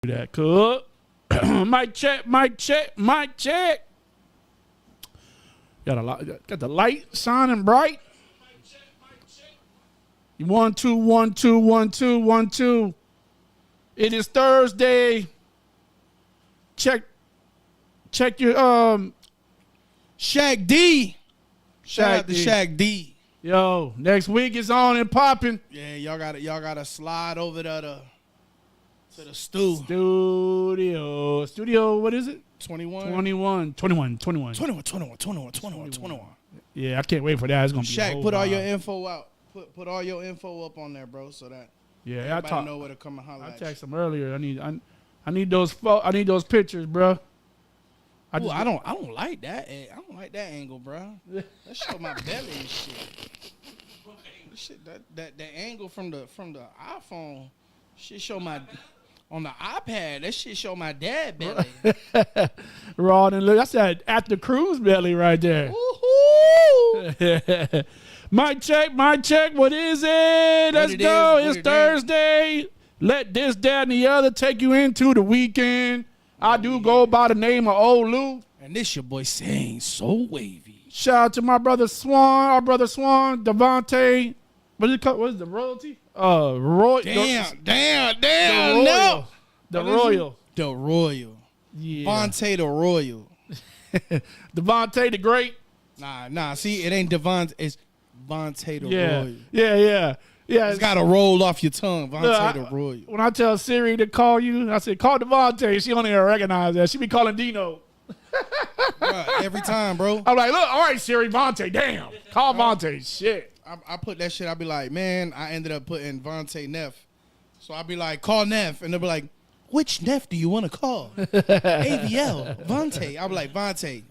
that. Cool. Mic check, mic check, mic check. Got the light shining bright. 1 2 1 2 1 2 1 2. It is Thursday. Check your Shaq D. Shout out to D. Shaq D. Yo, next week is on and popping. Yeah, y'all gotta slide over to the studio. What is it? 21. 21. Yeah, I can't wait for that. It's gonna be Shaq, put all your info out. Put all your info up on there, bro, so that everybody know where to come and holler I at you. texted him earlier. I need those pictures, bro. I don't like that. I don't like that angle, bro. That show my belly and shit. That angle from the iPhone, shit show my on the iPad. That shit show my dad belly. Raw and look. That's that after cruise belly right there. Woohoo! Mic check. What is it? Let's go. It's Thursday. Let this, that, and the other take you into the weekend. I do go by the name of Old Lou. And this your boy saying so wavy. Shout out to my brother Swan, Devontae. What is the royalty? Damn. The Royal. The Royal. Yeah. Vont'e the Royal. Devontae the Great. Nah. See, it ain't Devontae. It's Vont'e the Royal. Yeah. It's got to roll off your tongue. Vont'e the Royal. When I tell Siri to call you, I say, call Devontae. She don't even recognize that. She be calling Dino. Bruh, every time, bro. I'm like, look, all right, Siri, Vontae, damn. Call Vontae. Shit. I put that shit. I be like, man, I ended up putting Vont'e Neff. So I be like, call Neff. And they'll be like, which Neff do you want to call? AVL, Vont'e. I be like, Vont'e.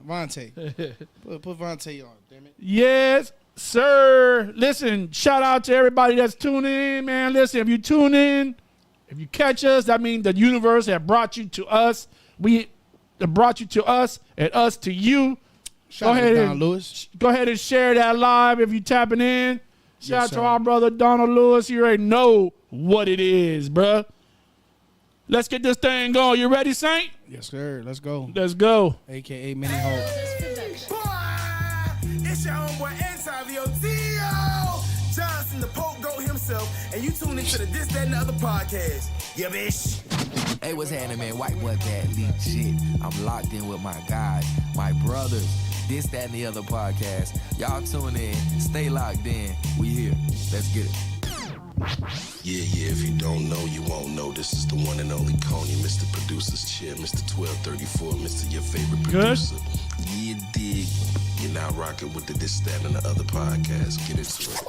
Put Vont'e on, damn it. Yes, sir. Listen, shout out to everybody that's tuning in, man. Listen, if you tune in, if you catch us, that means the universe have brought you to us. We brought you to us and us to you. Shout out to Don Lewis. Go ahead and share that live if you tapping in. Shout out to our brother Donald Lewis. You already know what it is, bruh. Let's get this thing going. You ready, Saint? Yes, sir. Let's go. Let's go. AKA Mini Hulk. It's your homeboy Antonio Johnson, the Pope Goat himself, and you tune into the This, That, and the Other podcast. Yeah, bitch. Hey, what's happening, man? White boy bad legit. I'm locked in with my guys, my brothers. This, That, and the Other podcast. Y'all tune in. Stay locked in. We here. Let's get it. Yeah, if you don't know, you won't know. This is the one and only Coney, Mr. Producer's Chair, Mr. 1234, Mr. Your Favorite Producer. You dig. You're now rocking with the This, That, and the Other podcast. Get into it.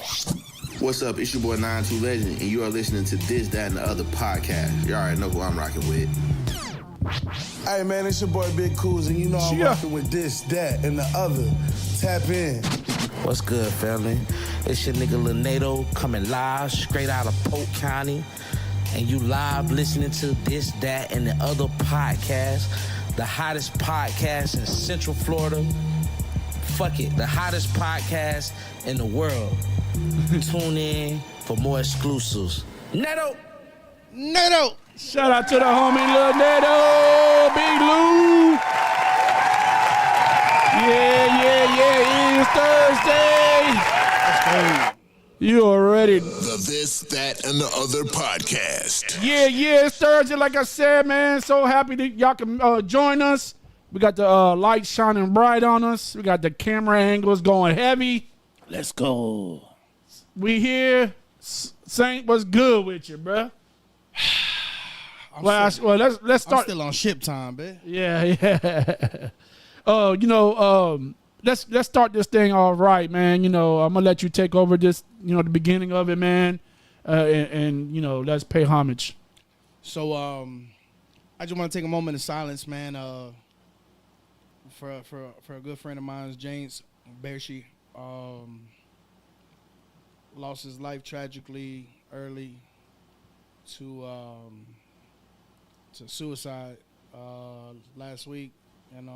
What's up? It's your boy 92 Legend, and you are listening to This, That, and the Other podcast. You already know who I'm rocking with. Hey, man, it's your boy Big Coos, and you know I'm rocking with This, That, and the Other. Tap in. What's good, family? It's your nigga Leonardo coming live straight out of Polk County, and you live listening to This, That, and the Other podcast, the hottest podcast in Central Florida. Fuck it, the hottest podcast in the world. Tune in for more exclusives. Neto! Shout out to the homie Lil Neto, Big Lou. Yeah. It's Thursday. You already. The This, That, and the Other podcast. Yeah, it's Thursday. Like I said, man, so happy that y'all can join us. We got the light shining bright on us. We got the camera angles going heavy. Let's go. We here. Saint, what's good with you, bruh? Let's start. I'm still on ship time, man. Yeah. Let's start this thing all right, man. I'm gonna let you take over this, the beginning of it, man, and let's pay homage. So, I just want to take a moment of silence, man, for a good friend of mine, James Bershi. Lost his life tragically early to suicide last week, and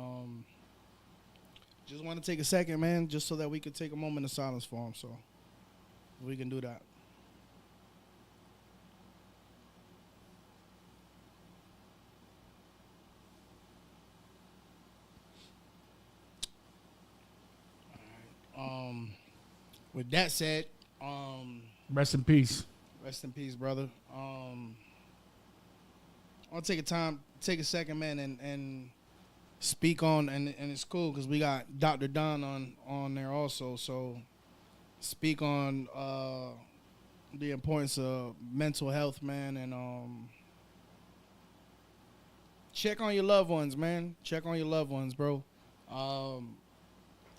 just want to take a second, man, just so that we could take a moment of silence for him. So we can do that. with that said, rest in peace. Rest in peace, brother. I'll take a second, man, and speak on, and it's cool because we got Dr. Don on there also. So speak on the importance of mental health, man, and check on your loved ones, man. Check on your loved ones, bro.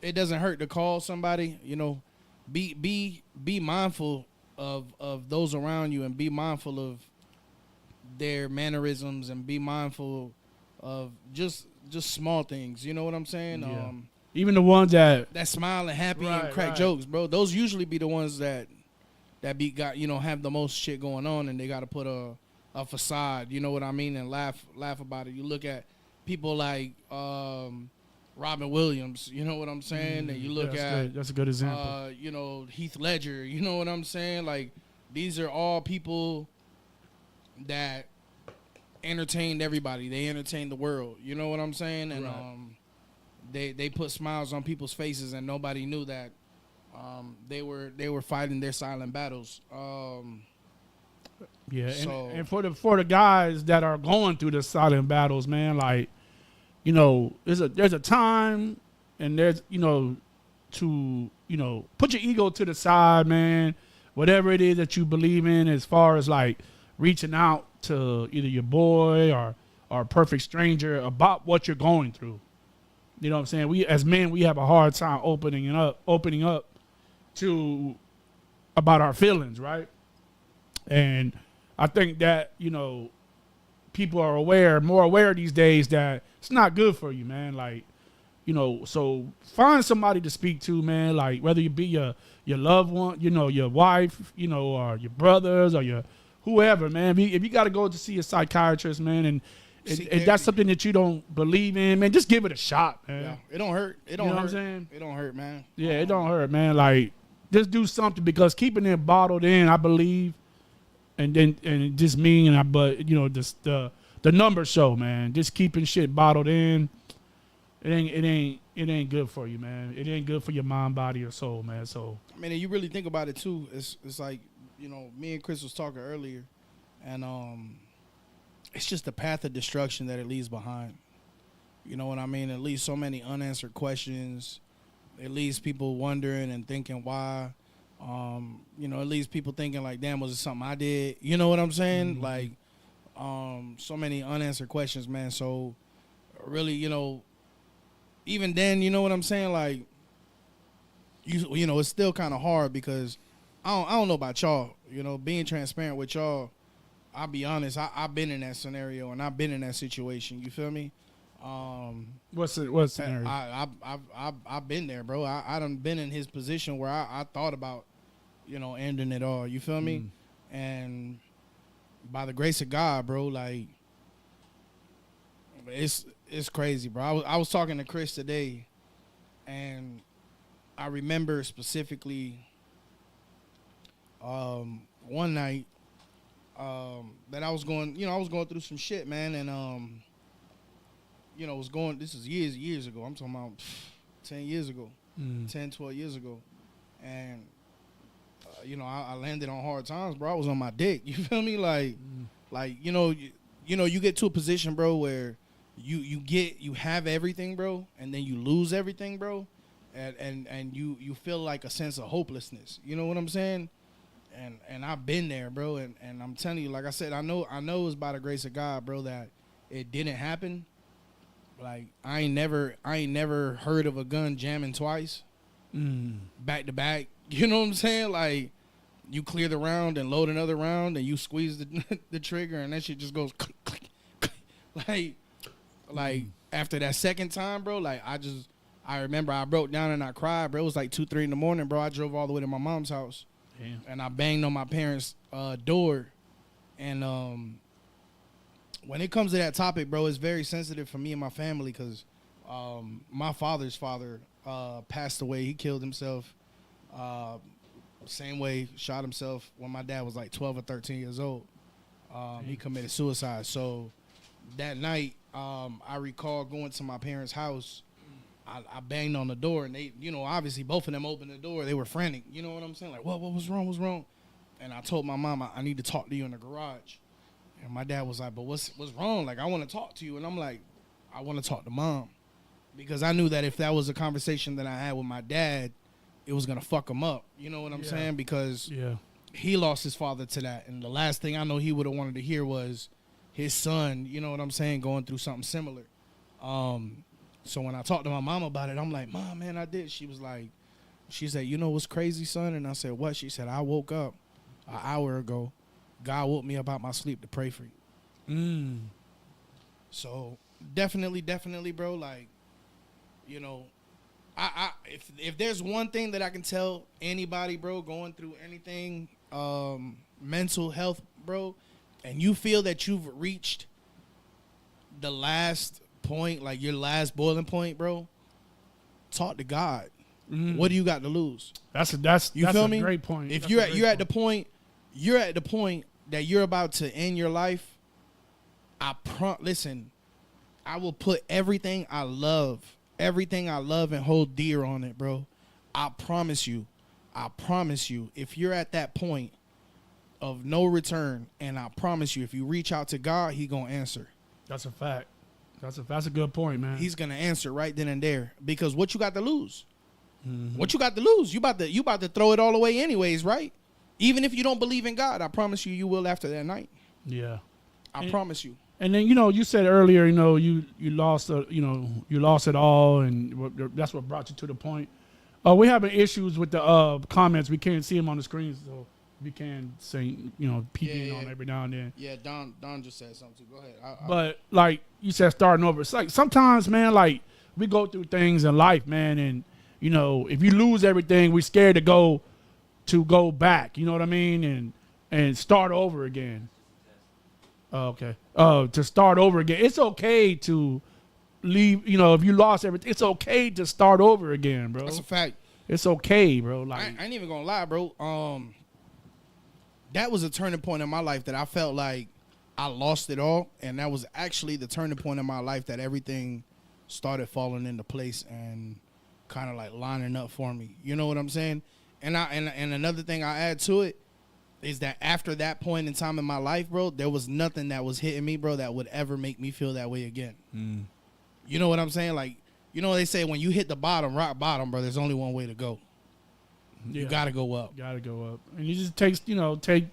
It doesn't hurt to call somebody. You know, be mindful of those around you, and be mindful of their mannerisms, and be mindful of just small things. You know what I'm saying? Yeah. Even the ones that smile and happy and crack right. jokes, bro. Those usually be the ones that have the most shit going on, and they got to put a facade. You know what I mean? And laugh about it. You look at people like Robin Williams. You know what I'm saying? And you look at that's a good example. Heath Ledger. You know what I'm saying? Like, these are all people that entertained everybody. They entertained the world. You know what I'm saying? And right. they put smiles on people's faces, and nobody knew that they were fighting their silent battles. Yeah, so, and for the guys that are going through the silent battles, man, like, you know, there's a time, and there's, you know, to, you know, put your ego to the side, man. Whatever it is that you believe in, as far as like reaching out to either your boy or a perfect stranger about what you're going through. You know what I'm saying? We as men, we have a hard time opening up to about our feelings, right? And I think that, you know, people are more aware these days that it's not good for you, man. Like, you know, so find somebody to speak to, man. Like, whether you be your loved one, you know, your wife, you know, or your brothers, or your whoever, man. If you got to go to see a psychiatrist, man, and that's something that you don't believe in, man, just give it a shot, man. Yeah, it don't hurt. It don't you know hurt. What I'm saying? It don't hurt, man. Yeah, it don't hurt, man. Like, just do something, because keeping it bottled in, I believe, and it just mean, but you know, just the numbers show, man. Just keeping shit bottled in, it ain't good for you, man. It ain't good for your mind, body, or soul, man. So I mean, and you really think about it too. It's like, you know, me and Chris was talking earlier, and it's just the path of destruction that it leaves behind. You know what I mean? It leaves so many unanswered questions. It leaves people wondering and thinking why. You know, it leaves people thinking like, damn, was it something I did? You know what I'm saying? Mm-hmm. Like, so many unanswered questions, man. So really, you know, even then, you know what I'm saying? Like, you know, it's still kind of hard, because I don't know about y'all. You know, being transparent with y'all, I'll be honest, I've been in that scenario, and I've been in that situation. You feel me? What scenario? I've been there, bro. I done been in his position where I thought about, you know, ending it all. You feel me? And by the grace of God, bro, like, it's crazy, bro. I was talking to Chris today, and I remember specifically one night that I was going through some shit, man, and you know, this is years ago. I'm talking about 10 years ago, 10, 12 years ago. And, you know, I landed on hard times, bro. I was on my dick. You feel me? Like, you know, you get to a position, bro, where you have everything, bro, and then you lose everything, bro. And you feel like a sense of hopelessness. You know what I'm saying? And I've been there, bro. And I'm telling you, like I said, I know it's by the grace of God, bro, that it didn't happen. Like, I ain't never heard of a gun jamming twice, back to back. You know what I'm saying? Like, you clear the round and load another round, and you squeeze the trigger, and that shit just goes click, click, click. Like after that second time, bro. Like, I remember I broke down and I cried, bro. It was like 2, 3 in the morning, bro. I drove all the way to my mom's house, and I banged on my parents' door, and when it comes to that topic, bro, it's very sensitive for me and my family, because my father's father passed away. He killed himself. Same way, shot himself when my dad was like 12 or 13 years old. He committed suicide. So that night, I recall going to my parents' house. I banged on the door, and they, you know, obviously both of them opened the door. They were frantic. You know what I'm saying? Like, what was wrong? What's wrong? And I told my mom, I need to talk to you in the garage. And my dad was like, but what's wrong? Like, I want to talk to you. And I'm like, I want to talk to Mom. Because I knew that if that was a conversation that I had with my dad, it was going to fuck him up. You know what I'm saying? Because he lost his father to that. And the last thing I know he would have wanted to hear was his son, you know what I'm saying, going through something similar. So when I talked to my mom about it, I'm like, Mom, man, I did. She was like, she said, you know what's crazy, son? And I said, what? She said, I woke up an hour ago. God woke me up out my sleep to pray for you. So definitely, bro, like, you know, if there's one thing that I can tell anybody, bro, going through anything, mental health, bro, and you feel that you've reached the last point, like your last boiling point, bro, talk to God. What do you got to lose? That's you feel me? Great point. If you're at the point that you're about to end your life, listen, I will put everything I love and hold dear on it, bro. I promise you, if you're at that point of no return, and I promise you, if you reach out to God, he gonna answer. That's a fact. That's a good point, man. He's gonna answer right then and there, because what you got to lose? What you got to lose? You about to throw it all away anyways, right? Even if you don't believe in God, I promise you will after that night. Yeah, I promise you. And then, you know, you said earlier, you know, you lost it all, and that's what brought you to the point. We're having issues with the comments. We can't see them on the screen, so we can say, you know, peeking on every now and then. Yeah, Don just said something too. Go ahead. But like you said, starting over. It's like sometimes, man, like we go through things in life, man, and you know, if you lose everything, we're scared to go back. You know what I mean, and start over again. Okay. To start over again. It's okay to leave, you know, if you lost everything, it's okay to start over again, bro. That's a fact. It's okay, bro. Like I ain't even gonna lie, bro. That was a turning point in my life that I felt like I lost it all, and that was actually the turning point in my life that everything started falling into place and kind of like lining up for me. You know what I'm saying? And another thing I add to it is that after that point in time in my life, bro, there was nothing that was hitting me, bro, that would ever make me feel that way again. You know what I'm saying? Like, you know, they say when you hit the bottom, rock bottom, bro, there's only one way to go. You gotta go up. And you just take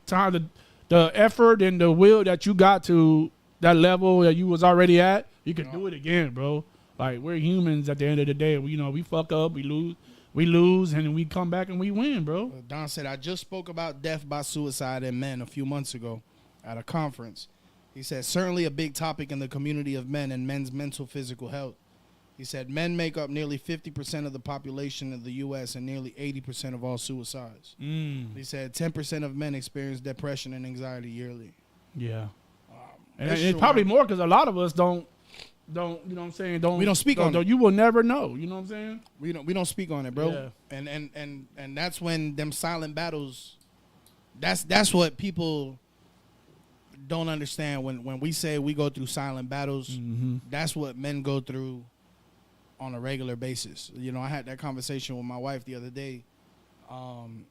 time, the effort and the will that you got to that level that you was already at, you can do it again, bro. Like, we're humans at the end of the day. We fuck up, we lose, and then we come back and we win, bro. Don said, I just spoke about death by suicide in men a few months ago at a conference. He said, certainly a big topic in the community of men and men's mental physical health. He said, men make up nearly 50% of the population of the U.S. and nearly 80% of all suicides. He said 10% of men experience depression and anxiety yearly. Yeah. And it's probably more because a lot of us don't, you know what I'm saying? We don't speak on it. You will never know, you know what I'm saying? We don't speak on it, bro. Yeah. And that's when them silent battles, that's what people don't understand. When we say we go through silent battles, that's what men go through on a regular basis. You know, I had that conversation with my wife the other day, and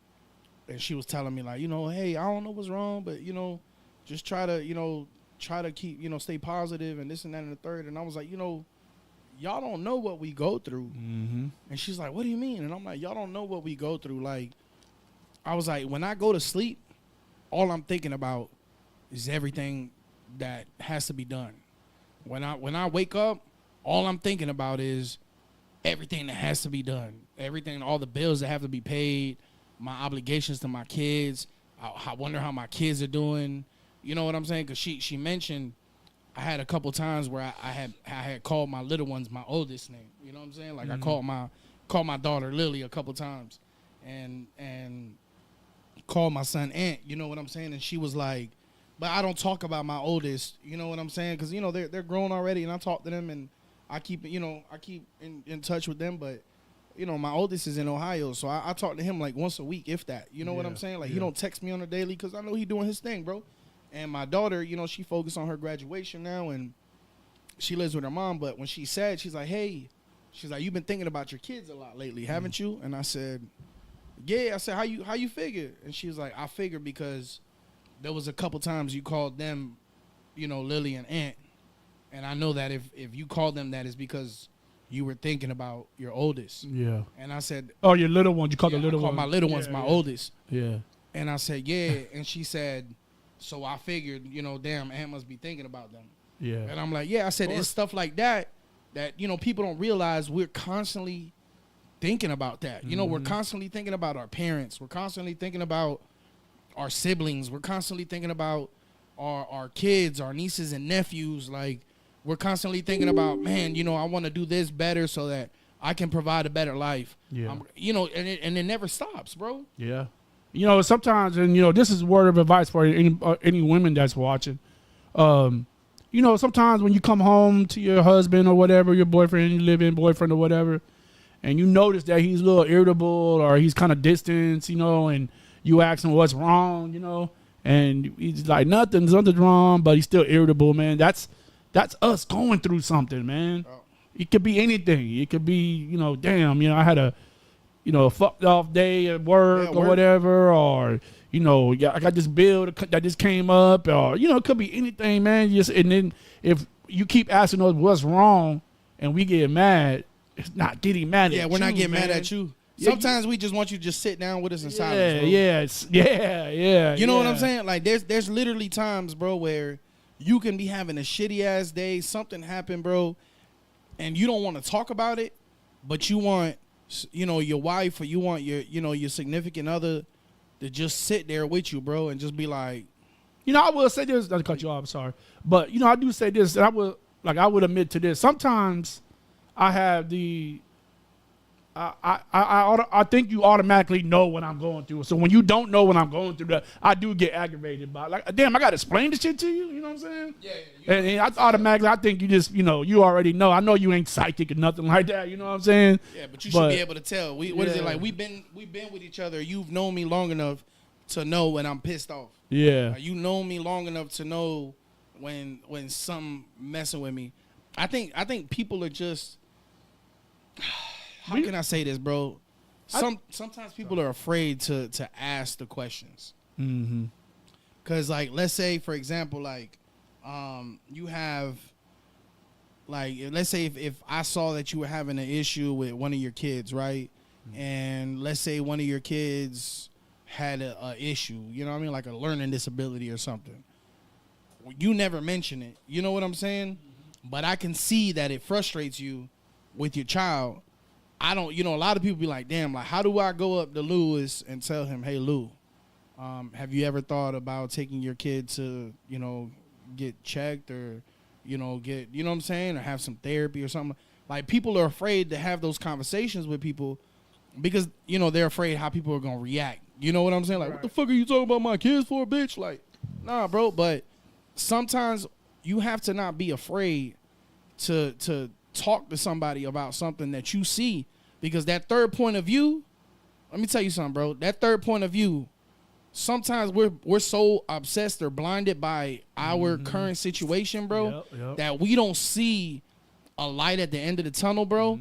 she was telling me, like, you know, hey, I don't know what's wrong, but, you know, just try to keep, you know, stay positive and this and that and the third. And I was like, you know, y'all don't know what we go through. And she's like, what do you mean? And I'm like, y'all don't know what we go through. Like, I was like, when I go to sleep, all I'm thinking about is everything that has to be done. When I wake up, all I'm thinking about is everything that has to be done. Everything, all the bills that have to be paid, my obligations to my kids. I wonder how my kids are doing. You know what I'm saying? Because she mentioned I had a couple times where I had called my little ones my oldest name. You know what I'm saying? Like, I called my daughter Lily a couple times, and called my son Aunt. You know what I'm saying? And she was like, but I don't talk about my oldest. You know what I'm saying? Because, you know, they're grown already, and I talk to them, and I keep in touch with them. But, you know, my oldest is in Ohio, so I talk to him like once a week, if that. You know what I'm saying? Like, he don't text me on a daily because I know he doing his thing, bro. And my daughter, you know, she focused on her graduation now, and she lives with her mom. But when she said, she's like, hey, she's like, you've been thinking about your kids a lot lately, haven't you? And I said, yeah. I said, how you figure? And she was like, I figured because there was a couple times you called them, you know, Lily and Aunt. And I know that if you called them that, is because you were thinking about your oldest. Yeah. And I said, oh, your little one. You called the little I called one. my little one's my oldest. Yeah. And I said, yeah. And she said, so I figured, you know, damn, Aunt must be thinking about them. Yeah. And I'm like, yeah. I said, it's stuff like that, you know, people don't realize we're constantly thinking about that. You know, we're constantly thinking about our parents. We're constantly thinking about our siblings. We're constantly thinking about our kids, our nieces and nephews. Like, we're constantly thinking about, man, you know, I want to do this better so that I can provide a better life. Yeah. You know, and it never stops, bro. Yeah. You know, sometimes, and, you know, this is a word of advice for any women that's watching. You know, sometimes when you come home to your husband or whatever, your boyfriend, you live in boyfriend or whatever, and you notice that he's a little irritable or he's kind of distant, you know, and you ask him what's wrong, you know, and he's like, nothing's wrong, but he's still irritable, man. That's us going through something, man. Oh. It could be anything. It could be, you know, damn, you know, I had a, you know, a fucked off day at work or whatever, or, you know, I got this bill that just came up, or, you know, it could be anything, man. And then if you keep asking us what's wrong and we get mad, it's not getting mad at you. Yeah, we're not getting mad at you. Sometimes we just want you to just sit down with us in silence, bro. Yeah. You know what I'm saying? Like, there's literally times, bro, where you can be having a shitty ass day, something happened, bro, and you don't want to talk about it, but you want, you know, your wife or you want your, you know, your significant other to just sit there with you, bro, and just be like, you know, I will say this. Not to cut you off, I'm sorry, but you know, I do say this, and I would admit to this. Sometimes I have the, I think you automatically know what I'm going through. So when you don't know what I'm going through, I do get aggravated by it. Like, damn, I got to explain this shit to you. You know what I'm saying? Yeah. And I think you just, you know, you already know. I know you ain't psychic or nothing like that. You know what I'm saying? Yeah, but you should be able to tell. What is it like? We've been with each other. You've known me long enough to know when I'm pissed off. Yeah. You know me long enough to know when something messing with me. I think people are just. How can I say this, bro? Sometimes people are afraid to ask the questions. Mm-hmm. Cause like, let's say for example, like, you have, like, let's say if I saw that you were having an issue with one of your kids, right? Mm-hmm. And let's say one of your kids had a issue, you know what I mean, like a learning disability or something. You never mention it, you know what I'm saying? Mm-hmm. But I can see that it frustrates you with your child. I don't, you know, a lot of people be like, damn, like, how do I go up to Lewis and tell him, hey, Lou, have you ever thought about taking your kid to, you know, get checked or, you know, get, you know what I'm saying, or have some therapy or something? Like, people are afraid to have those conversations with people because, you know, they're afraid how people are going to react. You know what I'm saying? Like, what the fuck are you talking about my kids for, bitch? Like, nah, bro. But sometimes you have to not be afraid to talk to somebody about something that you see, because that third point of view, let me tell you something, bro, that third point of view, sometimes we're so obsessed or blinded by our current situation, bro, that we don't see a light at the end of the tunnel, bro.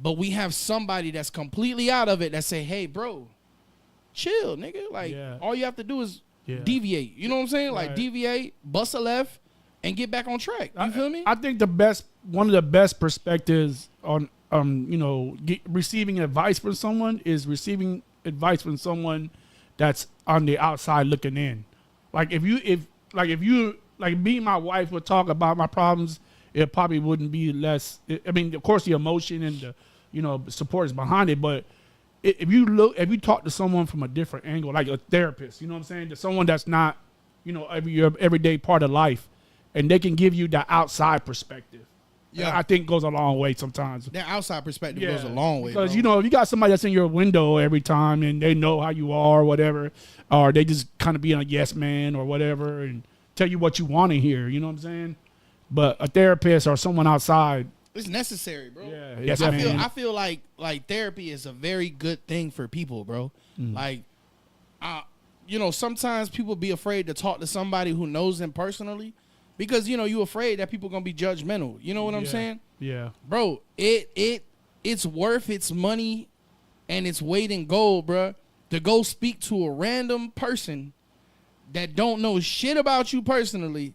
But we have somebody that's completely out of it that say, hey, bro, chill, nigga. Like, all you have to do is deviate. You know what I'm saying? Like, deviate, bust a left, and get back on track. You feel me? I think one of the best perspectives on you know, receiving advice from someone is receiving advice from someone that's on the outside looking in. Like if you like me and my wife would talk about my problems, it probably wouldn't be less. I mean, of course, the emotion and the, you know, support is behind it, but if you talk to someone from a different angle, like a therapist, you know what I'm saying, to someone that's not, you know, your everyday part of life, and they can give you the outside perspective. Yeah, I think goes a long way sometimes. That outside perspective goes a long way. Because, bro, you know, if you got somebody that's in your window every time and they know how you are or whatever, or they just kind of be a yes man or whatever and tell you what you want to hear, you know what I'm saying? But a therapist or someone outside, it's necessary, bro. Yeah, yes, I feel like therapy is a very good thing for people, bro. Like, you know, sometimes people be afraid to talk to somebody who knows them personally, because, you know, you afraid that people gonna be judgmental. You know what I'm saying? Yeah. Bro, it it's worth its money and its weight in gold, bruh, to go speak to a random person that don't know shit about you personally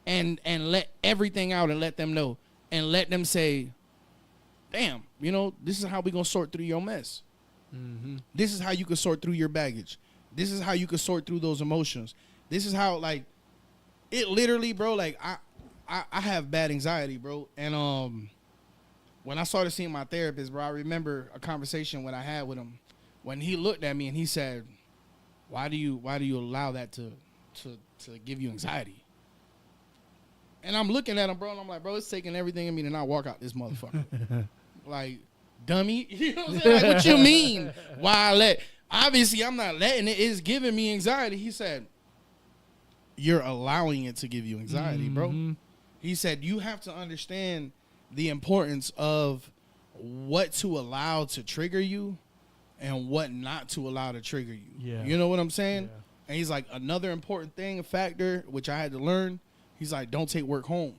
and let everything out and let them know and let them say, damn, you know, this is how we gonna sort through your mess. Mm-hmm. This is how you can sort through your baggage. This is how you can sort through those emotions. This is how, like, it literally, bro, like, I have bad anxiety, bro. And when I started seeing my therapist, bro, I remember a conversation when I had with him when he looked at me and he said, why do you allow that to give you anxiety? And I'm looking at him, bro, and I'm like, bro, it's taking everything in me to not walk out this motherfucker. Like, dummy. You know what I'm saying? Like, what you mean? Obviously, I'm not letting it. It's giving me anxiety. He said, you're allowing it to give you anxiety, bro. He said, you have to understand the importance of what to allow to trigger you and what not to allow to trigger you. Yeah. You know what I'm saying? Yeah. And he's like, another important thing, a factor, which I had to learn, he's like, don't take work home.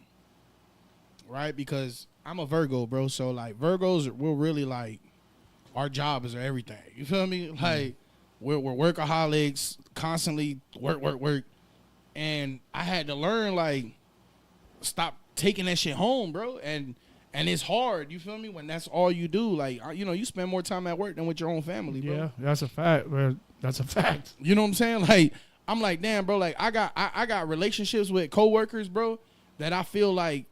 Right? Because I'm a Virgo, bro. So, like, Virgos, we're really, like, our jobs are everything. You feel me? Like, we're workaholics, constantly work. And I had to learn, like, stop taking that shit home, bro. And it's hard, you feel me, when that's all you do. Like, you know, you spend more time at work than with your own family, bro. Yeah, that's a fact, bro. That's a fact. You know what I'm saying? Like, I'm like, damn, bro, like, I got relationships with coworkers, bro, that I feel like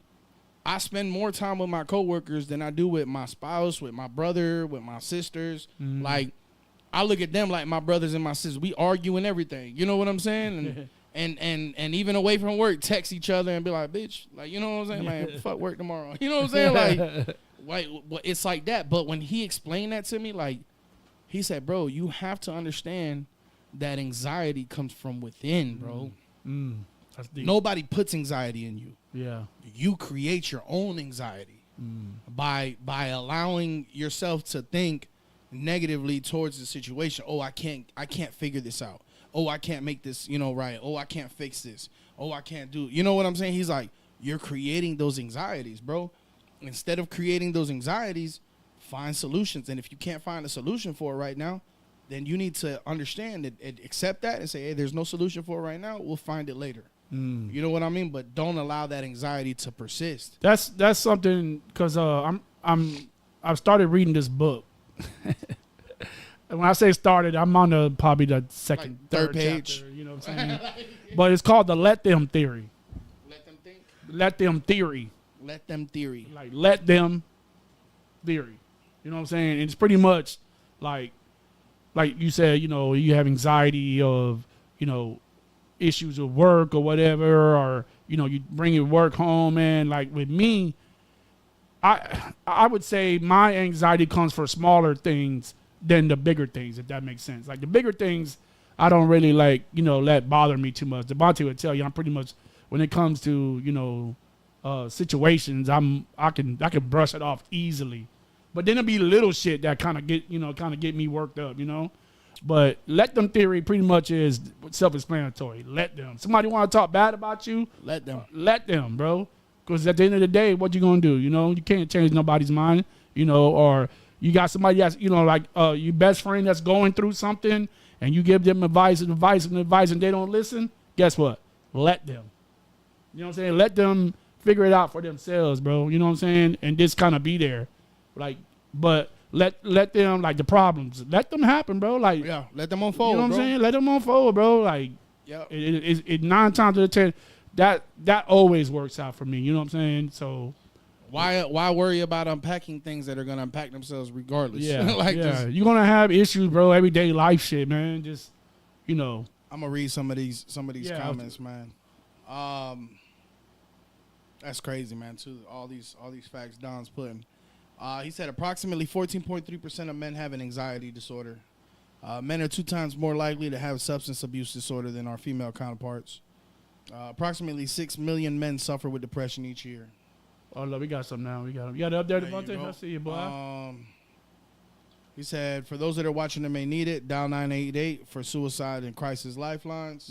I spend more time with my coworkers than I do with my spouse, with my brother, with my sisters. Like, I look at them like my brothers and my sisters. We argue and everything. You know what I'm saying? And even away from work, text each other and be like, bitch, like, you know what I'm saying? Man, fuck work tomorrow. You know what I'm saying? Like, it's like that. But when he explained that to me, like, he said, bro, you have to understand that anxiety comes from within, bro. That's deep. Nobody puts anxiety in you. Yeah. You create your own anxiety by allowing yourself to think negatively towards the situation. Oh, I can't figure this out. Oh, I can't make this, you know, right. Oh, I can't fix this. Oh, I can't do. You know what I'm saying? He's like, you're creating those anxieties, bro. Instead of creating those anxieties, find solutions. And if you can't find a solution for it right now, then you need to understand it and accept that and say, hey, there's no solution for it right now. We'll find it later. You know what I mean? But don't allow that anxiety to persist. That's something, because I've started reading this book. And when I say started, I'm on probably the second, like third page. chapter, you know what I'm saying? But it's called the Let Them Theory. Let them think. Let Them Theory. Let them theory. Like, let them theory. You know what I'm saying? And it's pretty much like you said, you know, you have anxiety of, you know, issues with work or whatever, or, you know, you bring your work home, and like with me, I would say my anxiety comes for smaller things than the bigger things, if that makes sense. Like the bigger things, I don't really like, you know, let bother me too much. Devontae would tell you, I'm pretty much, when it comes to, you know, situations, I can brush it off easily. But then it'll be little shit that kind of get me worked up, you know. But let them theory pretty much is self-explanatory. Let them. Somebody want to talk bad about you? Let them. Let them, bro. Because at the end of the day, what you gonna do? You know, you can't change nobody's mind. You know, or you got somebody that's, you know, like your best friend that's going through something, and you give them advice, and they don't listen. Guess what? Let them. You know what I'm saying? Let them figure it out for themselves, bro. You know what I'm saying? And just kind of be there, like, but. Let them, like, the problems, let them happen, bro. Like, yeah, let them unfold. You know what bro. I'm saying? Let them unfold, bro. Like, yeah, it 9 times out of 10, that always works out for me. You know what I'm saying? So why worry about unpacking things that are gonna unpack themselves regardless? Yeah, like yeah. You're gonna have issues, bro. Everyday life shit, man. Just, you know. I'm gonna read some of these comments, man. That's crazy, man. Too all these facts Don's putting. He said approximately 14.3% of men have an anxiety disorder. Men are 2 times more likely to have substance abuse disorder than our female counterparts. Approximately 6 million men suffer with depression each year. Oh, look, we got some now. We got them. You got it up there, Devontae? I see you, boy. He said, for those that are watching and may need it, dial 988 for suicide and crisis lifelines.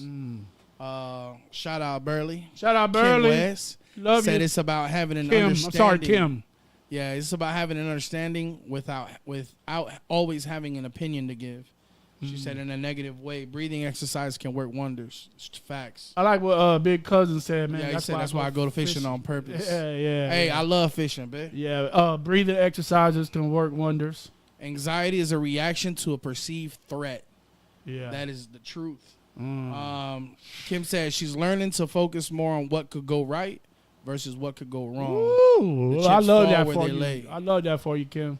Shout out Burley. Shout out Burley. Kim West Love said you. it's about having an Kim, understanding. I'm sorry, Kim. Yeah, it's about having an understanding without always having an opinion to give. She said in a negative way, breathing exercise can work wonders. It's facts. I like what Big Cousin said, man. Yeah, he said that's why I go to fishing on purpose. Yeah. Hey, I love fishing, bitch. Yeah, breathing exercises can work wonders. Anxiety is a reaction to a perceived threat. Yeah. That is the truth. Kim said she's learning to focus more on what could go right versus what could go wrong. Ooh, I love that for you. I love that for you, Kim.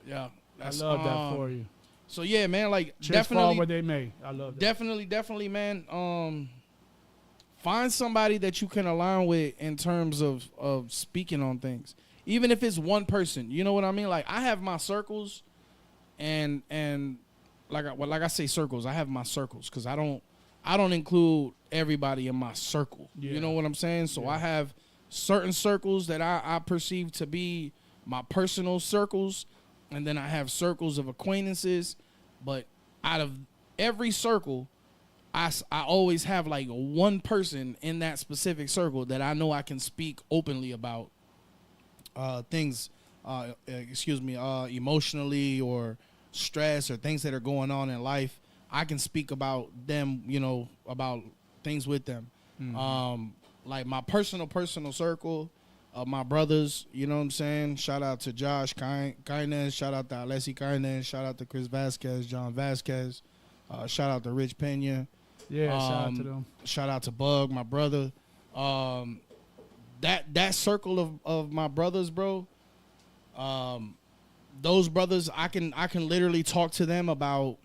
Yeah. I love that for you. So yeah, man, like Chicks definitely fall where they may. I love that. Definitely, man. Find somebody that you can align with in terms of speaking on things. Even if it's one person. You know what I mean? Like I have my circles and like I say circles, I have my circles because I don't include everybody in my circle. Yeah. You know what I'm saying? So I have certain circles that I perceive to be my personal circles. And then I have circles of acquaintances, but out of every circle, I always have like one person in that specific circle that I know I can speak openly about things, emotionally or stress or things that are going on in life. I can speak about them, about things with them. Like my personal circle. My brothers, you know what I'm saying? Shout out to Josh Kindness. Shout out to Alessi Kindness. Shout out to Chris Vasquez, John Vasquez. Shout out to Rich Pena. Yeah, shout out to them. Shout out to Bug, my brother. That circle of my brothers, bro. Those brothers, I can literally talk to them about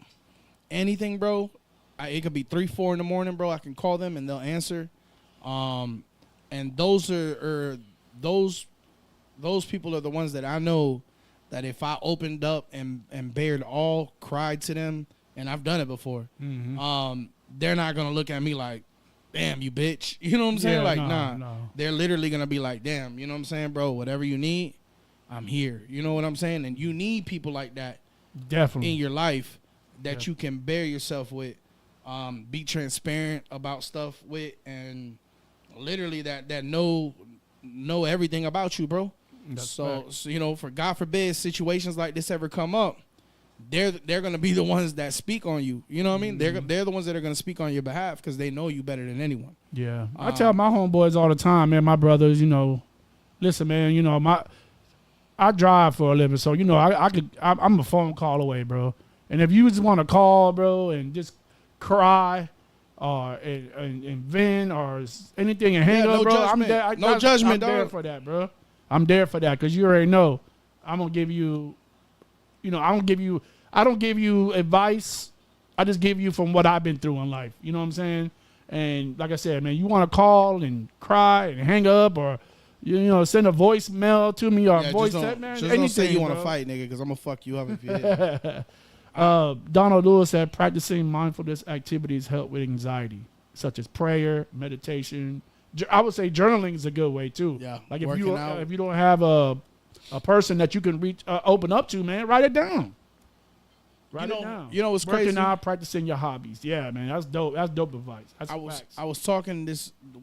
anything, bro. It could be 3, 4 in the morning, bro. I can call them and they'll answer. And those are those people are the ones that I know that if I opened up and bared all, cried to them, and I've done it before, they're not going to look at me like, damn, you bitch. You know what I'm saying? Nah. They're literally going to be like, damn, you know what I'm saying, bro? Whatever you need, I'm here. You know what I'm saying? And you need people like that definitely in your life that you can bear yourself with, be transparent about stuff with, and literally that know everything about you, bro. So for God forbid situations like this ever come up, they're gonna be the ones that speak on you. You know what I mean? They're the ones that are gonna speak on your behalf because they know you better than anyone. Yeah, I tell my homeboys all the time, man. My brothers, listen, man. I drive for a living, so I'm a phone call away, bro. And if you just want to call, bro, and just cry, and vent or anything and hang up, bro. Judgment. No judgment, I'm there for that, bro. I'm there for that because you already know I'm gonna give you. I don't give you advice. I just give you from what I've been through in life. You know what I'm saying? And like I said, man, you want to call and cry and hang up or send a voicemail to me or voice text, man. Just anything, don't say you want to fight, nigga, because I'm gonna fuck you up if you hit. Donald Lewis said practicing mindfulness activities help with anxiety, such as prayer, meditation. I would say journaling is a good way too. Yeah, like if you don't have a person that you can reach, open up to, man, write it down. Write it down. You know what's Working crazy? out, practicing your hobbies. Yeah, man, that's dope. That's dope advice. I was talking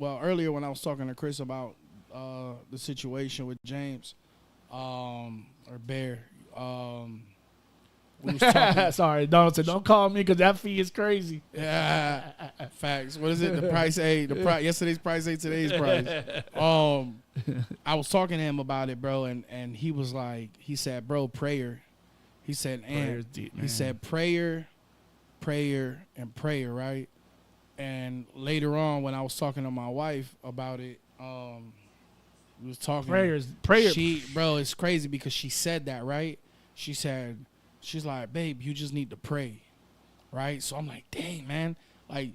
earlier when I was talking to Chris about the situation with James or Bear. We was talking. Sorry, don't call me because that fee is crazy. Yeah, facts. What is it? The price A. Yesterday's price A. Today's price. I was talking to him about it, bro, and he was like, he said, bro, prayer. He said, and deep, he said prayer, and prayer, right? And later on, when I was talking to my wife about it, we was talking. Prayer. Bro, it's crazy because she said that, right? She said. She's like, babe, you just need to pray, right? So I'm like, dang, man. Like,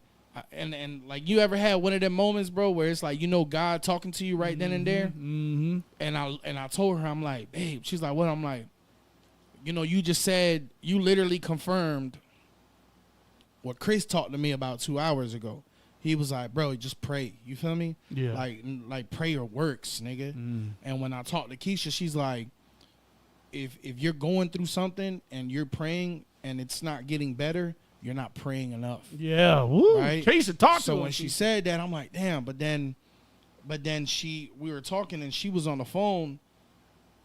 and like, you ever had one of them moments, bro, where it's like, God talking to you right then and there? Mm-hmm. And I told her, I'm like, babe. She's like, what? I'm like, you just said, you literally confirmed what Chris talked to me about 2 hours ago. He was like, bro, just pray. You feel me? Yeah. Like prayer works, nigga. And when I talked to Keisha, she's like, if you're going through something and you're praying and it's not getting better, you're not praying enough. Yeah, woo. Right? Keisha, talk so to when she said that, I'm like, damn. But then we were talking and she was on the phone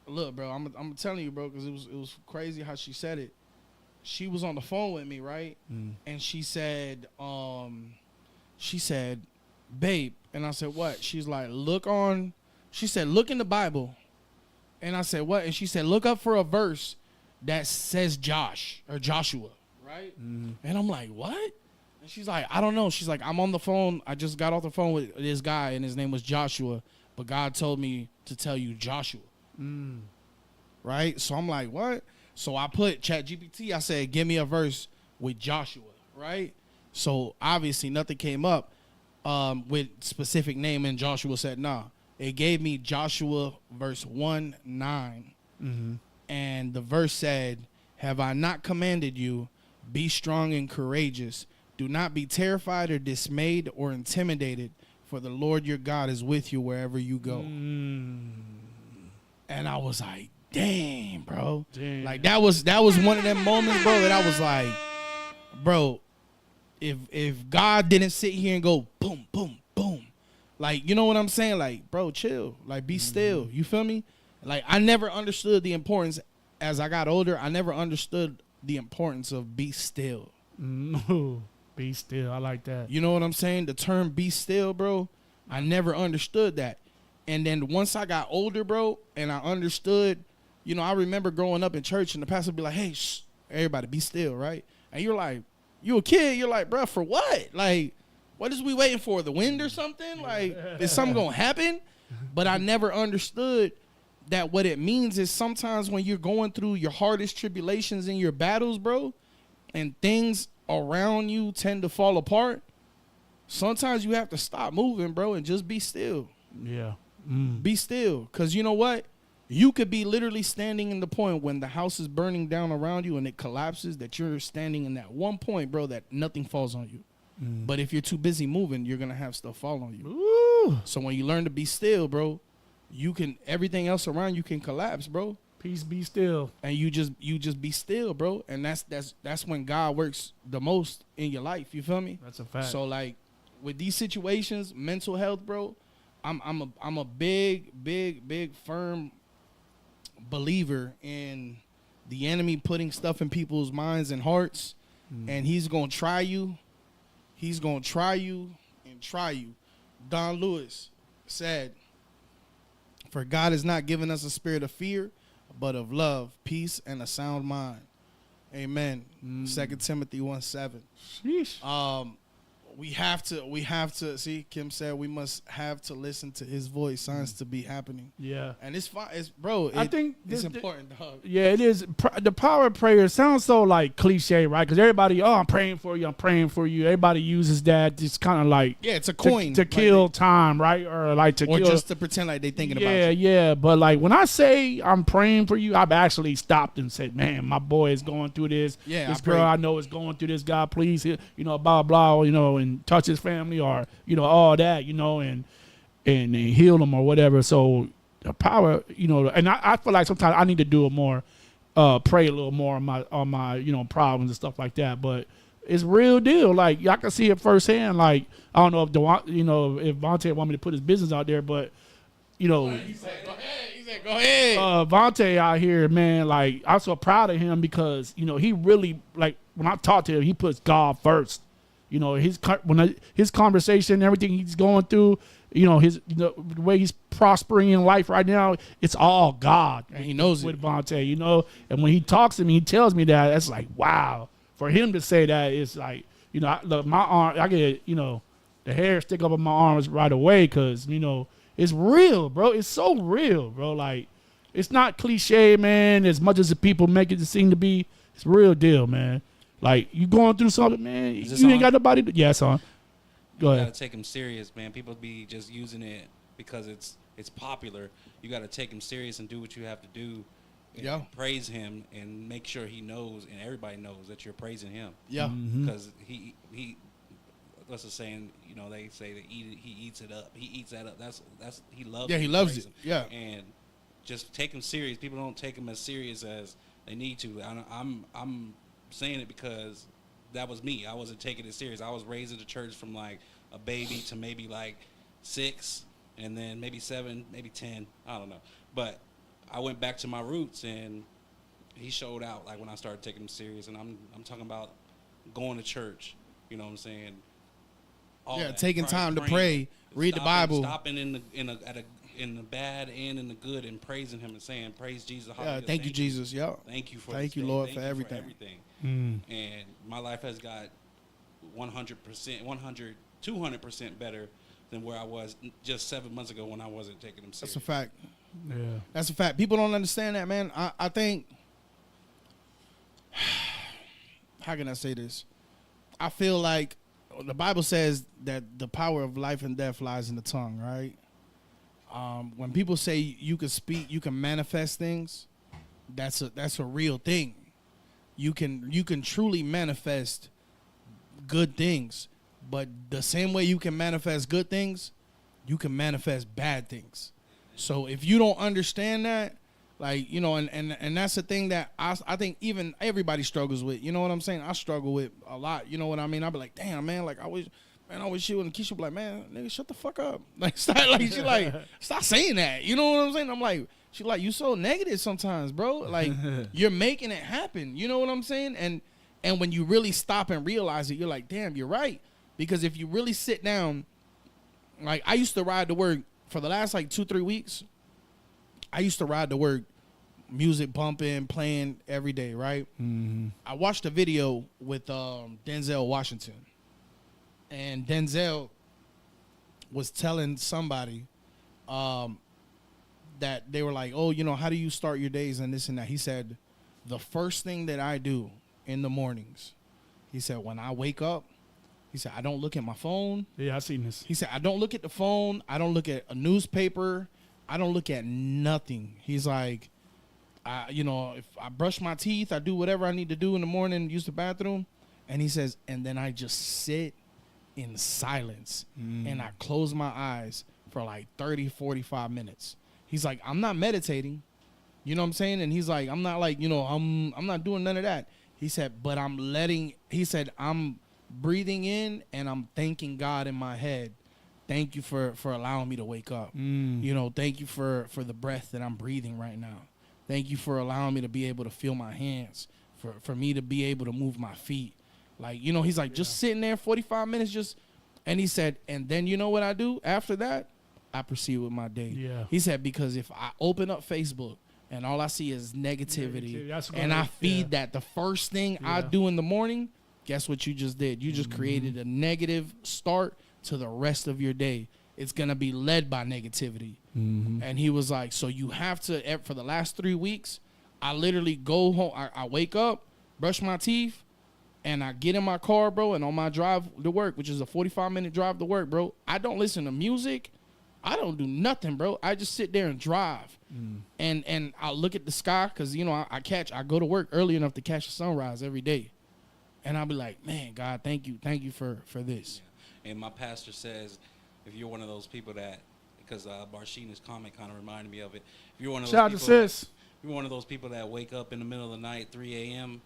look, bro, I'm telling you, bro, because it was crazy how she said it. She was on the phone with me, right? And she said, babe, and I said, what? She's like, look in the Bible. And I said, what? And she said, look up for a verse that says Josh or Joshua, right? And I'm like, what? And she's like, I don't know. She's like, I'm on the phone. I just got off the phone with this guy, and his name was Joshua, but God told me to tell you Joshua. Right? So I'm like, what? So I put ChatGPT, I said, give me a verse with Joshua, right? So obviously nothing came up with specific name, and Joshua said, nah. It gave me Joshua verse 1:9. And the verse said, have I not commanded you, be strong and courageous. Do not be terrified or dismayed or intimidated, for the Lord your God is with you wherever you go. And I was like, damn, bro. Damn. Like that was one of them moments, bro, that I was like, bro, if God didn't sit here and go boom, boom, boom, like, you know what I'm saying? Like, bro, chill. Like, be still. You feel me? Like, I never understood the importance as I got older. I never understood the importance of be still. Be still. I like that. You know what I'm saying? The term be still, bro, I never understood that. And then once I got older, bro, and I understood, you know, I remember growing up in church and the pastor would be like, hey, shh, everybody be still, right? And you're like, you a kid, you're like, bro, for what? Like, what is we waiting for? The wind or something? Like, is something going to happen? But I never understood that what it means is sometimes when you're going through your hardest tribulations in your battles, bro, and things around you tend to fall apart, sometimes you have to stop moving, bro, and just be still. Yeah. Be still. Because you know what? You could be literally standing in the point when the house is burning down around you and it collapses, that you're standing in that one point, bro, that nothing falls on you. But if you're too busy moving, you're going to have stuff fall on you. Ooh. So when you learn to be still, bro, everything else around you can collapse, bro. Peace, be still. And you just be still, bro. And that's when God works the most in your life. You feel me? That's a fact. So like with these situations, mental health, bro, I'm a big firm believer in the enemy putting stuff in people's minds and hearts, and he's gonna try you. He's gonna try you and try you. Don Lewis said, "For God has not given us a spirit of fear, but of love, peace, and a sound mind." Amen. 2 Timothy 1:7. Sheesh. We have to see, Kim said we must have to listen to his voice, signs to be happening. Yeah. And it's fine. Bro, I think it's important, dog. Yeah, it is. The power of prayer sounds so like cliche, right? Because everybody, I'm praying for you, I'm praying for you. Everybody uses that just kind of like, yeah, it's a coin to kill time, right? Or like to or kill, just to pretend like they thinking about you. Yeah. But like when I say I'm praying for you, I've actually stopped and said, man, my boy is going through this. Yeah, this girl I know is going through this. God, please, blah blah, and touch his family, or all that, and heal them or whatever. So the power, and I feel like sometimes I need to do it more, pray a little more on my problems and stuff like that. But it's real deal. Like y'all can see it firsthand. Like I don't know if Vont'e want me to put his business out there, but He said, go ahead. Vont'e out here, man. Like I'm so proud of him because he really, like, when I talk to him, he puts God first. His conversation, everything he's going through, the way he's prospering in life right now, it's all God. And he knows with it. Vont'e, and when he talks to me, he tells me that. It's like, wow. For him to say that, it's like, look, my arm, I get, the hair stick up on my arms right away because, it's real, bro. It's so real, bro. Like, it's not cliche, man, as much as the people make it seem to be. It's real deal, man. Like, you going through something, man, you ain't got nobody to... Yeah, son. Go ahead. You got to take him serious, man. People be just using it because it's popular. You got to take him serious and do what you have to do. And praise him and make sure he knows and everybody knows that you're praising him. Yeah. Because he what's the saying? They say that he eats it up. He eats that up. That's he loves. Yeah, he loves it. Him. Yeah. And just take him serious. People don't take him as serious as they need to. I'm saying it because that was me. I wasn't taking it serious. I was raised in the church from like a baby to maybe like 6, and then maybe 7, maybe 10. I don't know. But I went back to my roots, and he showed out. Like when I started taking him serious, and I'm talking about going to church. You know what I'm saying? All that. Taking time to pray, read the Bible, stopping in the bad and in the good, and praising Him and saying, "Praise Jesus." Yeah, thank you, Jesus. Yeah, thank you for thank you, Lord, for everything. And my life has got 100%, 200% better than where I was just 7 months ago when I wasn't taking him serious. That's a fact. Yeah, that's a fact. People don't understand that, man. I think. How can I say this? I feel like the Bible says that the power of life and death lies in the tongue, right? When people say you can speak, you can manifest things, that's a real thing. You can truly manifest good things, but the same way you can manifest good things, you can manifest bad things. So if you don't understand that, like, you know, and that's the thing that I think even everybody struggles with. You know what I'm saying? I struggle with a lot. You know what I mean? I be like, damn, man, like I wish you and Keisha be like, man, nigga, shut the fuck up. Like, stop saying that. You know what I'm saying? I'm like, she like, you so negative sometimes, bro. Like, you're making it happen. You know what I'm saying? And when you really stop and realize it, you're like, damn, you're right. Because if you really sit down, like I used to ride to work for the last like 2-3 weeks. I used to ride to work, music bumping, playing every day, right? Mm-hmm. I watched a video with Denzel Washington. And Denzel was telling somebody that they were like, oh, you know, how do you start your days and this and that? He said, the first thing that I do in the mornings, he said, when I wake up, he said, I don't look at my phone. Yeah, I seen this. He said, I don't look at the phone. I don't look at a newspaper. I don't look at nothing. He's like, you know, if I brush my teeth, I do whatever I need to do in the morning, use the bathroom. And he says, and then I just sit in silence and I close my eyes for like 30, 45 minutes. He's like, I'm not meditating. You know what I'm saying? And he's like, I'm not like, you know, I'm not doing none of that. He said, but I'm breathing in and I'm thanking God in my head. Thank you for allowing me to wake up. You know, thank you for the breath that I'm breathing right now. Thank you for allowing me to be able to feel my hands, for me to be able to move my feet. Like, you know, he's like, just sitting there 45 minutes, and he said, and then you know what I do after that? I proceed with my day. Yeah. He said, because if I open up Facebook and all I see is negativity and I feed that, the first thing I do in the morning, guess what you just did? You just created a negative start to the rest of your day. It's going to be led by negativity. And he was like, so you have to, for the last 3 weeks, I literally go home. I wake up, brush my teeth, and I get in my car, bro, and on my drive to work, which is a 45-minute drive to work, bro, I don't listen to music. I don't do nothing, bro. I just sit there and drive. And I look at the sky because, you know, I go to work early enough to catch the sunrise every day. And I'll be like, man, God, thank you for this. Yeah. And my pastor says, if you're one of those people that, because Barshina's comment kind of reminded me of it. If you're one of those shout out to sis. If you're one of those people that wake up in the middle of the night, 3 a.m.,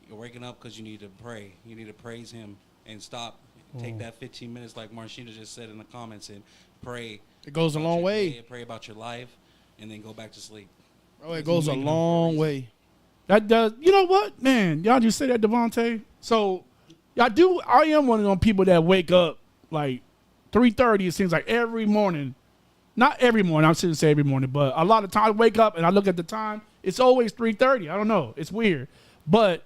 you're waking up because you need to pray. You need to praise Him and stop. Take that 15 minutes, like Marshina just said in the comments, and pray. It goes a long way. Day, pray about your life, and then go back to sleep. Oh, it goes a long way. That does. You know what, man? Y'all just say that, Devontae. So, I am one of those people that wake up like 3:30. It seems like every morning. Not every morning. I shouldn't say every morning, but a lot of times I wake up and I look at the time. It's always 3:30. I don't know. It's weird, but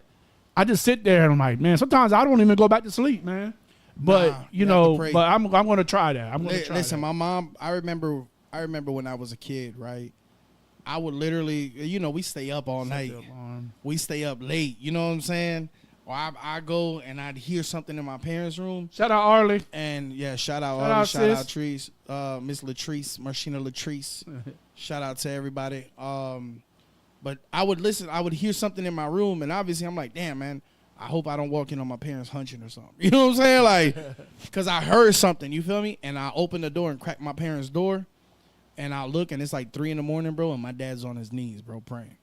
I just sit there and I'm like, man. Sometimes I don't even go back to sleep, man. But you know, but I'm going to try that. I'm going to try. Listen, my mom. I remember when I was a kid, right? I would literally, you know, we stay up all night. We stay up late. You know what I'm saying? Or I go and I'd hear something in my parents' room. Shout out Arlie. And yeah, shout out Arlie. Shout out Trees, Miss Latrice, Marshina Latrice. Shout out to everybody. But I would listen. I would hear something in my room, and obviously I'm like, damn, man. I hope I don't walk in on my parents hunching or something. You know what I'm saying? Like, because I heard something. You feel me? And I open the door and crack my parents' door, and I look, and it's like 3 a.m, bro, and my dad's on his knees, bro, praying.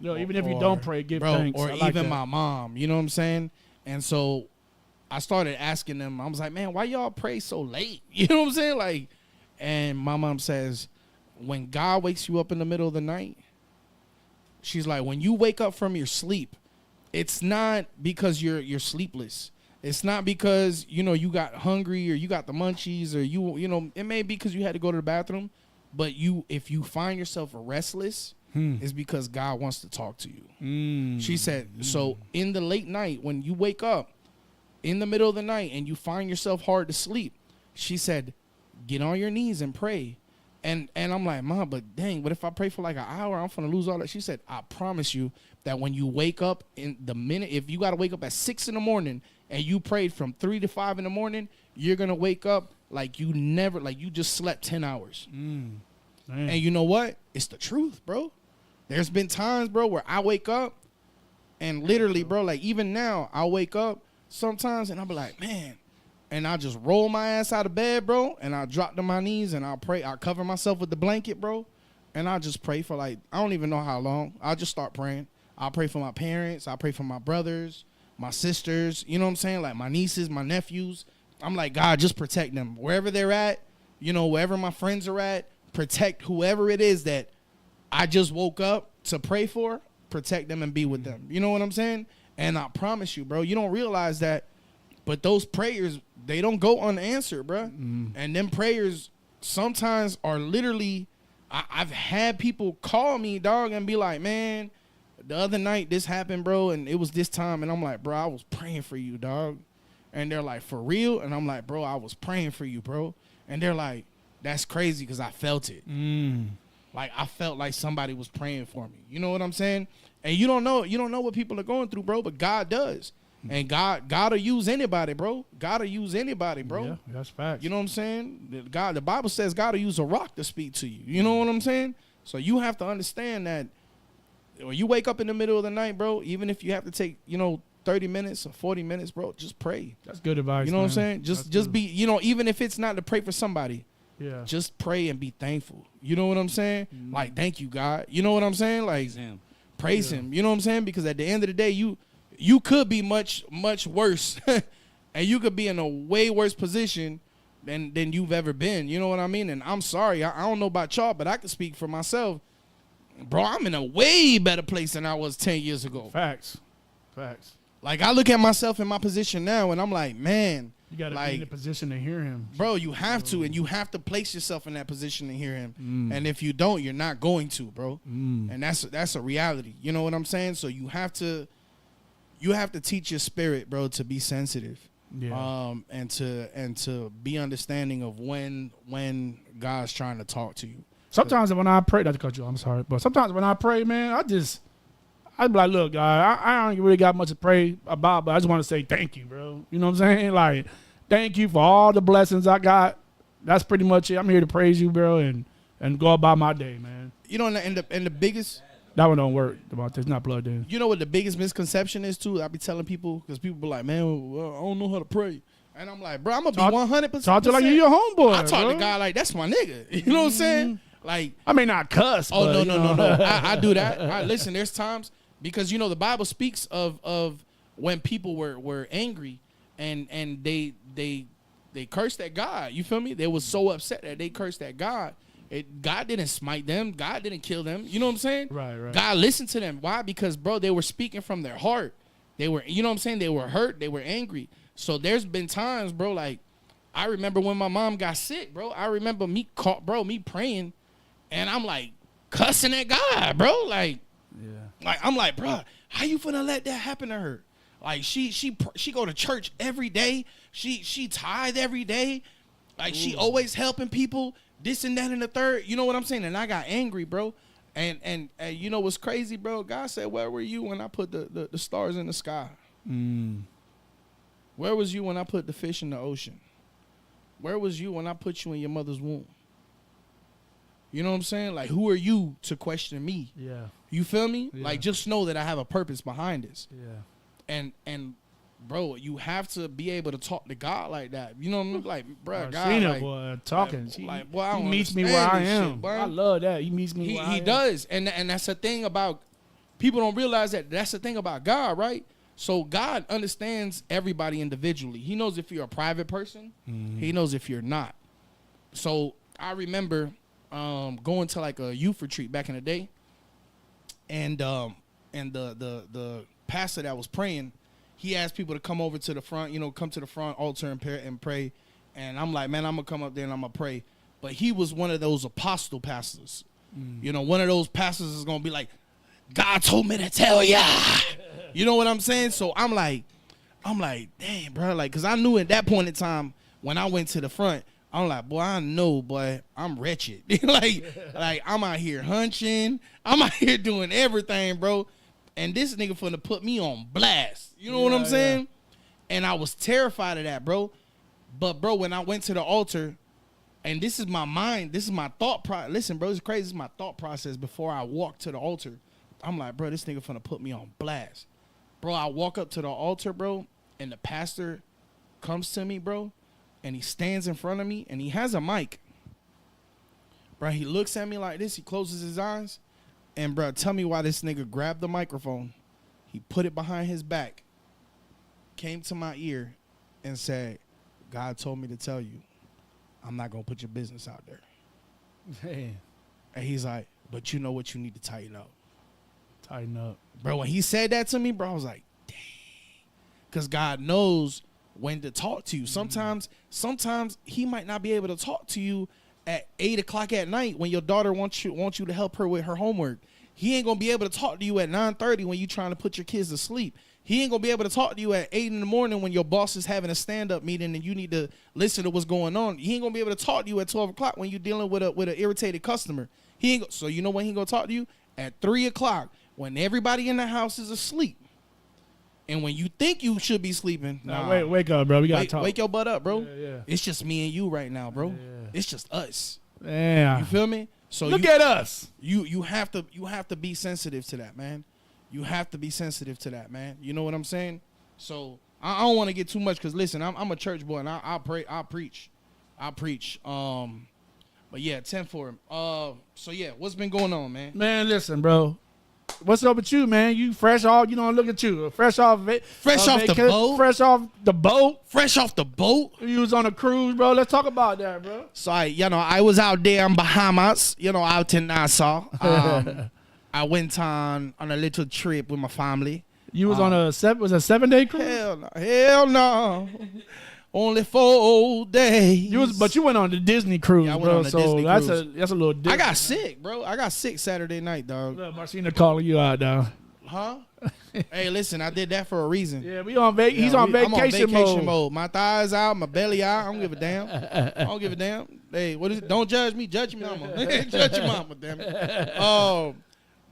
Yo, even if you don't pray, give thanks. Or like even my mom. You know what I'm saying? And so I started asking them. I was like, man, why y'all pray so late? You know what I'm saying? Like, and my mom says, when God wakes you up in the middle of the night, she's like, when you wake up from your sleep, it's not because you're sleepless. It's not because, you know, you got hungry or you got the munchies or you know, it may be because you had to go to the bathroom, but if you find yourself restless, it's because God wants to talk to you. She said, so in the late night, when you wake up in the middle of the night and you find yourself hard to sleep, she said, get on your knees and pray. And I'm like, Mom, but dang, what if I pray for like an hour? I'm going to lose all that. She said, I promise you that when you wake up in the minute, if you got to wake up at 6 in the morning and you prayed from 3 to 5 in the morning, you're going to wake up like you never, like you just slept 10 hours. And you know what? It's the truth, bro. There's been times, bro, where I wake up and literally, bro, like even now, I wake up sometimes and I'll be like, man, and I just roll my ass out of bed, bro, and I drop to my knees and I'll pray. I'll cover myself with the blanket, bro, and I'll just pray for like, I don't even know how long. I'll just start praying. I'll pray for my parents. I'll pray for my brothers, my sisters, you know what I'm saying? Like my nieces, my nephews. I'm like, God, just protect them. Wherever they're at, you know, wherever my friends are at, protect whoever it is that I just woke up to pray for, protect them and be with them. You know what I'm saying? And I promise you, bro, you don't realize that, but those prayers, they don't go unanswered, bro. And them prayers sometimes are literally, I've had people call me, dog, and be like, man, the other night this happened, bro, and it was this time. And I'm like, bro, I was praying for you, dog. And they're like, for real? And I'm like, bro, I was praying for you, bro. And they're like, that's crazy because I felt it. Like I felt like somebody was praying for me. You know what I'm saying? And you don't know what people are going through, bro, but God does. And God'll use anybody, bro. God'll use anybody, bro. Yeah, that's facts. You know what I'm saying? The Bible says God will use a rock to speak to you. You know what I'm saying? So you have to understand that when you wake up in the middle of the night, bro, even if you have to take, 30 minutes or 40 minutes, bro, just pray. That's good advice. You know what I'm saying? Just be, even if it's not to pray for somebody, yeah, just pray and be thankful. You know what I'm saying? Like, thank you, God. You know what I'm saying? Like, praise him. You know what I'm saying? Because at the end of the day, you could be much, much worse. And you could be in a way worse position than you've ever been. You know what I mean? And I'm sorry. I don't know about y'all, but I can speak for myself. Bro, I'm in a way better place than I was 10 years ago. Facts. Like, I look at myself in my position now, and I'm like, man. You got to be in a position to hear him. Bro, you have to, and you have to place yourself in that position to hear him. And if you don't, you're not going to, bro. And that's a reality. You know what I'm saying? So you have to teach your spirit, bro, to be sensitive. Yeah. And to be understanding of when God's trying to talk to you. Sometimes when I pray, not to cut you, I'm sorry, but sometimes when I pray, man, I'd be like, look, God, I don't really got much to pray about, but I just want to say thank you, bro. You know what I'm saying? Like, thank you for all the blessings I got. That's pretty much it. I'm here to praise you, bro, and go about my day, man. You know, and the biggest... That one don't work. It's not plugged in. You know what the biggest misconception is, too? I be telling people, because people be like, man, well, I don't know how to pray. And I'm like, bro, I'm going to be 100%. Talk to like you your homeboy, I talk to God like, that's my nigga. You know what I'm saying? Like, I may not cuss. Oh, but, no. I do that. Listen, there's times... Because, the Bible speaks of when people were angry and they cursed at God. You feel me? They was so upset that they cursed at God. God didn't smite them. God didn't kill them. You know what I'm saying? Right. God listened to them. Why? Because, bro, they were speaking from their heart. They were, you know what I'm saying? They were hurt. They were angry. So there's been times, bro, like, I remember when my mom got sick, bro. I remember me praying, and I'm, like, cussing at God, bro. Like, like, I'm like, bro, how you finna let that happen to her? Like, she go to church every day. She tithe every day. Like, she always helping people, this and that and the third. You know what I'm saying? And I got angry, bro. And you know what's crazy, bro? God said, where were you when I put the stars in the sky? Where was you when I put the fish in the ocean? Where was you when I put you in your mother's womb? You know what I'm saying? Like, who are you to question me? Yeah. You feel me? Yeah. Like, just know that I have a purpose behind this. Yeah. And bro, you have to be able to talk to God like that. You know what I mean? Like, bro, God, Cena, like, boy, talking. Like, boy, he meets me where I am. Shit, I love that. He meets me where I am. He does. And that's the thing about, people don't realize that's the thing about God, right? So God understands everybody individually. He knows if you're a private person. He knows if you're not. So I remember going to like a youth retreat back in the day, and the pastor that was praying, he asked people to come over to the front, come to the front altar and pray. And I'm like, man, I'm gonna come up there and I'm gonna pray. But he was one of those apostle pastors. One of those pastors is gonna be like, God told me to tell ya. You know what I'm saying? So I'm like, damn, bro, like, cause I knew at that point in time when I went to the front, I'm like, boy, I know, boy, I'm wretched. like I'm out here hunching, I'm out here doing everything, bro. And this nigga finna put me on blast. You know what I'm saying? And I was terrified of that, bro. But, bro, when I went to the altar, and this is my mind, this is my thought process. Listen, bro, it's crazy. This is my thought process before I walk to the altar. I'm like, bro, this nigga finna put me on blast. Bro, I walk up to the altar, bro, and the pastor comes to me, bro, and he stands in front of me, and he has a mic. Bro, he looks at me like this. He closes his eyes. And, bro, tell me why this nigga grabbed the microphone. He put it behind his back, came to my ear, and said, God told me to tell you, I'm not going to put your business out there. Man. And he's like, but you know what, you need to tighten up. Tighten up. Bro, when he said that to me, bro, I was like, dang. Because God knows when to talk to you. Sometimes he might not be able to talk to you at 8 o'clock at night when your daughter wants you to help her with her homework. He ain't going to be able to talk to you at 9:30 when you trying to put your kids to sleep. He ain't going to be able to talk to you at 8 in the morning when your boss is having a stand-up meeting and you need to listen to what's going on. He ain't going to be able to talk to you at 12 o'clock when you're dealing with an irritated customer. So you know when he going to talk to you? At 3 o'clock when everybody in the house is asleep. And when you think you should be sleeping. Nah, wake up, bro. We got to talk. Wake your butt up, bro. Yeah. It's just me and you right now, bro. Yeah. It's just us. Yeah. You feel me? So Look at us. You have to be sensitive to that, man. You have to be sensitive to that, man. You know what I'm saying? So I don't want to get too much because listen, I'm a church boy and I pray, I preach. But yeah, 10 for him. So yeah, what's been going on, man? Man, listen, bro. What's up with you, man? You fresh off, look at you. Fresh off the boat. Fresh off the boat. Fresh off the boat. You was on a cruise, bro. Let's talk about that, bro. So I was out there in Bahamas, out in Nassau. I went on a little trip with my family. You was on a 7-day cruise? Hell no. Only 4 days. But you went on the Disney cruise, I went bro. on the So Disney that's cruise. a little different. I got sick, bro. I got sick Saturday night, dog. Look, Marcina calling you out, dog. Huh? Hey, listen, I did that for a reason. Yeah, he's on vacation I'm on vacation mode. My thighs out, my belly out. I don't give a damn. I don't give a damn. Hey, what is it? Don't judge me. Judge your mama. Judge your mama, damn it.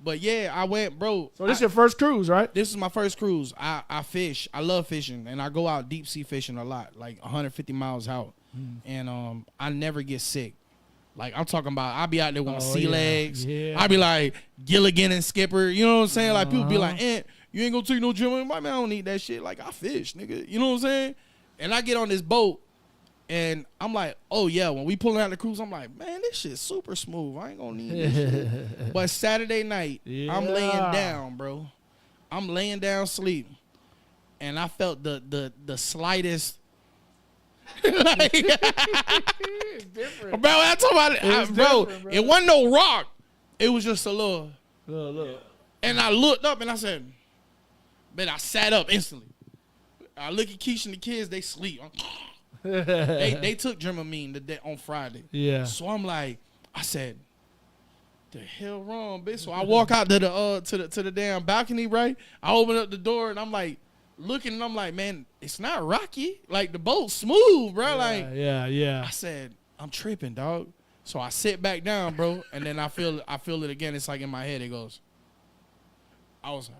But yeah, I went, bro. So this is your first cruise, right? This is my first cruise. I fish. I love fishing, and I go out deep sea fishing a lot, like 150 miles out. And I never get sick. Like I'm talking about, I be out there with my sea legs. Yeah. I be like Gilligan and Skipper. You know what I'm saying? Like people be like, you ain't gonna take no gym. I'm like, man, I don't need that shit. Like I fish, nigga. You know what I'm saying? And I get on this boat. And I'm like, oh, yeah, when we pulling out the cruise, I'm like, man, this shit's super smooth. I ain't going to need this shit. But Saturday night, I'm laying down, bro. I'm laying down sleep. And I felt the slightest. Like, It's different. bro, I'm talking about it. Bro, it wasn't no rock. It was just a little. Look. And I looked up and I said, man, I sat up instantly. I look at Keisha and the kids, they sleep. they took Dramamine on Friday. Yeah. So I'm like, I said, the hell wrong, bitch? So I walk out to the damn balcony, right? I open up the door and I'm like looking and I'm like, man, it's not rocky. Like the boat's smooth, bro. Yeah. I said, I'm tripping, dog. So I sit back down, bro, and then I feel it again. It's like in my head, it goes. I was like,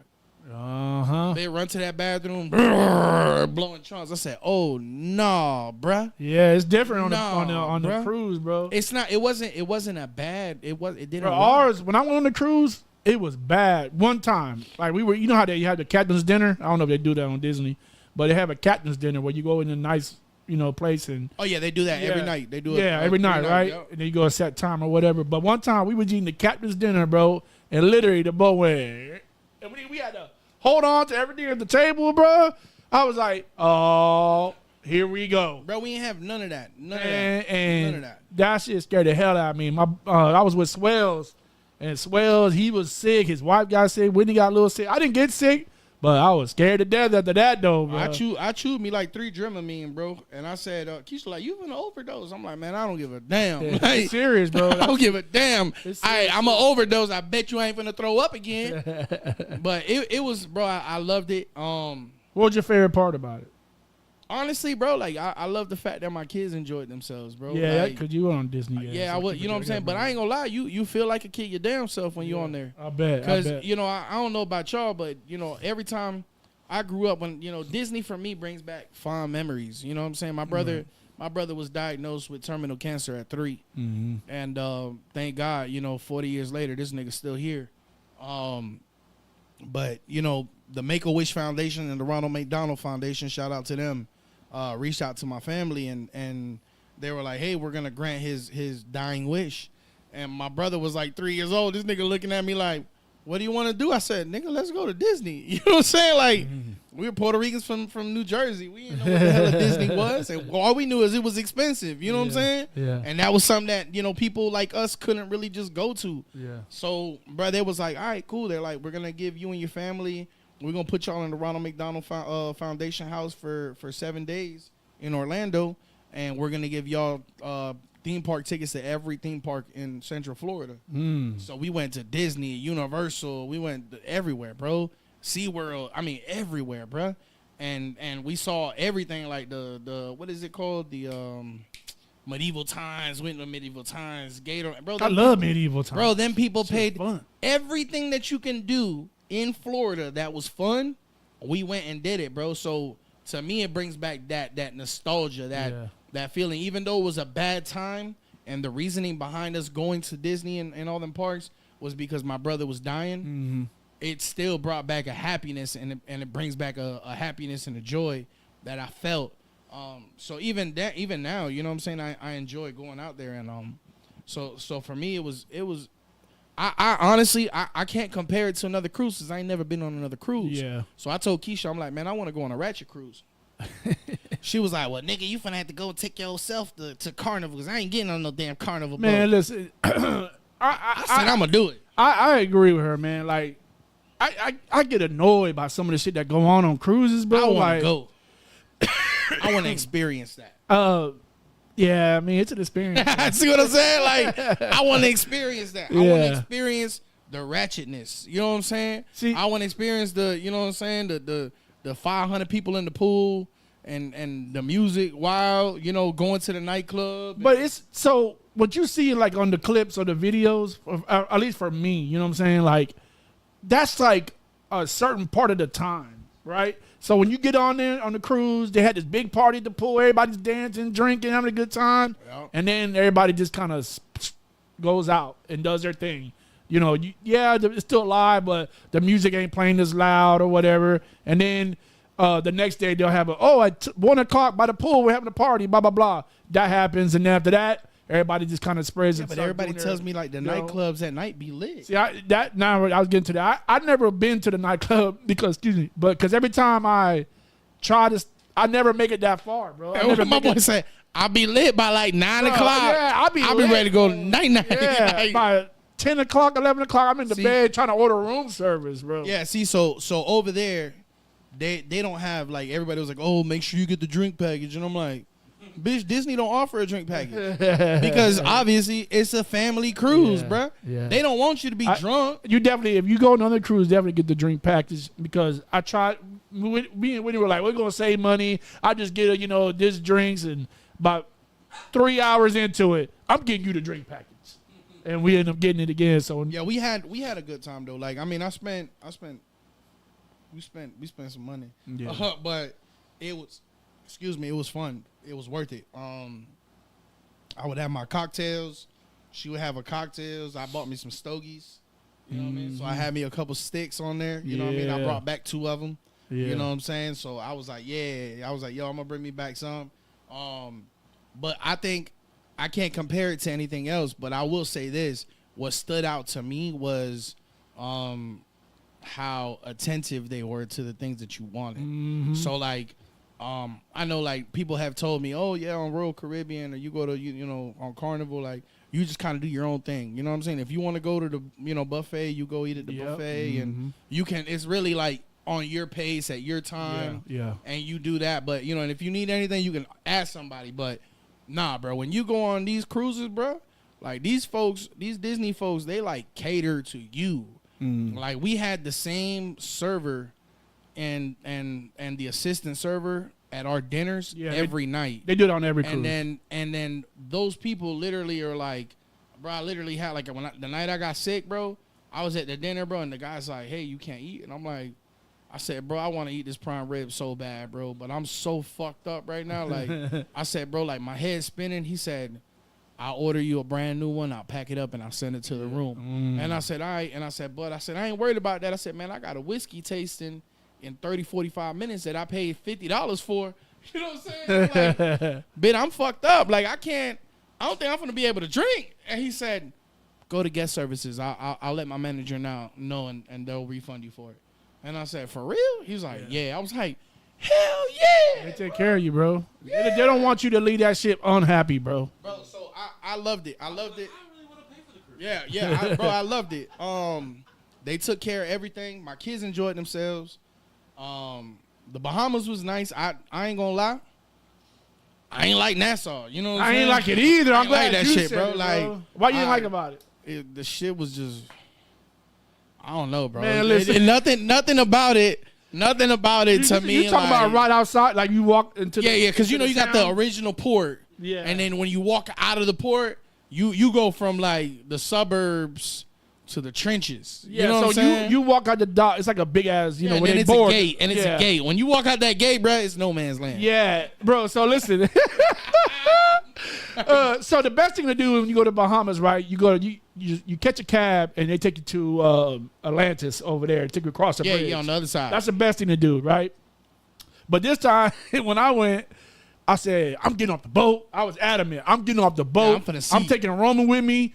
they run to that bathroom, blowing trunks. I said, "Oh no, bruh." Yeah, it's different on the cruise, bro. It's not. It wasn't a bad. It didn't. Bro, ours when I went on the cruise, it was bad. One time, like we were, you know how you have the captain's dinner. I don't know if they do that on Disney, but they have a captain's dinner where you go in a nice, place and. Oh yeah, they do that every night. They do it. Yeah, every night, right? Yep. And then you go a set time or whatever. But one time we was eating the captain's dinner, bro, and literally the boat went. And we had to hold on to everything at the table, bro. I was like, oh. here we go. Bro, we ain't have none of that. None of that. That shit scared the hell out of me. I was with Swells, and Swells, he was sick. His wife got sick. Whitney got a little sick. I didn't get sick, but I was scared to death after that, though, bro. I chewed me like 3 Dramamine, bro. And I said, Keisha, like, you been overdose. I'm like, man, I don't give a damn. Yeah, like, it's serious, bro. I don't give a damn. I'm an overdose. I bet you ain't finna throw up again. But it was, bro, I loved it. What was your favorite part about it? Honestly, bro, like I love the fact that my kids enjoyed themselves, bro. Yeah, like, because you were on Disney. Yeah, I would. You know what I'm saying? But I ain't gonna lie, you feel like a kid your damn self when you're on there. I bet. Because you know, I don't know about y'all, but you know, every time I grew up, when you know, Disney for me brings back fond memories. You know what I'm saying? My brother was diagnosed with terminal cancer at 3, and thank God, you know, 40 years later, this nigga's still here. But you know, the Make-A-Wish Foundation and the Ronald McDonald Foundation, shout out to them. Reached out to my family and they were like, hey, we're gonna grant his dying wish. And my brother was like 3 years old. This nigga looking at me like, what do you want to do? I said, nigga, let's go to Disney. You know what I'm saying? Like, we were Puerto Ricans from New Jersey. We didn't know what the hell a Disney was. And all we knew is it was expensive. You know what I'm saying? Yeah. And that was something that, you know, people like us couldn't really just go to. Yeah. So, bro, they was like, all right, cool. They're like, we're gonna give you and your family, we're going to put y'all in the Ronald McDonald Foundation house for 7 days in Orlando, and we're going to give y'all theme park tickets to every theme park in Central Florida. So we went to Disney, Universal. We went everywhere, bro. SeaWorld. I mean, everywhere, bro. And we saw everything like the what is it called? The medieval times, went to medieval times, Gator. Bro, I love medieval times. Bro, them people Shit's paid fun. everything that you can do in Florida that was fun. We went and did it, bro. So to me, it brings back that nostalgia, that feeling. Even though it was a bad time, and the reasoning behind us going to Disney and all them parks was because my brother was dying. It still brought back a happiness, and it brings back a happiness and a joy that I felt. So even now, you know what I'm saying, I enjoy going out there, and so for me it was. I honestly, I can't compare it to another cruise because I ain't never been on another cruise. Yeah. So I told Keisha, I'm like, man, I want to go on a ratchet cruise. She was like, well, nigga, you finna have to go take yourself to Carnival because I ain't getting on no damn Carnival boat. Man, listen. I said, I'm going to do it. I agree with her, man. Like, I get annoyed by some of the shit that go on cruises, bro. I want like, to go. I want to experience that. Yeah, I mean, it's an experience. See what I'm saying? Like, I want to experience that. I want Yeah. to experience the ratchetness. You know what I'm saying? See, I want to experience the, you know what I'm saying, the 500 people in the pool and the music while, you know, going to the nightclub. But it's so what you see like on the clips or the videos, at least for me, you know what I'm saying? Like, that's like a certain part of the time, right? So when you get on there on the cruise, they had this big party at the pool. Everybody's dancing, drinking, having a good time. Yep. And then everybody just kind of goes out and does their thing. You know, it's still live, but the music ain't playing as loud or whatever. And then the next day they'll have at 1 o'clock by the pool, we're having a party, blah, blah, blah. That happens. And then after that, everybody just kind of spreads it. But everybody tells me like the nightclubs at night be lit. See, I was getting to that. I've never been to the nightclub because every time I try to, I never make it that far, bro. My boy said, I'll be lit by like 9 o'clock. Yeah, I'll be ready to go night. Yeah, by 10 o'clock, 11 o'clock, I'm in the bed trying to order room service, bro. Yeah, see, so over there, they don't have like, everybody was like, oh, make sure you get the drink package, and I'm like, bitch, Disney don't offer a drink package because obviously it's a family cruise, bruh. Yeah. They don't want you to be drunk. You definitely, if you go on another cruise, definitely get the drink package because I tried. Me and Winnie were like, we're gonna save money. I just get this drinks, and about 3 hours into it, I'm getting you the drink package, and we end up getting it again. So yeah, we had a good time though. Like, I mean, we spent some money, but it was fun. It was worth it. I would have my cocktails. She would have her cocktails. I bought me some stogies. You know what I mean? So I had me a couple sticks on there. You know what I mean? I brought back 2 of them. Yeah. You know what I'm saying? So I was like, yo, I'm going to bring me back some. But I think I can't compare it to anything else. But I will say this. What stood out to me was how attentive they were to the things that you wanted. So, like, I know like people have told me, oh yeah, on Royal Caribbean or you go to you know on Carnival, like you just kind of do your own thing. You know what I'm saying? If you want to go to the buffet, you go eat at the buffet, and you can. It's really like on your pace at your time, and you do that. But you know, and if you need anything, you can ask somebody. But nah, bro, when you go on these cruises, bro, like these folks, these Disney folks, they like cater to you. Like we had the same server and the assistant server at our dinners every night. They do it on every cruise. And then those people literally are like, bro, I literally had like the night I got sick, bro, I was at the dinner, bro, and the guy's like, hey, you can't eat. And I'm like, I said, bro, I want to eat this prime rib so bad, bro, but I'm so fucked up right now. Like, I said, bro, like my head's spinning. He said, I'll order you a brand new one. I'll pack it up and I'll send it to the room. And I said, all right. And I said, but I said, I ain't worried about that. I said, man, I got a whiskey tasting in 30, 45 minutes that I paid $50 for. You know what I'm saying? Like, bitch, I'm fucked up. Like, I don't think I'm going to be able to drink. And he said, go to guest services. I'll let my manager know and they'll refund you for it. And I said, for real? He was like, yeah. I was like, hell yeah. They take care of you, bro. Yeah. They don't want you to leave that shit unhappy, bro. Bro, so I loved it. I loved it. I really want to pay for the cruise. Yeah. Bro, I loved it. They took care of everything. My kids enjoyed themselves. The Bahamas was nice. I ain't gonna lie. I ain't like Nassau. You know what I'm saying? I ain't like it either. I'm glad that you shit, said bro. it, like, why you didn't like about it? The shit was just, I don't know, bro. Man, listen. Nothing about it. Nothing about it to me. You talking about right outside, like you walk into yeah, because you know you got the original port. Yeah. And then when you walk out of the port, you go from like the suburbs to the trenches. Yeah, you know what I'm saying? you walk out the dock, it's like a big ass, and when then they it's board. a gate, and it's a gate. When you walk out that gate, bro, it's no man's land. Yeah, bro. So listen. So the best thing to do when you go to Bahamas, right? You catch a cab and they take you to Atlantis over there, take you across the bridge. Yeah, on the other side. That's the best thing to do, right? But this time when I went, I said, I'm getting off the boat. I was adamant. I'm getting off the boat. I'm taking Roman with me.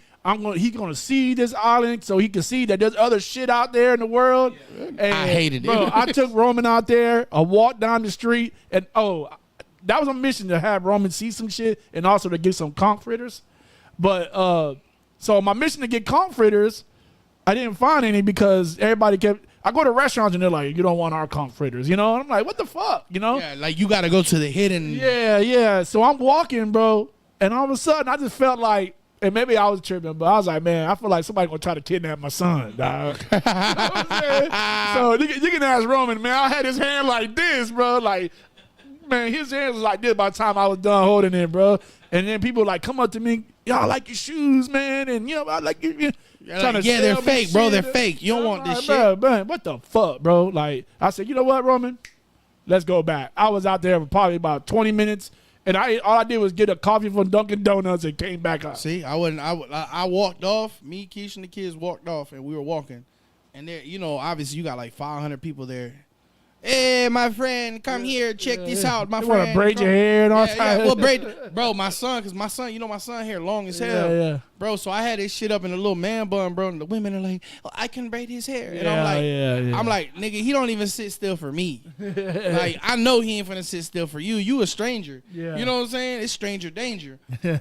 He's gonna see this island so he can see that there's other shit out there in the world. Yeah. And, I hated it. Bro, I took Roman out there. I walked down the street, and that was a mission to have Roman see some shit and also to get some conch fritters. But so my mission to get conch fritters, I didn't find any because everybody kept. I go to restaurants and they're like, "You don't want our conch fritters," And I'm like, "What the fuck?" Yeah, like you got to go to the hidden. Yeah. So I'm walking, bro, and all of a sudden I just felt like. And maybe I was tripping, but I was like, man, I feel like somebody gonna try to kidnap my son, dog. You know what I'm saying? So you can ask Roman, man. I had his hand like this, bro. Like, man, his hand was like this by the time I was done holding it, bro. And then people like come up to me, y'all I like your shoes, man, and I like you. Like, they're fake, bro. They're fake. You don't want this shit, bro. Man, what the fuck, bro? Like, I said, you know what, Roman? Let's go back. I was out there for probably about 20 minutes. And all I did was get a coffee from Dunkin' Donuts and came back up. See, I walked off. Me, Keisha, and the kids walked off, and we were walking. And there, obviously you got like 500 people there. Hey, my friend, come here, check this out, my friend. You want to braid your hair and all that? Well, bro, my son, my son hair long as hell. Yeah. Bro, so I had this shit up in a little man bun, bro, and the women are like, oh, I can braid his hair. And I'm like, nigga, he don't even sit still for me. Like, I know he ain't finna sit still for you. You a stranger. Yeah. You know what I'm saying? It's stranger danger.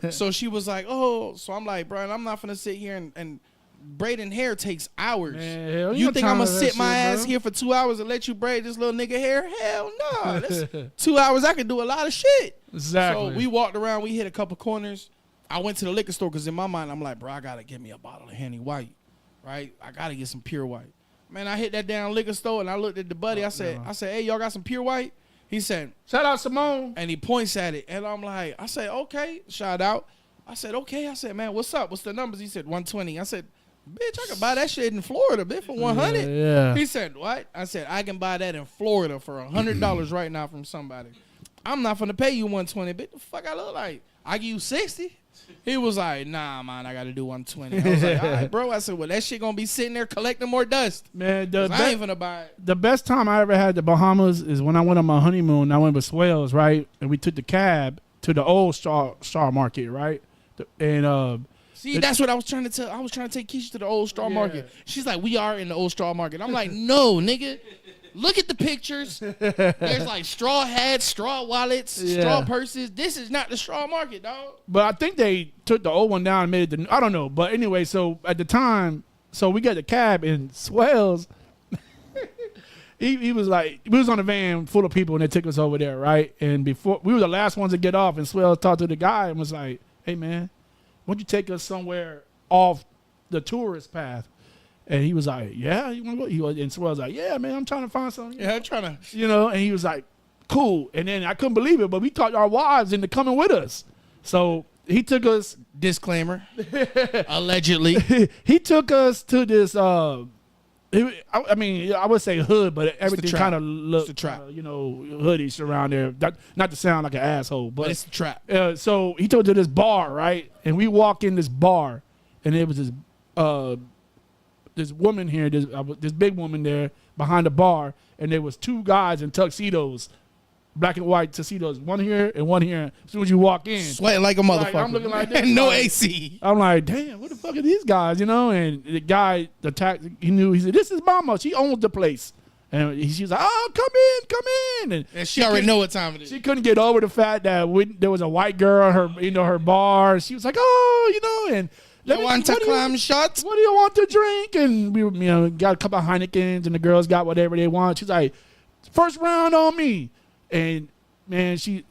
So she was like, oh, so I'm like, bro, I'm not finna sit here and braiding hair takes hours. Man, you think I'm gonna sit my ass here for 2 hours and let you braid this little nigga hair? Hell no. That's 2 hours. I could do a lot of shit. Exactly. So we walked around. We hit a couple corners. I went to the liquor store because in my mind I'm like, bro, I gotta get me a bottle of Henny White, right? I gotta get some pure white. Man, I hit that damn liquor store and I looked at the buddy. I said, hey, y'all got some pure white? He said, shout out Simone. And he points at it, and I'm like, I said, okay, shout out. I said, okay. I said, man, what's up? What's the numbers? He said 120. I said, bitch, I could buy that shit in Florida, bitch, for 100. Yeah. He said, what? I said, I can buy that in Florida for $100 right now from somebody. I'm not finna pay you 120, bitch. The fuck I look like? I give you 60? He was like, nah, man, I got to do 120. I was like, all right, bro. I said, well, that shit going to be sitting there collecting more dust. Man, I ain't finna buy it. The best time I ever had the Bahamas is when I went on my honeymoon. I went with Swells, right? And we took the cab to the old Star Market, right? And see, that's what I was trying to tell. I was trying to take Keisha to the old Star Market. She's like, we are in the old Star Market. I'm like, no, nigga. Look at the pictures. There's like straw hats, straw wallets, straw purses. This is not the straw market, dog. But I think they took the old one down and made it I don't know. But anyway, so at the time, so we got the cab and Swells. He was like, we was on a van full of people and they took us over there, right? And before we were the last ones to get off, and Swells talked to the guy and was like, "Hey man, why don't you take us somewhere off the tourist path?" And he was like, "Yeah, you want to go?" And Swells like, "Yeah, man, I'm trying to find something." Yeah, I'm trying to, And he was like, "Cool." And then I couldn't believe it, but we talked our wives into coming with us. So he took us. Disclaimer. Allegedly, he took us to this. I mean, I would say hood, but everything kind of looked, hoodish around there. Not to sound like an asshole, but it's a trap. So he took us to this bar, right? And we walk in this bar, and it was this woman here, this big woman there behind the bar, and there was two guys in tuxedos, black and white tuxedos, one here and one here. As soon as you walk in, sweating like a motherfucker. I'm looking like this. No AC. I'm like, damn, what the fuck are these guys? And the guy, he knew. He said, "This is Mama. She owns the place." And she's like, "Oh, come in." And she already know what time it is. She couldn't get over the fact that there was a white girl at her bar. She was like, "Oh, and you want to climb shots? What do you want to drink?" And we, got a couple of Heinekens, and the girls got whatever they want. She's like, "First round on me." And man, she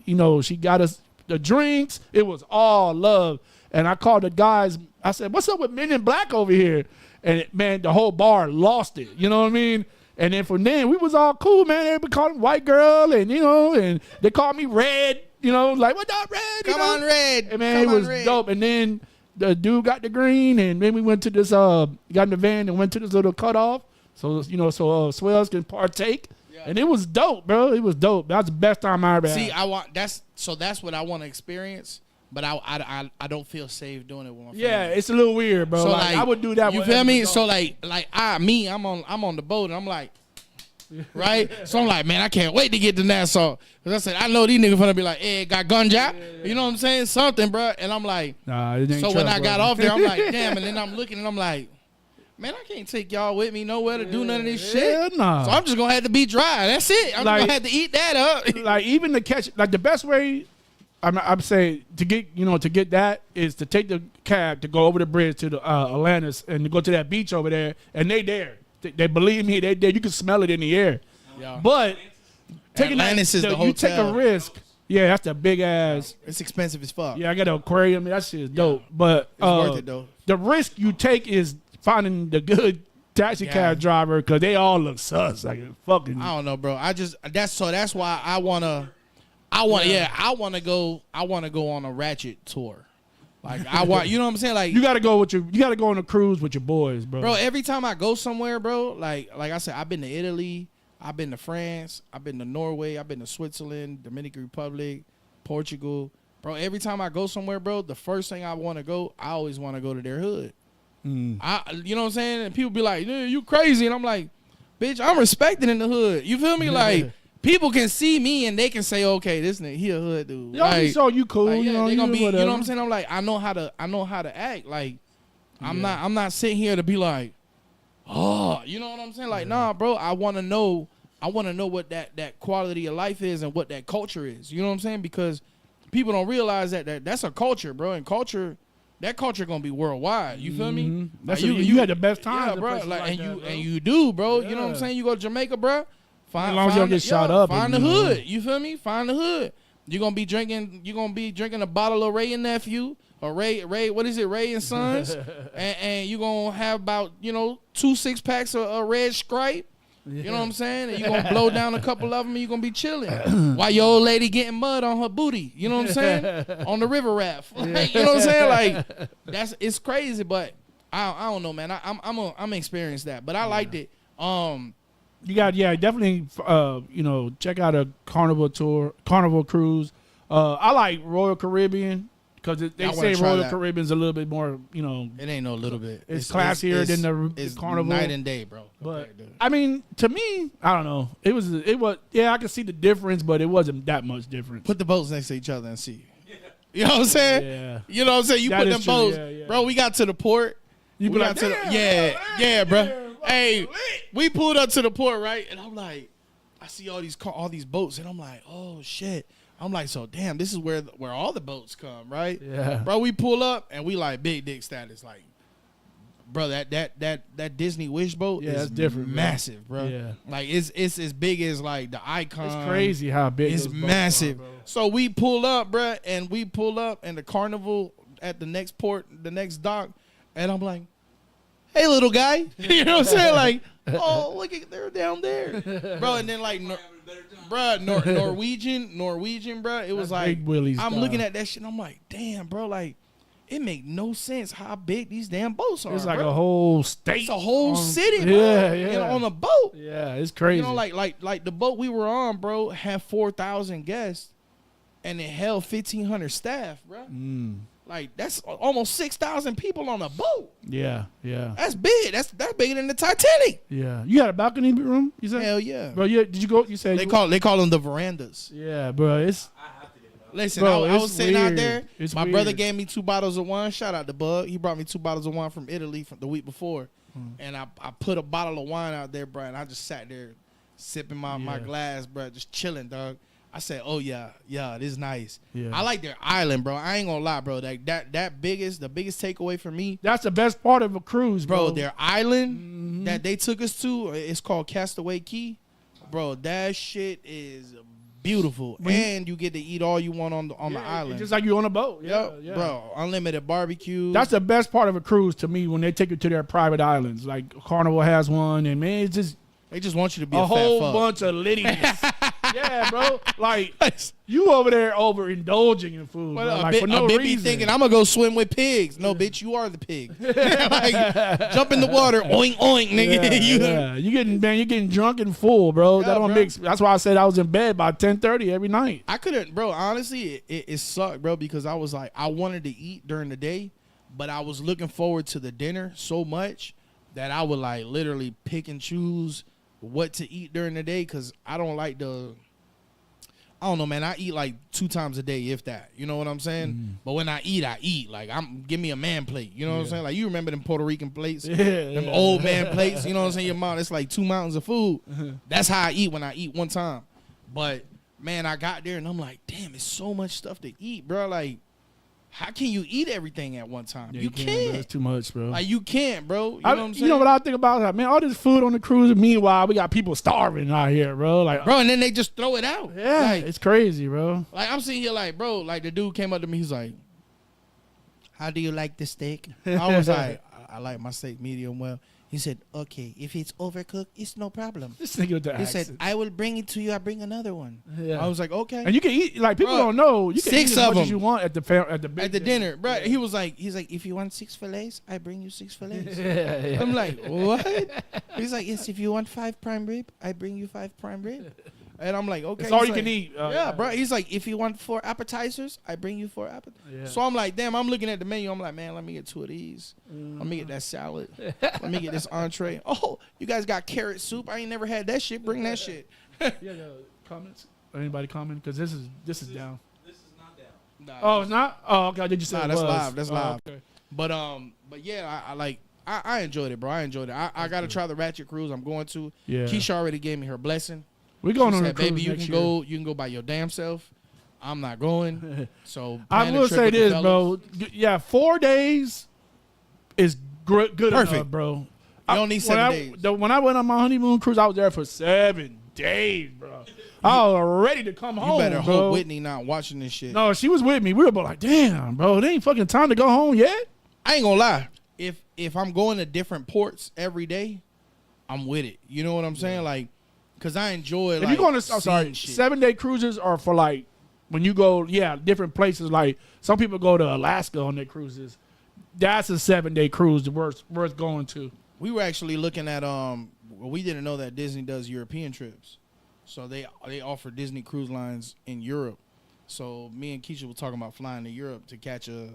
got us the drinks. It was all love. And I called the guys. I said, "What's up with Men in Black over here?" And man, the whole bar lost it. You know what I mean? And then from then, we was all cool, man. Everybody called him White Girl, and and they called me Red. Like, "What up, Red?" Come on, Red. And man, it was dope. And then the dude got the green, and then we went to this got in the van and went to this little cutoff. So Swells can partake. And it was dope, bro. It was dope. That's the best time I ever had. See, that's what I want to experience, but I don't feel safe doing it with my family. Yeah, it's a little weird, bro. So like, I would do that. You feel me? So I'm on the boat, and I'm like, right? So I'm like, man, I can't wait to get to Nassau. Because I said, I know these niggas gonna be like, "Hey, got gun job?" You know what I'm saying? Something, bro. And I'm like, nah, it ain't so true, when I bro. got off there, I'm like, damn. And then I'm looking, and I'm like, man, I can't take y'all with me nowhere to do none of this shit. Nah. So I'm just gonna have to be dry. That's it. I'm gonna have to eat that up. Like even to catch, like the best way, I'm saying to get that is to take the cab to go over the bridge to the Atlantis and to go to that beach over there, and they there. They believe me, they there. You can smell it in the air. Yeah. But taking Atlantis is the hotel. You take a risk. Yeah, that's the big ass. It's expensive as fuck. Yeah, I got an aquarium. That shit is dope. But it's worth it though. The risk you take is finding the good taxi cab driver because they all look sus. Like fucking. I don't know, bro. That's why I wanna go on a ratchet tour. Like I want, you know what I'm saying? Like you gotta go on a cruise with your boys, bro. Bro, every time I go somewhere, bro, like I said, I've been to Italy, I've been to France, I've been to Norway, I've been to Switzerland, Dominican Republic, Portugal. Bro, every time I go somewhere, bro, the first thing I always want to go to their hood. You know what I'm saying? And people be like, "Yeah, you crazy." And I'm like, "Bitch, I'm respected in the hood." You feel me? Like people can see me and they can say, "Okay, this nigga, he a hood dude." Like, so you cool. Like, yeah, they gonna be. Whatever. You know what I'm saying? I'm like, I know how to act. Like I'm not sitting here to be like, "Oh," you know what I'm saying? Like, nah, bro. I want to know what that quality of life is and what that culture is. You know what I'm saying? Because people don't realize that's a culture, bro. And that culture gonna be worldwide. You feel me? That's like, you had the best time, yeah, bro. Like, and you do, bro. You know what I'm saying? You go to Jamaica, bro. As long as you don't get shot up. Find the hood. You feel me? Find the hood. You're gonna be drinking a bottle of Ray and Nephew or Ray. What is it? Ray and Sons. and you gonna have about 2 6-packs of red Sprite. You know what I'm saying? And you're going to blow down a couple of them and you're going to be chilling. While your old lady getting mud on her booty. You know what I'm saying? On the river raft. Like, you know what I'm saying? Like, it's crazy, but I don't know, man. I'm experienced that. But I liked it. You got, definitely, check out a Carnival cruise. I like Royal Caribbean. Because they say Royal Caribbean's a little bit more, It ain't no little bit. It's classier than the Carnival. Night and day, bro. But I mean, to me, I don't know. It was. Yeah, I can see the difference, but it wasn't that much difference. Put the boats next to each other and see. You know what I'm saying? Yeah. You know what I'm saying? You That put is them true, boats, yeah. bro. We got to the port. You be like, bro. Hey, we pulled up to the port, right? And I'm like, I see all these boats, and I'm like, oh shit. I'm like, so damn, this is where all the boats come, right? Yeah. Bro, we pull up and we like big dick status, like, bro, that Disney Wish boat is different, massive, bro. Yeah. Like it's as big as like the Icon. It's crazy how big it's those boats massive. are, bro. So we pull up, bro, and the Carnival at the next port, the next dock, and I'm like, hey, little guy. You know what I'm saying? Like, oh, look at they're down there, bro. And then like, Norwegian, bro. It was like, Big Willie's I'm style. looking at that shit, and I'm like, damn, bro, like, it make no sense how big these damn boats are. It's like bro. a whole state. It's a whole on- city, bro. Yeah, You know, yeah. on a boat. Yeah, it's crazy. You know, like the boat we were on, bro, had 4,000 guests, and it held 1,500 staff, bro. Like that's almost 6,000 people on a boat. Yeah, yeah, That's big. That's bigger than the Titanic. yeah. You got a balcony room? You said? Hell yeah. Bro, did you go? You said They call them the verandas. Yeah, bro. It's Listen, Bro, I was it's sitting out weird. there. It's My brother weird. gave me 2 bottles of wine. Shout out to Bug. He brought me 2 bottles of wine from Italy from the week before. And I put a bottle of wine out there, bro, and I just sat there sipping my glass, bro, just chilling, dog. I said, oh, yeah, this is nice. Yeah. I like their island, bro. I ain't gonna lie, bro. Like the biggest takeaway for me, that's the best part of a cruise, bro, bro. their island that they took us to, it's called Castaway Key. Bro, that shit is beautiful. And you get to eat all you want on the island. Just like you on a boat. Yeah, Yep, yeah. bro. Unlimited barbecue. That's the best part of a cruise to me when they take you to their private islands. Like Carnival has one, and man, it's just they just want you to be a a, whole fat fuck. bunch of littiness. Yeah, bro. Like you over there overindulging in food, bro. Like for no a bit reason. be thinking I'm gonna go swim with pigs. No, bitch, you are the pig. Like, jump in the water, oink oink, nigga. You're getting drunk and full, bro. Yeah, That don't bro. mix. That's why I said I was in bed by 10:30 every night. I couldn't, bro. Honestly, it sucked, bro, because I was like, I wanted to eat during the day, but I was looking forward to the dinner so much that I would like literally pick and choose what to eat during the day because I don't like I don't know, man. I eat like 2 times a day, if that. You know what I'm saying? But when I eat. Like, give me a man plate. You know what I'm saying? Like, you remember them Puerto Rican plates? Them old man plates. You know what I'm saying? Your mom, it's like 2 mountains of food. That's how I eat when I eat one time. But, man, I got there and I'm like, damn, it's so much stuff to eat, bro. Like, how can you eat everything at one time? Yeah, you bro. can't. It's too much, bro. Like, you can't, bro. You know what I'm saying? You know what I think about? Like, man, all this food on the cruise, and meanwhile, we got people starving out here, bro. Like, Bro, and then they just throw it out. yeah, Like, it's crazy, bro. Like, I'm sitting here like, bro, like the dude came up to me, he's like, how do you like the steak? I was like, I like my steak medium well. He said, okay, if it's overcooked, it's no problem. This nigga with the He accent. said, I will bring it to you. I'll bring another one. Yeah. I was like, okay. And you can eat, like, people Bro, don't know. You can 6 eat as of much as them. you want at the big At the dinner, bro, he's like, if you want 6 fillets, I bring you 6 fillets. Yeah. I'm like, what? He's like, yes, if you want 5 prime rib, I bring you 5 prime rib. And I'm like, okay. It's all He's you like, can eat. Yeah, bro. He's like, if you want 4 appetizers, I bring you 4 appetizers. Yeah. So I'm like, damn, I'm looking at the menu. I'm like, man, let me get 2 of these. Let me get that salad. Let me get this entree. Oh, you guys got carrot soup? I ain't never had that shit. Bring that shit. Yeah, comments? Anybody comment? Because this is down. This is not down. Nah, Oh, it's not? Oh, okay. Did you say Nah, it that's was? live. That's Oh, live. okay. But yeah, I enjoyed it, bro. I enjoyed it. I got to try the Ratchet cruise. I'm going to. Yeah. Keisha already gave me her blessing. We're going She on a said, cruise baby, you next can year. go. You can go by your damn self. I'm not going. So I plan a will trip say with the this, fellas. bro. Yeah, 4 days is good Perfect. enough, bro. You don't need 7 days. When I went on my honeymoon cruise, I was there for 7 days, bro. I was ready to come home, You better bro. hope Whitney not watching this shit. No, she was with me. We were both like, damn, bro, it ain't fucking time to go home yet. I ain't gonna lie. If I'm going to different ports every day, I'm with it. You know what I'm saying? Like, cause I enjoy. If Like, you're going to, seeing shit. 7-day cruises are for like, when you go, different places. Like, some people go to Alaska on their cruises. That's a 7-day cruise worth going to. We were actually looking at well, we didn't know that Disney does European trips, so they offer Disney Cruise Lines in Europe. So me and Keisha were talking about flying to Europe to catch a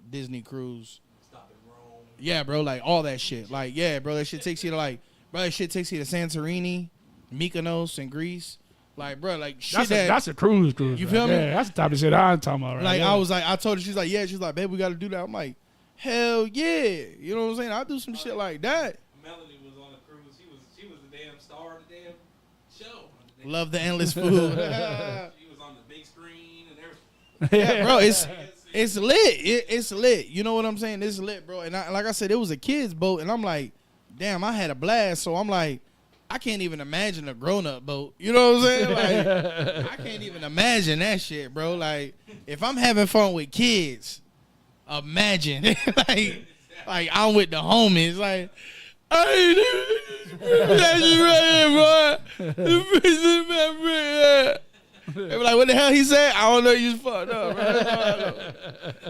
Disney cruise. Stop in Rome. Yeah, bro, like all that shit. Like, yeah, bro, that shit takes you to Santorini, Mykonos, and Greece. Like, bro, like shit That's a cruise. You right feel me? there. That's the type of shit I'm talking about right like there. I told her, she's like, yeah, she's like, babe, we got to do that. I'm like, hell yeah, you know what I'm saying? I'll do some shit like that. Melanie was on a cruise. She was the damn star of the damn show. Love the endless food. He was on the big screen and everything. Yeah, bro, it's lit. It's lit. You know what I'm saying? It's lit, bro. And like I said, it was a kid's boat, and I'm like, damn, I had a blast. So I'm like, I can't even imagine a grown-up boat. You know what I'm saying? Like, I can't even imagine that shit, bro. Like, if I'm having fun with kids, imagine like I'm with the homies, like. Hey, that's you right here, boy. They be like, what the hell he said? I don't know. You just fucked up, bro.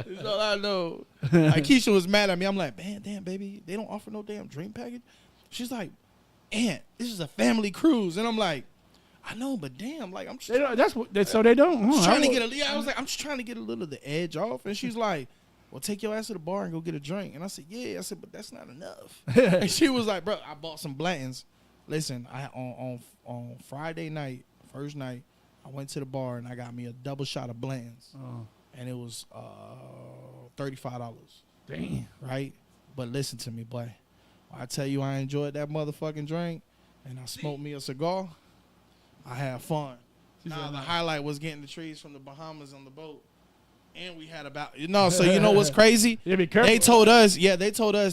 That's all I know. Like, Keisha was mad at me. I'm like, man, damn, baby, they don't offer no damn drink package. She's like, Aunt, this is a family cruise, and I'm like, I know, but damn, like I'm. Just, so they don't. Just trying to get I was like, I'm just trying to get a little of the edge off, and she's like, well, take your ass to the bar and go get a drink. And I said, yeah. I said, but that's not enough. And she was like, bro, I bought some Blantons. Listen, on Friday night, first night, I went to the bar and I got me a double shot of Blantons. And it was $35. Damn. Right? But listen to me, boy. I tell you, I enjoyed that motherfucking drink, and I smoked me a cigar. I had fun. Now, the highlight was getting the trees from the Bahamas on the boat. And we had so you know what's crazy? Yeah, be careful. They told us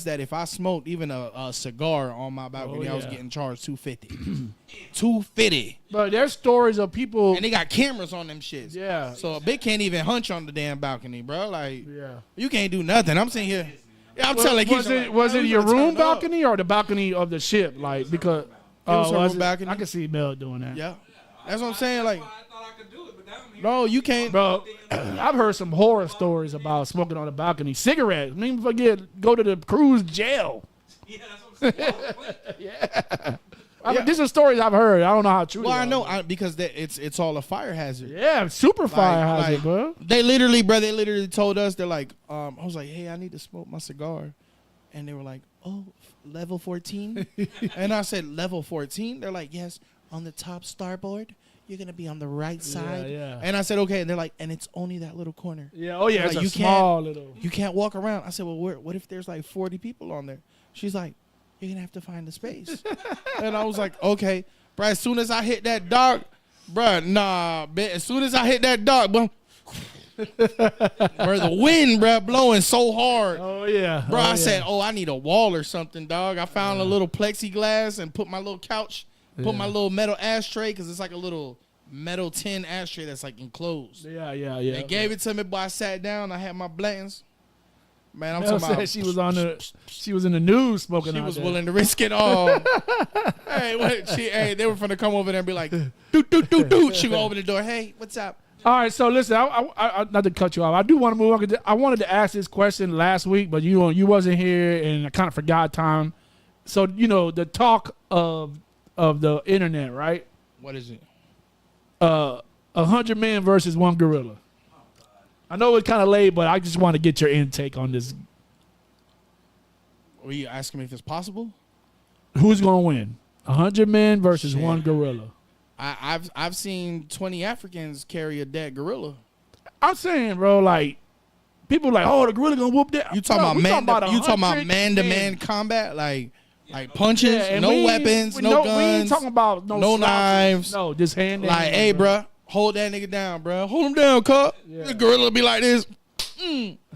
that if I smoked even a cigar on my balcony, I was getting charged $250. $250. But there's stories of people, and they got cameras on them shits. Yeah. So a bitch can't even hunch on the damn balcony, bro. Like, you can't do nothing. I'm sitting here. Yeah, I'm telling you. Was it your room balcony or the balcony of the ship? Like, because it was her room balcony. I can see Mel doing that. Yeah, that's what I'm saying. Like. No, you can't. Bro, I've heard some horror stories about smoking on the balcony. Cigarettes. Don't even forget, go to the cruise jail. Yeah, that's what I'm saying. These are stories I've heard. I don't know how true they are. Well, I know because it's all a fire hazard. Yeah, super fire hazard, bro. They literally told us, they're like, I was like, hey, I need to smoke my cigar. And they were like, oh, level 14? And I said, level 14? They're like, yes, on the top starboard. You're going to be on the right side. Yeah. And I said, okay. And they're like, and it's only that little corner. Yeah. Oh, yeah. Like, It's a small little. You can't walk around. I said, well, what if there's like 40 people on there? She's like, you're going to have to find the space. And I was like, okay. Bro, as soon as I hit that dock, bro, as soon as I hit that dock, bro, the wind, bro, blowing so hard. Oh, yeah. Bro, I said, I need a wall or something, dog. I found a little plexiglass and put my little couch. Put my little metal ashtray, because it's like a little metal tin ashtray that's like enclosed. Yeah. They gave it to me, but I sat down. I had my Blantons. Man, I'm talking about. She was in the news smoking. She was willing to risk it all. They were finna come over there and be like, doot. She go over the door. Hey, what's up? All right, so listen, I not to cut you off. I do want to move on. I wanted to ask this question last week, but you wasn't here, and I kind of forgot time. So the talk of the internet, right? What is it? 100 men versus one gorilla. I know it's kind of late, but I just want to get your intake on this. Were you asking me if it's possible? Who's gonna win? 100 men versus one gorilla. I've seen 20 Africans carry a dead gorilla. I'm saying, bro, like people like, oh, the gorilla gonna whoop that. You talking about man to man combat, like punches, no weapons, no guns. We ain't talking about no knives. No, just hand. Like, hey, bro, hold that nigga down, bro. Hold him down, cup. Yeah. The gorilla be like this.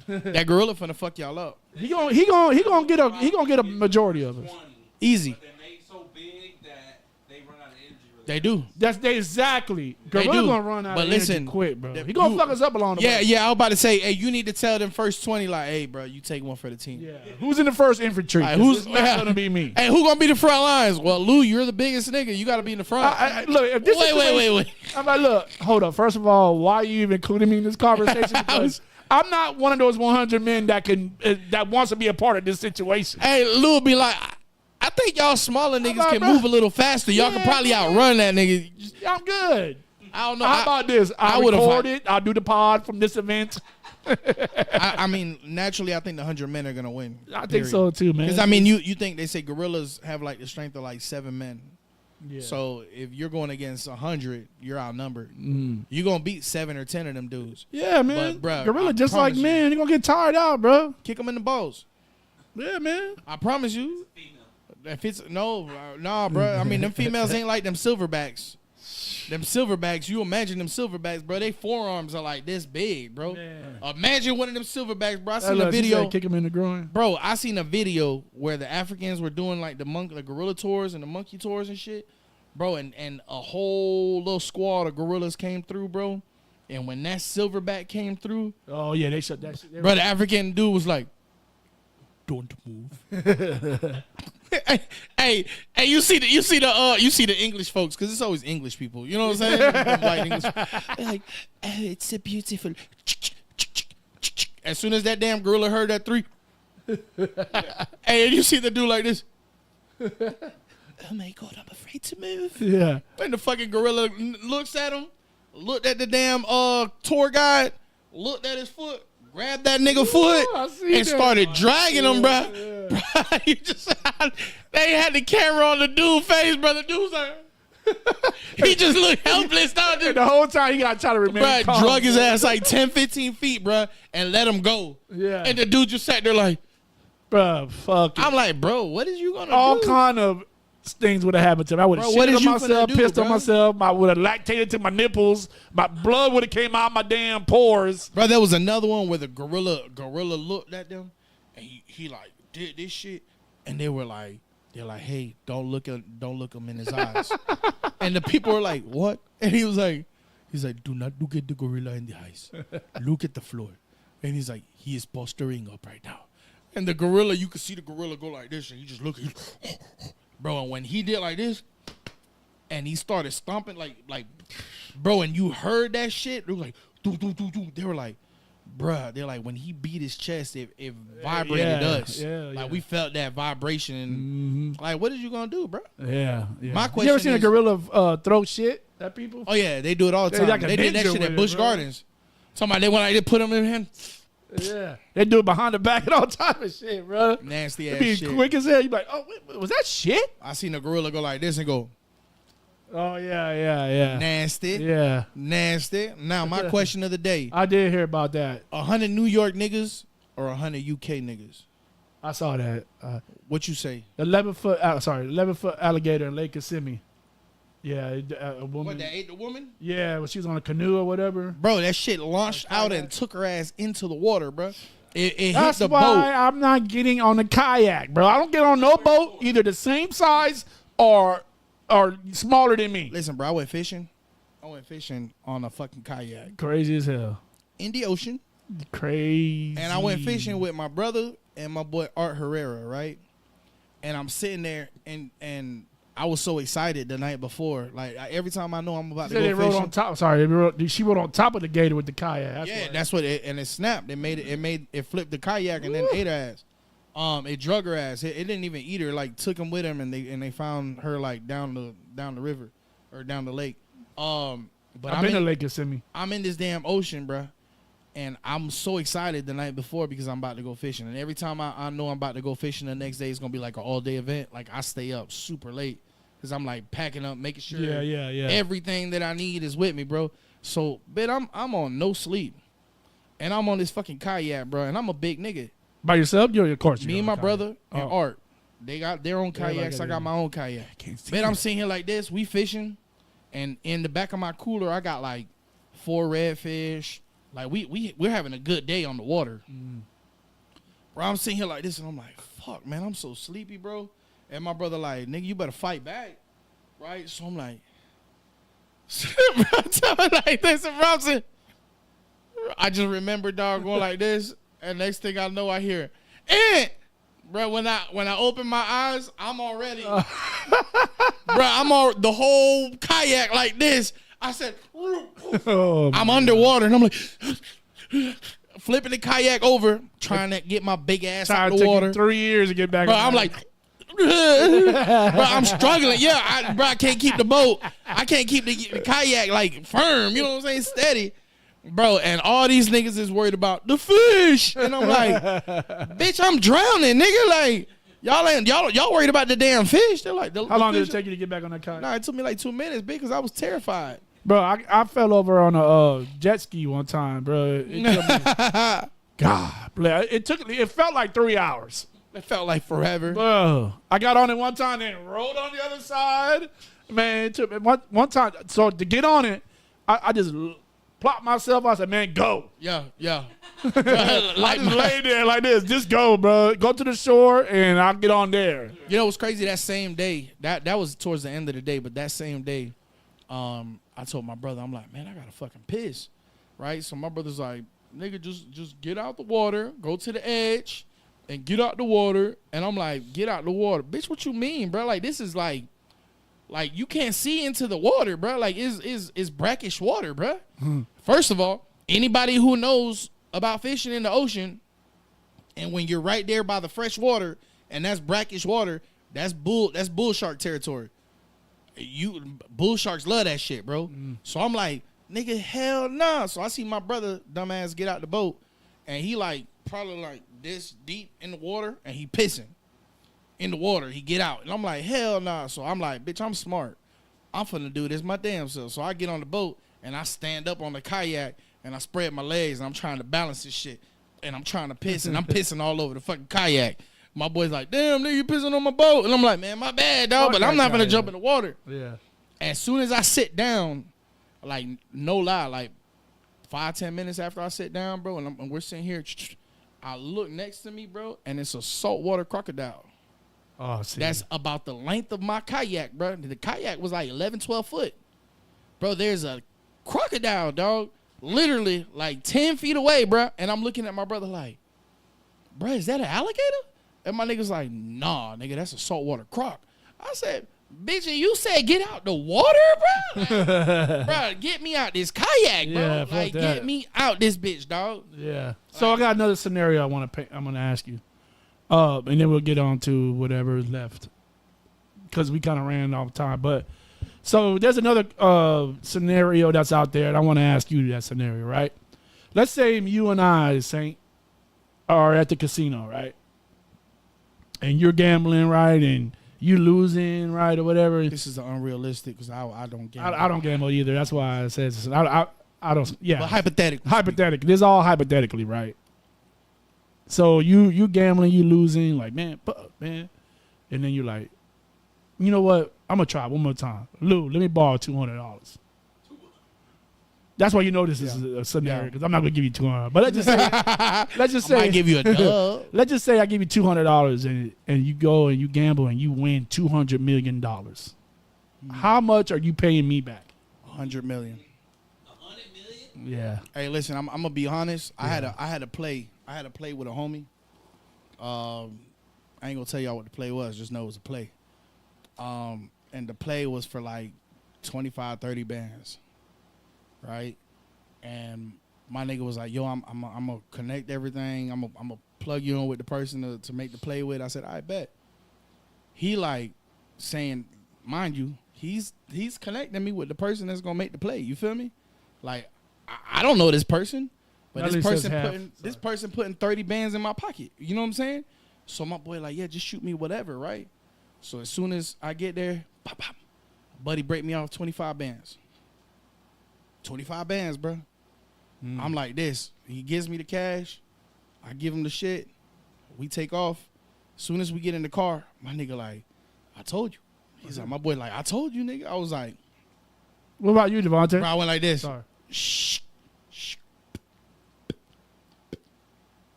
That gorilla finna fuck y'all up. He gonna get a majority of us. Easy. They do. Exactly. Gorilla gonna run out of energy quick, bro. He gonna fuck us up along the way. Yeah. I was about to say, hey, you need to tell them first 20, like, hey, bro, you take one for the team. Yeah. Who's in the first infantry? Who's not gonna be me? Hey, who gonna be the front lines? Well, Lou, you're the biggest nigga. You gotta be in the front. Look, if this wait. I'm like, look, hold up. First of all, why are you even including me in this conversation? Because I'm not one of those 100 men that wants to be a part of this situation. Hey, Lou be like, I think y'all smaller niggas can move a little faster. Y'all can probably outrun that nigga. I'm good. I don't know. How about this? I record it. I'll do the pod from this event. I mean, naturally, I think the 100 men are going to win. I think so, too, man. Because, I mean, you think they say gorillas have, like, the strength of, like, 7 men. Yeah. So, if you're going against 100, you're outnumbered. You're going to beat 7 or 10 of them dudes. Yeah, man. But, gorilla just like man. You're going to get tired out, bro. Kick them in the balls. Yeah, man. I promise you. If it's bro. I mean, them females ain't like them silverbacks. Them silverbacks, you imagine them silverbacks, bro. They forearms are like this big, bro. Man. Imagine one of them silverbacks, bro. I seen a video. Kick him in the groin. Bro, I seen a video where the Africans were doing like the gorilla tours and the monkey tours and shit. Bro, and a whole little squad of gorillas came through, bro. And when that silverback came through. Oh, yeah, they shut that shit. Bro, the African dude was like, don't move. Hey, you see the English folks, because it's always English people. You know what I'm saying? White English. They're like, oh, it's so beautiful. As soon as that damn gorilla heard that 3, hey, and you see the dude like this. Oh my God, I'm afraid to move. Yeah. And the fucking gorilla looks at him, looked at the damn tour guide, looked at his foot, grabbed that nigga foot, and started dragging him, bro. Yeah. They had the camera on the dude's face, bro. The dude's like, he just looked helpless. And the whole time he got to try to remain calm. Drug his ass like 10, 15 feet, bro, and let him go. Yeah. And the dude just sat there like, bro, fuck it. I'm like, bro, what is you going to do? All kind of things would have happened to me. I would have shit on myself, pissed on myself. I would have lactated to my nipples. My blood would have came out my damn pores. Bro, there was another one where the gorilla looked at them, and he like did this shit, and they're like, hey, don't look him in his eyes. And the people were like, what? And he's like, do not look at the gorilla in the eyes. Look at the floor. And he's like, he is posturing up right now. And the gorilla, you could see the gorilla go like this, and he just look at bro, and when he did like this, and he started stomping like, bro, and you heard that shit, it was like, do. They were like, bruh, they're like, when he beat his chest, it vibrated us. Yeah, we felt that vibration. And like, what is you gonna do, bro? Yeah. My question you ever seen a gorilla throw shit at people? Oh, yeah, they do it all the time. Like they did that shit at Busch Gardens. Somebody, they went like, they put him in hand. Yeah, they do it behind the back and all type of shit, bro. Nasty ass be shit. Quick as hell. You be like, oh, wait, was that shit? I seen a gorilla go like this and go. Oh yeah. Nasty. Yeah. Nasty. Now my question of the day. I did hear about that. 100 New York niggas or 100 UK niggas? I saw that. What you say? 11-foot alligator in Lake Kissimmee. Yeah, a woman. What, that ate the woman? Yeah, when she was on a canoe or whatever. Bro, that shit launched out and took her ass into the water, bro. It That's hit the why boat. I'm not getting on the kayak, bro. I don't get on no boat, either the same size or smaller than me. Listen, bro, I went fishing on a fucking kayak. Crazy as hell. In the ocean. Crazy. And I went fishing with my brother and my boy Art Herrera, right? And I'm sitting there and I was so excited the night before. Like every time I know I'm about to go fishing. Rode on top. Sorry, she rode on top of the gator with the kayak. That's what it snapped. It flipped the kayak and then ate her ass. It drug her ass. It didn't even eat her. Like took him with him and they found her like down the river or down the lake. But I've been to Lake Kissimmee. I'm in this damn ocean, bruh. And I'm so excited the night before because I'm about to go fishing. And every time I know I'm about to go fishing, the next day it's going to be like an all-day event. Like, I stay up super late because I'm, like, packing up, making sure everything that I need is with me, bro. So, but I'm on no sleep. And I'm on this fucking kayak, bro. And I'm a big nigga. By yourself? Of course. Me and my brother and Art. They got their own kayaks. I got my own kayak. But I'm sitting here like this. We fishing. And in the back of my cooler, I got, like, 4 redfish. Like, we're having a good day on the water. Bro, I'm sitting here like this, and I'm like, fuck, man, I'm so sleepy, bro. And my brother like, nigga, you better fight back, right? So I'm like, bro, tell me like this, and bro, I just remember, dog, going like this, and next thing I know, I hear, bro, when I open my eyes, I'm already, bro, I'm the whole kayak like this. I said, I'm underwater, and I'm like, flipping the kayak over, trying to get my big ass out of the water. 3 years to get back. Bro, I'm like, bro, I'm struggling. Yeah, I can't keep the boat. I can't keep the kayak like firm. You know what I'm saying? Steady. Bro, and all these niggas is worried about the fish. And I'm like, bitch, I'm drowning, nigga. Like, y'all worried about the damn fish. They're like, how long did it take you to get back on that kayak? Nah, it took me like 2 minutes, bitch, because I was terrified. Bro, I fell over on a jet ski one time, bro. It felt like 3 hours. It felt like forever. Bro, I got on it one time and rolled on the other side. Man, it took me one time. So to get on it, I just plopped myself. I said, man, go. Yeah. I just lay there like this. Just go, bro. Go to the shore, and I'll get on there. You know what's crazy? That same day, that was towards the end of the day, but that same day, I told my brother, I'm like, man, I gotta fucking piss, right? So my brother's like, nigga, just get out the water, go to the edge, and get out the water. And I'm like, get out the water, bitch. What you mean, bro? Like this is like you can't see into the water, bro. Like it's brackish water, bro. First of all, anybody who knows about fishing in the ocean, and when you're right there by the fresh water and that's brackish water, that's bull shark territory. Bull sharks love that shit, bro. So I'm like, nigga, hell nah. So I see my brother dumbass get out the boat, and he like probably like this deep in the water, and he pissing in the water. He get out, and I'm like, hell nah. So I'm like, bitch, I'm smart. I'm finna do this my damn self. So I get on the boat, and I stand up on the kayak, and I spread my legs, and I'm trying to balance this shit, and I'm trying to piss, and I'm pissing all over the fucking kayak. My boy's like, damn, nigga, you pissing on my boat. And I'm like, man, my bad, dog, but I'm not gonna jump in the water. Yeah. As soon as I sit down, like, no lie, like 5-10 minutes after I sit down, bro, and we're sitting here, I look next to me, bro, and it's a saltwater crocodile. Oh, see. That's about the length of my kayak, bro. The kayak was like 11, 12 foot. Bro, there's a crocodile, dog, literally like 10 feet away, bro. And I'm looking at my brother like, bro, is that an alligator? And my nigga's like, nah, nigga, that's a saltwater croc. I said, bitch, and you said get out the water, bro? Like, bro, get me out this kayak, bro. Yeah, like, that. get me out this bitch, dog. Yeah. So I got another scenario I'm gonna ask you, and then we'll get on to whatever is left, because we kind of ran all the time. But so there's another scenario that's out there, and I want to ask you that scenario, right? Let's say you and I, Saint, are at the casino, right? And you're gambling, right? And you losing, right, or whatever. This is unrealistic because I don't gamble. I don't gamble either. That's why I said this. I don't. Yeah. But hypothetically. Hypothetically. This is all hypothetically, right? So you gambling, you losing, like, man, man. And then you're like, you know what? I'm going to try one more time. Lou, let me borrow $200. That's why you know this is a scenario, because I'm not going to give you $200. But let's just say, I might give you a dub. Let's just say I give you $200 and you go and you gamble and you win $200 million. How much are you paying me back? $100 million. $100 million? Yeah. Hey, listen, I'm gonna be honest. Yeah. I had to play with a homie. I ain't gonna tell y'all what the play was. Just know it was a play. And the play was for like 25, 30 bands. Right, and my nigga was like, "Yo, I'm gonna connect everything. I'm gonna plug you in with the person to make the play with." I said, "I bet." He like saying, mind you, he's connecting me with the person that's gonna make the play. You feel me? Like I don't know this person, but this person putting 30 bands in my pocket. You know what I'm saying? So my boy like, yeah, just shoot me whatever, right? So as soon as I get there, pop, pop, buddy break me off 25 bands. 25 bands, bro. I'm like this. He gives me the cash. I give him the shit. We take off. As soon as we get in the car, my nigga like, I told you. He's like, my boy like, I told you, nigga. I was like. What about you, Devontae? Bro, I went like this. Sorry. Shh.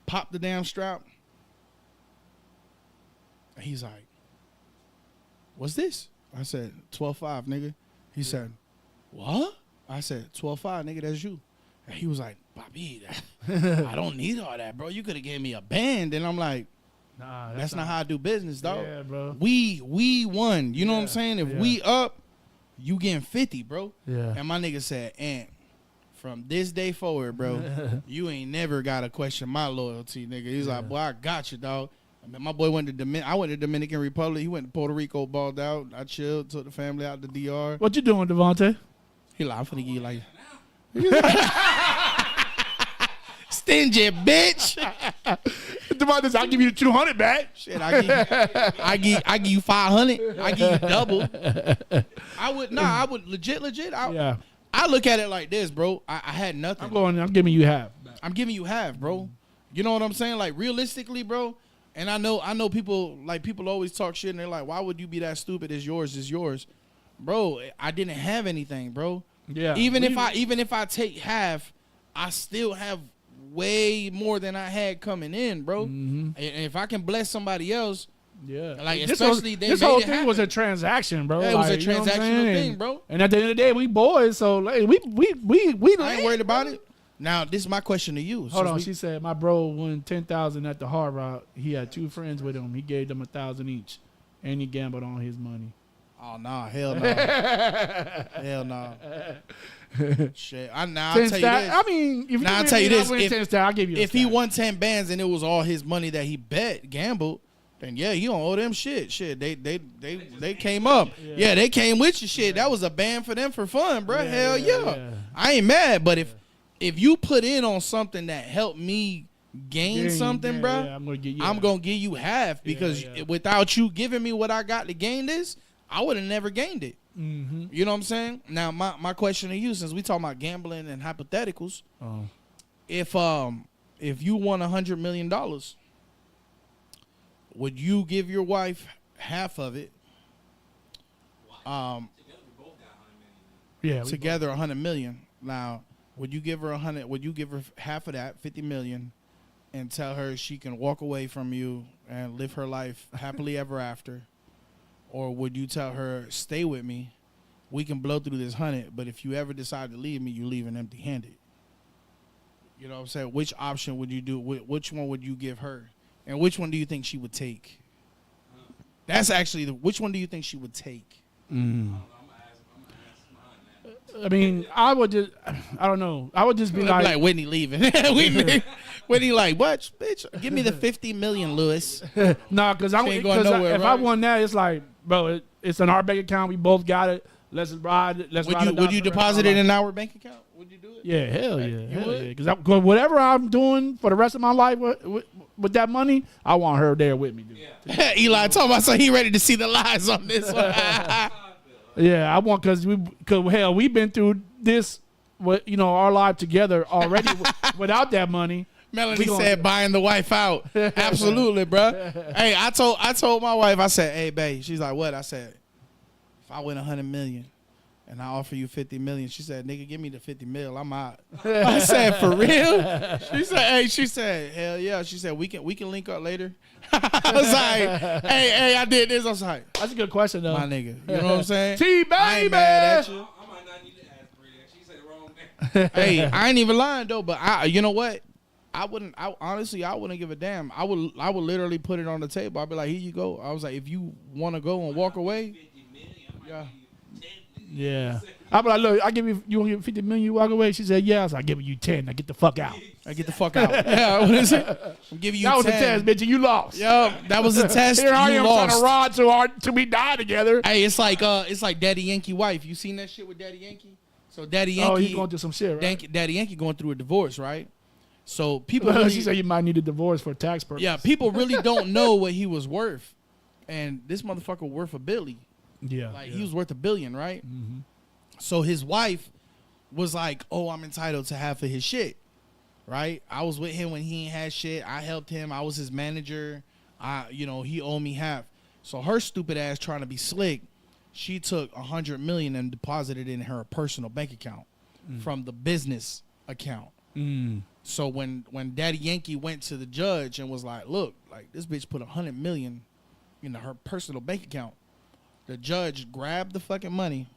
Pop the damn strap. And he's like, what's this? I said, 12.5, nigga. He said, what? I said, 12.5, nigga, that's you. And he was like, Bobby, I don't need all that, bro. You could have gave me a band. And I'm like, nah, that's not how I do business, dog. Yeah, bro. We won. You know what I'm saying? If we up, you getting 50, bro. Yeah. And my nigga said, Ant, from this day forward, bro, you ain't never got to question my loyalty, nigga. He's like, boy, I got you, dog. I mean, my boy went to I went to Dominican Republic. He went to Puerto Rico, balled out. I chilled, took the family out to DR. What you doing, Devontae? He like, I'm finna give you like stingy bitch. Devontae, I'll give you 200 back. Shit, I give you 500. I give you double. I would legit. I look at it like this, bro. I had nothing. I'm giving you half. I'm giving you half, bro. You know what I'm saying? Like realistically, bro. And I know people always talk shit and they're like, why would you be that stupid? It's yours. bro, I didn't have anything, bro. Yeah. Even if I take half, I still have way more than I had coming in, bro. And if I can bless somebody else, like especially this whole thing was a transaction, bro. Yeah, it was a transactional thing, bro. And at the end of the day, we boys, so like, we I ain't worried about it. Now, this is my question to you. Hold on, she said my bro won 10,000 at the Hard Rock. He had 2 friends with him. He gave them 1,000 each, and he gambled on his money. Oh nah, hell no, hell no. Shit, I'll tell you this. I mean, if I'll tell you this. I'll give you. If he won 10 bands and it was all his money that he gambled, then yeah, you don't owe them shit. Shit, they came up. Yeah, they came with you. Shit, that was a band for them for fun, bro. Hell yeah. I ain't mad, but if you put in on something that helped me gain something, bro, I'm gonna give you half because without you giving me what I got to gain this, I would have never gained it. You know what I'm saying? Now, my question to you, since we talking about gambling and hypotheticals, if you won $100 million, would you give your wife half of it? Together $100 million. Now, would you give her half of that, $50 million, and tell her she can walk away from you and live her life happily ever after? Or would you tell her, stay with me, we can blow through this 100, but if you ever decide to leave me, you're leaving empty-handed? You know what I'm saying? Which option would you do? Which one would you give her? And which one do you think she would take? That's actually which one do you think she would take? I mean, I don't know. I would just be like Whitney leaving. Whitney like, what, bitch? Give me the $50 million, Lewis. Nah, because if I won that, it's like, bro, it's in our bank account. We both got it. Let's ride it. Would you deposit it in our bank account? Would you do it? Yeah, hell yeah. Because whatever I'm doing for the rest of my life with that money, I want her there with me. Dude. Yeah. Eli talking about so he ready to see the lies on this one. Yeah, I want because we've been through this, our life together already without that money. Melanie said buying the wife out. Absolutely, bro. Hey, I told my wife, I said, hey, babe. She's like, what? I said, if I win $100 million and I offer you $50 million, she said, nigga, give me the $50 million. I'm out. I said, for real? She said, hell yeah. She said, we can link up later. I was like, hey, I did this. I was like, that's a good question though, my nigga. You know what I'm saying? T-baby. I ain't mad at you. I might not need to ask Bree that. She said the wrong thing. Hey, I ain't even lying though, but you know what? I wouldn't give a damn. I would literally put it on the table. I'd be like, here you go. I was like, if you want to go and walk away, yeah. I'd be like, look, I give you want to give $50 million, you walk away? She said, yeah. I said, I give you 10. Now get the fuck out. I get the fuck out. Yeah, what is it? I'm giving you 10. That was a test, bitch, and you lost. Yo, that was a test. Here I am lost. trying to ride so hard till we die together. Hey, it's like Daddy Yankee wife. You seen that shit with Daddy Yankee? So Daddy Yankee. Oh, he's going through some shit, right? Daddy Yankee going through a divorce, right? So people. Really, she said you might need a divorce for tax purposes. Yeah, people really don't know what he was worth, and this motherfucker worth $1 billion. Yeah, he was worth $1 billion, right? Mm-hmm. So his wife was like, "Oh, I'm entitled to half of his shit." Right? I was with him when he ain't had shit. I helped him. I was his manager. He owed me half. So her stupid ass trying to be slick, she took $100 million and deposited it in her personal bank account from the business account. So when Daddy Yankee went to the judge and was like, "Look, like this bitch put $100 million in her personal bank account," the judge grabbed the fucking money,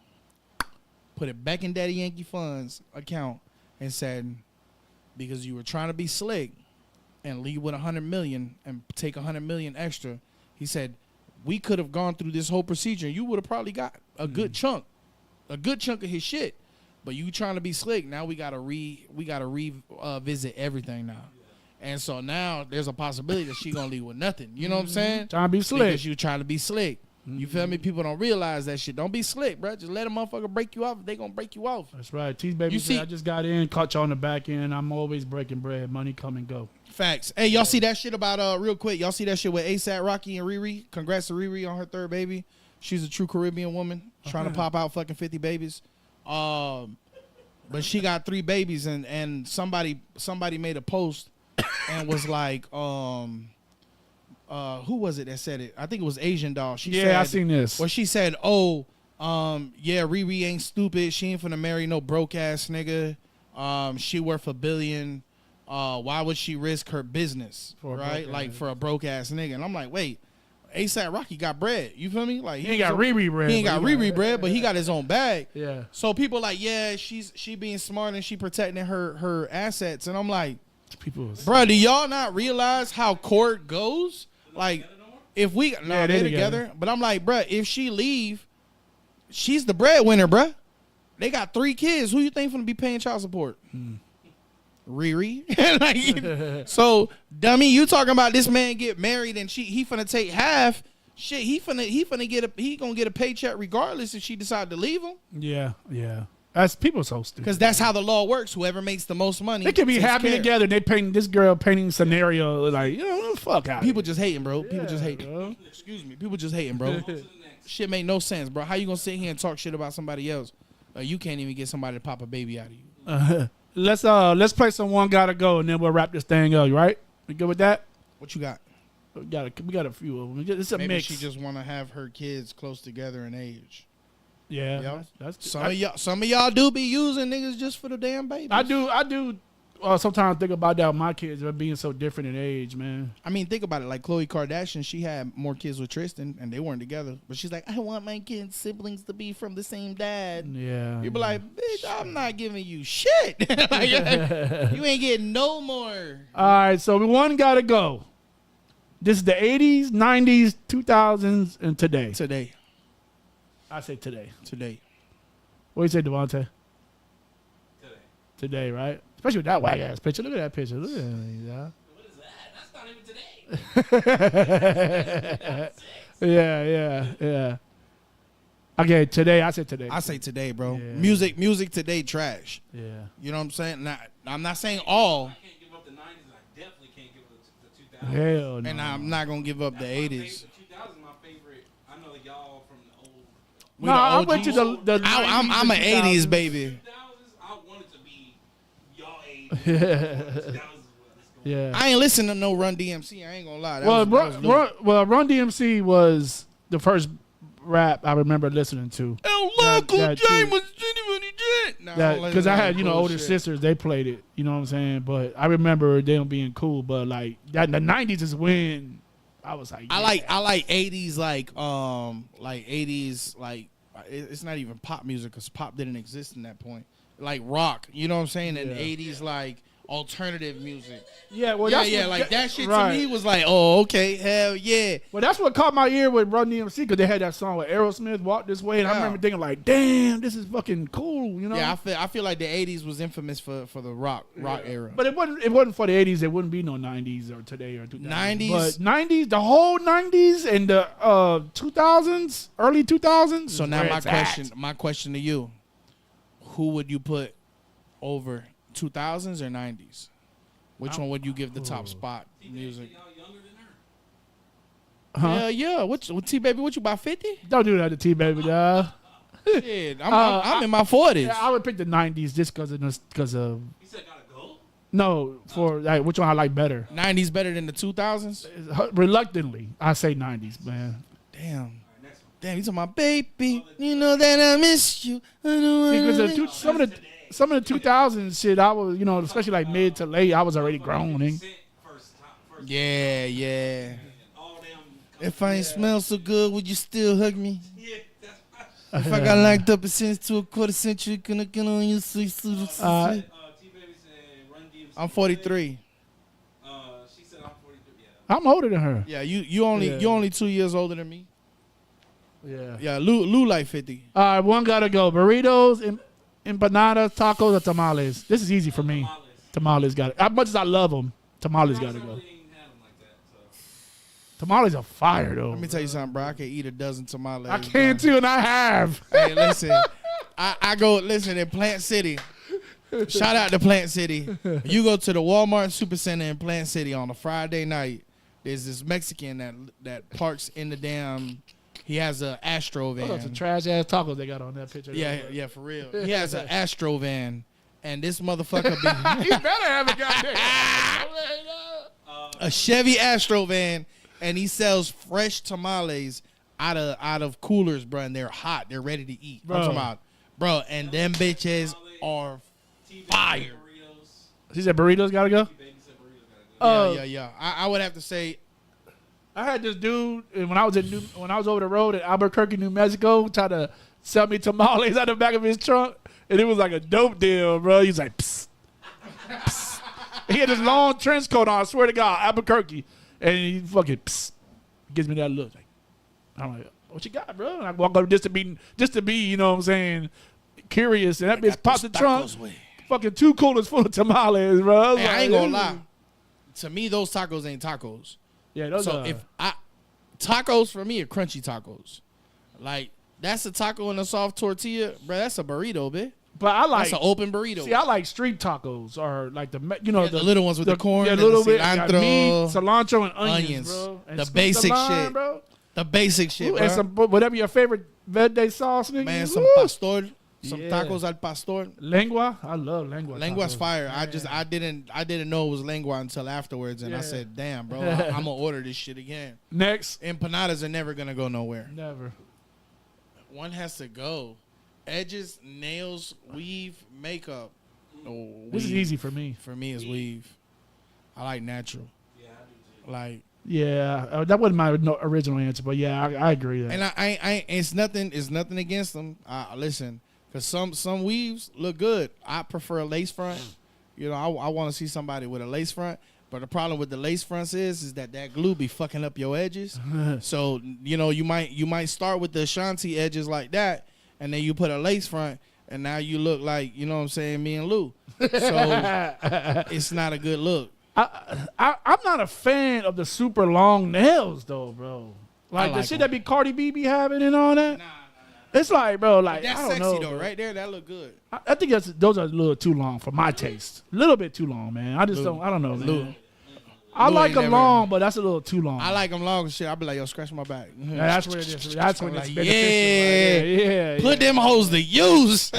put it back in Daddy Yankee funds account, and said, because you were trying to be slick and leave with $100 million and take $100 million extra, he said, we could have gone through this whole procedure and you would have probably got a good chunk of his shit. But you trying to be slick, now we gotta revisit everything now. And so now there's a possibility that she gonna leave with nothing. You know what I'm saying? Trying to be slick. Because you trying to be slick. You feel me? People don't realize that shit. Don't be slick, bro. Just let a motherfucker break you off. They gonna break you off. That's right. T-Baby said, I just got in, caught you on the back end. I'm always breaking bread. Money come and go. Facts. Hey, y'all see that shit about, real quick, y'all see that shit with ASAP Rocky and Riri? Congrats to Riri on her third baby. She's a true Caribbean woman trying to pop out fucking 50 babies. But she got 3 babies and somebody made a post and was like, who was it that said it? I think it was Asian Doll. She said, I seen this. Well, she said, "Oh, Yeah, Riri ain't stupid. She ain't finna marry no broke ass nigga. She worth $1 billion. Why would she risk her business, right? Like for a broke ass nigga. And I'm like, wait, ASAP Rocky got bread. You feel me? Like he ain't got Riri bread. He ain't got Riri bread, but he got his own bag. Yeah. So people like, yeah, she being smart and she protecting her assets. And I'm like, bro, do y'all not realize how court goes? Like, if we they're together. But I'm like, bro, if she leave, she's the breadwinner, bro. They got 3 kids. Who you think gonna be paying child support? Riri. Like, so dummy, you talking about this man get married and he finna take half. Shit, he gonna get a paycheck regardless if she decide to leave him. Yeah. That's people so stupid. Because that's how the law works. Whoever makes the most money, they can be happy together. They painting this girl painting scenario like, you know, fuck out. People just hating, bro. People just hating. Bro. Excuse me. People just hating, bro. Shit make no sense, bro. How you gonna sit here and talk shit about somebody else? You can't even get somebody to pop a baby out of you. Let's play some One Gotta Go and then we'll wrap this thing up. Right? We good with that? What you got? We got a few of them. It's a Maybe mix. she just want to have her kids close together in age. Yeah, that's some of y'all do be using niggas just for the damn baby. I do. Sometimes think about that with my kids being so different in age, man. I mean, think about it. Like Khloe Kardashian, she had more kids with Tristan, and they weren't together. But she's like, I want my kids' siblings to be from the same dad. Yeah. You be like, bitch, I'm not giving you shit. Like, you ain't getting no more. All right, so One Gotta Go. This is the 80s, 90s, 2000s, and today. Today. I say today. What do you say, Devontae? Today, right? Especially with that whack ass picture. Look at that picture. Look at that. What is that? That's not even today. Yeah. Okay, today. I said today. I say today, bro. Yeah. Music today trash. Yeah. You know what I'm saying? I'm not saying all. I can't give up the 90s, and I definitely can't give up the 2000s. Hell no. And I'm not gonna give up the 80s. The 2000s my favorite. I know y'all from the old. No, I went to the 90s, I'm an 80s 2000s, baby. I want it to be y'all age. Yeah. I ain't listening to no Run DMC. I ain't gonna lie. Run DMC was the first rap I remember listening to. Uncle James was because I had older sisters. They played it. You know what I'm saying? But I remember them being cool. But like that, the 90s is when I was like, I like 80s like 80s like it's not even pop music because pop didn't exist in that point. Like rock, you know what I'm saying? And 80s like alternative music. Yeah, well, that shit to me was like, oh, okay, hell yeah. Well, that's what caught my ear with Run DMC because they had that song with Aerosmith, Walk This Way, and I remember thinking like, damn, this is fucking cool, you know? Yeah, I feel like the 80s was infamous for the rock era. But it wasn't for the 80s. There wouldn't be no 90s or today or 2000s. 90s, but 90s, the whole 90s and the 2000s, early 2000s. So now my question to you: who would you put over? 2000s or 90s? Which one would you give the top spot? Music. Yeah. What T baby? What you about 50? Don't do that to T baby, dog. Shit, I'm in my 40s. Yeah, I would pick the 90s just because of. You said gotta go? No, for like which one I like better. 90s better than the 2000s? Reluctantly, I say 90s, man. Damn, you talking about baby? You know that I miss you. Because some of the 2000s shit, I was, especially like mid to late, I was already grown. Yeah. If I ain't smell so good, would you still hug me? If I got locked up a cents to a quarter century, gonna get on your sweet suit. I'm 43. She said I'm 43. I'm older than her. Yeah, you only 2 years older than me. Yeah. Yeah, Lou like 50. All right, one gotta go. Burritos, empanadas, tacos, or tamales. This is easy for me. Tamales got it. As much as I love them, tamales got to go. Tamales are fire, though. Let me tell you something, bro. I can eat a dozen tamales. I can, too, and I have. Hey, listen. I go, in Plant City. Shout out to Plant City. You go to the Walmart Supercenter in Plant City on a Friday night. There's this Mexican that parks in the damn... He has an Astro van. Those are trash-ass tacos they got on that picture. Yeah, for real. He has an Astro van, and this motherfucker be... He better have a goddamn... a Chevy Astro van, and he sells fresh tamales out of coolers, bro, and they're hot. They're ready to eat. Bro. I'm talking about, bro, and them bitches are fire. She said burritos gotta go. Yeah. I would have to say, I had this dude when I was over the road at Albuquerque, New Mexico, try to sell me tamales out the back of his trunk, and it was like a dope deal, bro. He's like, psst, psst. He had this long trench coat on. I swear to God, Albuquerque, and he fucking psst, gives me that look. Like, I'm like, what you got, bro? And I walk up just to be, you know what I'm saying, curious, and that bitch pops the trunk. Fucking 2 coolers full of tamales, bro. I ain't gonna lie. To me, those tacos ain't tacos. Yeah, those so are. Tacos for me are crunchy tacos. Like, that's a taco and a soft tortilla, bro. That's a burrito, bitch. But I like that's an open burrito. See, I like street tacos, or like the the little ones with the corn, yeah, and little the bit cilantro, meat, cilantro, and onions, bro. And the basic lime, shit, bro. The basic shit, bro. And some whatever your favorite verde sauce, nigga. Man, some pastor. Some tacos al pastor. Lengua, I love lengua. Lengua's tacos. fire. Man. I didn't know it was lengua until afterwards, and I said, "Damn, bro, I'm gonna order this shit again." Next, empanadas are never gonna go nowhere. Never. One has to go. Edges, nails, weave, makeup. Oh, this is easy for me. For me, is weave. I like natural. Yeah, I do too. Like. Yeah, that wasn't my original answer, but yeah, I agree that. And I it's nothing against them. Listen. Because some weaves look good. I prefer a lace front. You know, I want to see somebody with a lace front. But the problem with the lace fronts is that glue be fucking up your edges. So, you know, you might start with the Ashanti edges like that, and then you put a lace front, and now you look like, you know what I'm saying, me and Lou. So it's not a good look. I'm not a fan of the super long nails, though, bro. Like the shit that be Cardi B be having and all that. Nah. It's like, bro, like, that's I don't sexy know, though, bro. right there. That look good. I think those are a little too long for my taste. A little bit too long, man. I don't know, man. I like them long, but that's a little too long. I like them long and shit. I'll be like, yo, scratch my back. Yeah, that's where it is. That's when it's like, beneficial. Yeah. Put them hoes to use.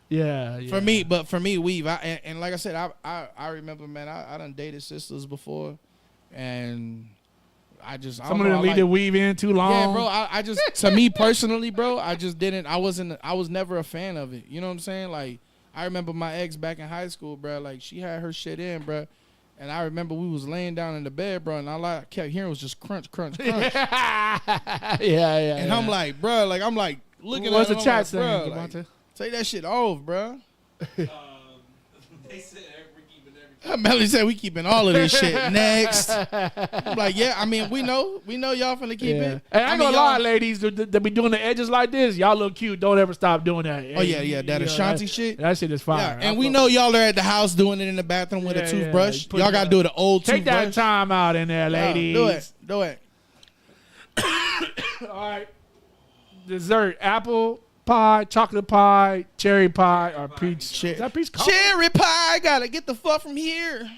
Yeah. For me, weave. And like I said, I remember, man, I done dated sisters before, and some of them leave the weave in too long. Yeah, bro. I just to me personally, bro, I just didn't. I was never a fan of it. You know what I'm saying? Like, I remember my ex back in high school, bro. Like, she had her shit in, bro. And I remember we was laying down in the bed, bro, and all I kept hearing was just crunch, crunch, crunch. Yeah. And I'm like, bro, like I'm like looking What's at the it, chat saying, like, bro, like, take that shit off, bro. They said we're keeping everything. Melly said we keeping all of this shit. Next. I'm like, yeah, I mean, we know y'all finna keep it. And I ain't gonna lie, ladies, that be doing the edges like this, y'all look cute. Don't ever stop doing that. Oh, yeah, that Ashanti shit. That shit is fire. Yeah, and we know y'all are at the house doing it in the bathroom with a toothbrush. Y'all gotta do the old toothbrush. Take that time out in there, ladies. Do it. All right. Dessert, apple pie, chocolate pie, cherry pie, or peach. Is that peach cobbler? Cherry pie. Gotta get the fuck from here.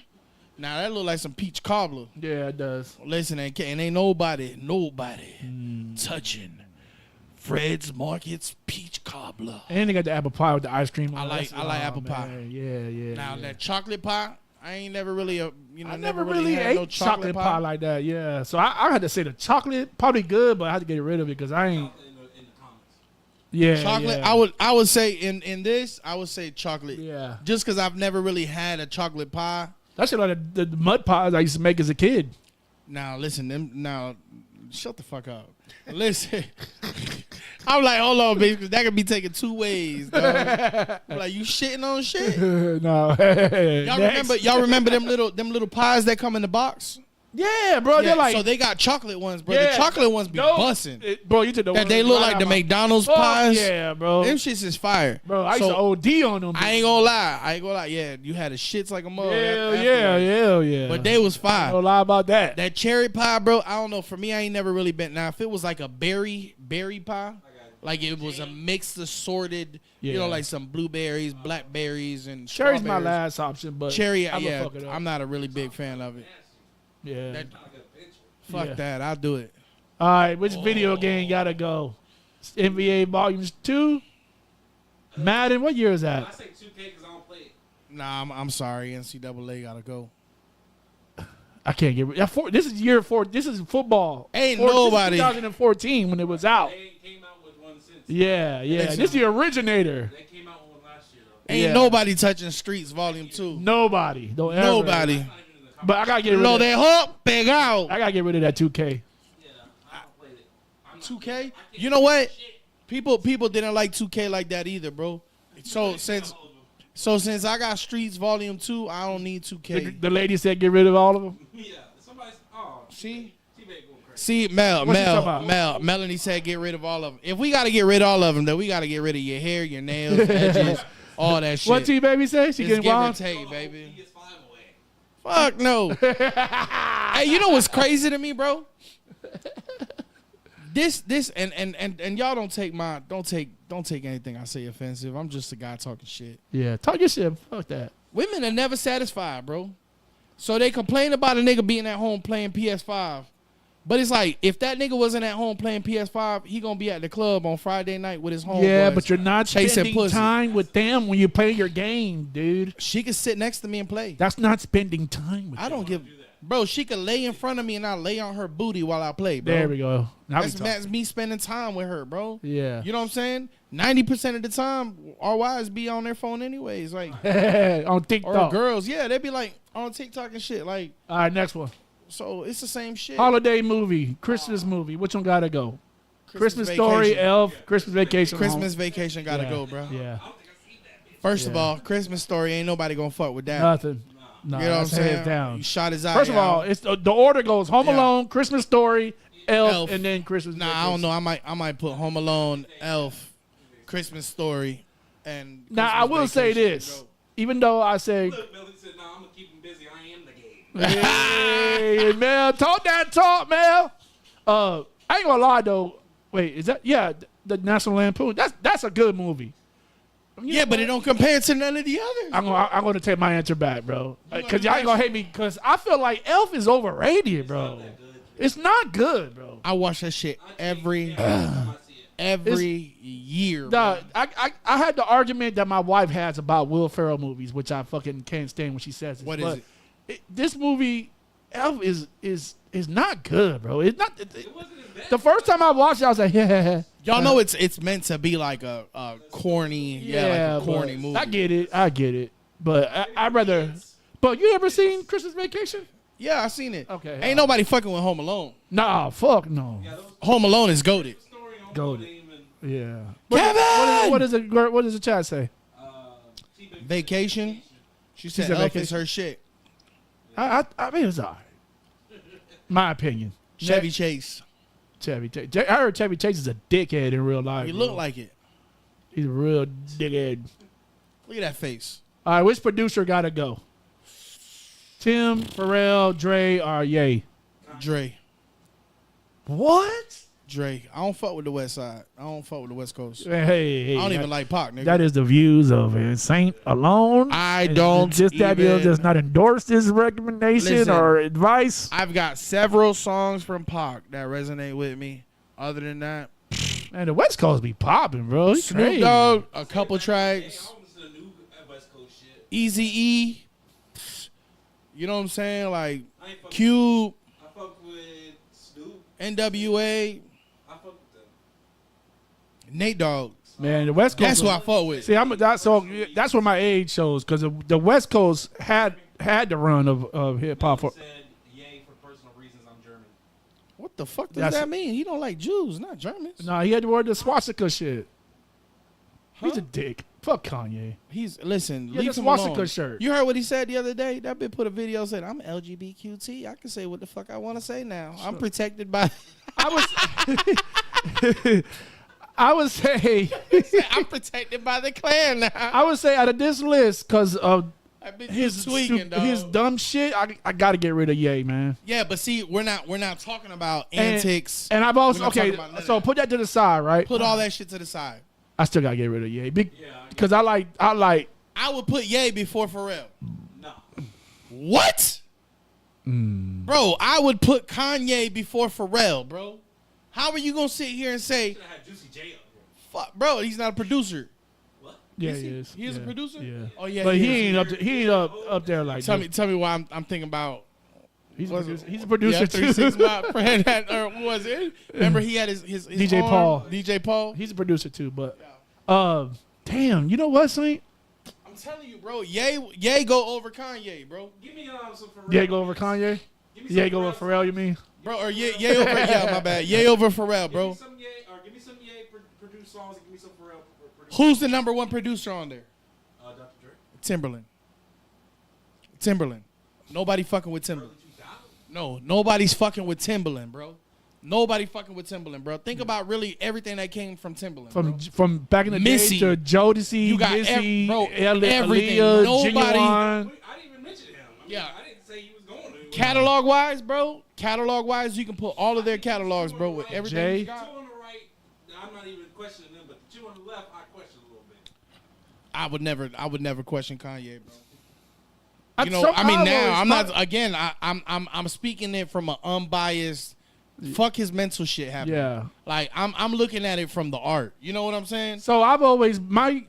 Now that look like some peach cobbler. Yeah, it does. Listen, and ain't nobody touching Fred's Market's peach cobbler. And they got the apple pie with the ice cream. I like apple pie. Yeah. Now that chocolate pie, I ain't never really I never really ate no chocolate pie like that. Yeah, so I had to say the chocolate probably good, but I had to get rid of it because I ain't. Yeah, chocolate. Yeah. I would say in this I would say chocolate. Yeah, just because I've never really had a chocolate pie. That's like the mud pies I used to make as a kid. Now listen, shut the fuck up. Listen, I'm like, hold on, bitch, because that could be taken two ways. Dog. I'm like, you shitting on shit? No. Y'all remember them little pies that come in the box? Yeah, bro. They're like, so they got chocolate ones, bro. The chocolate ones be bussin'. Bro, you took the that they look like the McDonald's pies. Yeah, bro. Them shits is fire. Bro, I used to OD on them. I ain't gonna lie. Yeah, you had the shits like a mug. Yeah. But they was fire. No lie about that. That cherry pie, bro, I don't know. For me, I ain't never really been. Now, if it was like a berry pie, like it was a mixed assorted, you know, like some blueberries, blackberries, and cherry's my last option, but cherry, I'm not a really big fan of it. Yeah. Fuck that. I'll do it. All right. Which video game gotta go? NBA Volumes 2? Madden? What year is that? I say 2K because I don't play it. Nah, I'm sorry. NCAA gotta go. I can't get rid. This is year 4. This is football. Ain't nobody. This is 2014 when it was out. They came out with one since. Yeah. This is the originator. They came out with one last year though. Ain't nobody touching Streets Volume 2. Nobody. Don't ever. Nobody. But I gotta get rid Lo of that. dejó pegado. I gotta get rid of that 2K. 2K? You know what? People didn't like 2K like that either, bro. So since I got Streets Volume 2, I don't need 2K. The lady said get rid of all of them. Yeah, somebody's. Oh, See? T-Bag going crazy. See, What's she talking about? Melanie said get rid of all of them. If we got to get rid of all of them, then we got to get rid of your hair, your nails, edges, all that shit. What T-Baby say? She It's getting give or wild? take, baby. Fuck no. Hey, you know what's crazy to me, bro? This and y'all don't take anything I say offensive. I'm just a guy talking shit. Yeah, talk your shit. Fuck that. Women are never satisfied, bro. So they complain about a nigga being at home playing PS5. But it's like, if that nigga wasn't at home playing PS5, he gonna be at the club on Friday night with his homeboys. Yeah, but you're not chasing spending pussy. time with them when you play your game, dude. She could sit next to me and play. That's not spending time with I don't give... Bro, she could lay in front of me and I lay on her booty while I play, bro. There we go. Now That's me spending time with her, bro. Yeah. You know what I'm saying? 90% of the time, our wives be on their phone anyways. Like on TikTok. Or girls, yeah, they be like on TikTok and shit. Like, all right, next one. So it's the same shit. Holiday movie, Christmas movie. Which one gotta go? Christmas Story, Vacation. Elf, Christmas Vacation. Christmas Vacation gotta go, bro. Yeah. First of all, Christmas Story ain't nobody gonna fuck with that. Nothing. No, You know what I'm that's hands saying? down. You shot his eye First of all, out. it's the order goes Home Alone, Christmas Story, Elf, and then Christmas. Nah, I don't know. I might put Home Alone, Elf, Christmas Story, and Now I Christmas will say Vacation this, to go. even though I say, Look, Melly said, "Nah, I'm gonna keep him busy. I am the game." hey, Mel, talk that talk, Mel. I ain't gonna lie though. Wait, is that the National Lampoon? That's a good movie. Yeah, but it don't compare to none of the others. I'm gonna take my answer back, bro. Cause y'all ain't gonna hate me. Cause I feel like Elf is overrated, bro. It's not good, bro. I watch that shit every year. Nah, I had the argument that my wife has about Will Ferrell movies, which I fucking can't stand when she says this. What is it? This movie, Elf, is not good, bro. It's not. The first time I watched it, I was like, yeah. Y'all know it's meant to be like a corny, like a corny movie. I get it. But I'd rather. But you ever seen Christmas Vacation? Yeah, I seen it. Okay. Ain't nobody fucking with Home Alone. Nah, fuck no. Home Alone is goated. Goated. Yeah. Kevin! What does the chat say? Vacation. She said said Elf Vacation. is her shit. I mean, it's all right. My opinion. Chevy Chase. Chevy Chase. I heard Chevy Chase is a dickhead in real life. He bro. look like it. He's a real dickhead. Look at that face. All right, which producer got to go? Tim, Pharrell, Dre, or Ye? Dre. What? Dre. I don't fuck with the West Side. I don't fuck with the West Coast. Hey, I don't even like Pac, nigga. That is the views of Saint alone. I don't Just that deal even- does not endorse this recommendation Listen, or advice. I've got several songs from Pac that resonate with me. Other than that, Man, the West Coast be popping, bro. It's Snoop crazy. Dogg, a couple tracks. I listen to new West Coast shit. Easy-E. You know what I'm saying? Like I ain't fuck Cube, I fuck with Snoop. NWA, I fuck with them. Nate Dogg. Man, the West Coast. That's who I fuck with. See, that's where my age shows because the West Coast had the run of hip hop. Said yay for personal reasons. I'm German. What the fuck does That's- that mean? He don't like Jews, not Germans. Nah, he had to wear the swastika shit. He's Huh? a dick. Fuck Kanye. Listen, Yeah, leave the him swastika alone. shirt. You heard what he said the other day? That bitch put a video said, I'm LGBTQT. I can say what the fuck I want to say now. I'm protected by... I would say I'm protected by the Klan now. I would say out of this list because of That bitch his tweaking, dog. his dumb shit, I got to get rid of Ye, man. Yeah, but see, we're not talking about antics. And I've also We're not okay. talking about none of So that. put that to the side, right? Put all that shit to the side. I still got to get rid of Ye because I like. I would put Ye before Pharrell. No. What? Bro, I would put Kanye before Pharrell, bro. How are you going to sit here and say, I had Juicy J up here. fuck, bro, he's not a producer. Yeah, Is he he? is. He is a Yeah, producer? Yeah. Oh, yeah, But he he is. ain't up. He ain't up there like. Tell that. me why I'm thinking about He's a producer too. 3 6 my friend had, or what was it? Remember he had his DJ arm? Paul. DJ Paul. He's a producer too, but damn, you know what, Saint? I'm telling you, bro. Ye go over Kanye, bro. Give me some Pharrell. Ye go over Kanye. Ye go over Pharrell. You mean? Bro, or Ye over my bad. Ye over Pharrell, bro. Give me some Ye produced songs and give me some Pharrell produced. Who's the number 1 producer on there? Dr. Dre. Timberland. Nobody fucking with Timberland. No, nobody's fucking with Timberland, bro. Nobody fucking with Timberland, bro. Think about really everything that came from Timberland, bro. From back in the Missy. day to Jodeci, You got Missy, everything. Aaliyah, Nobody. Genuine. I didn't even mention him. Yeah. I didn't say he was going to. Catalog wise, bro. Catalog wise, you can put all of their catalogs, bro, with everything Jay. you got. Two on the right, I'm not even questioning them, but the two on the left, I question a little bit. I would never question Kanye, bro. I'm speaking it from an unbiased. Fuck his mental shit happening. Yeah. Like I'm looking at it from the art. You know what I'm saying? So I've always my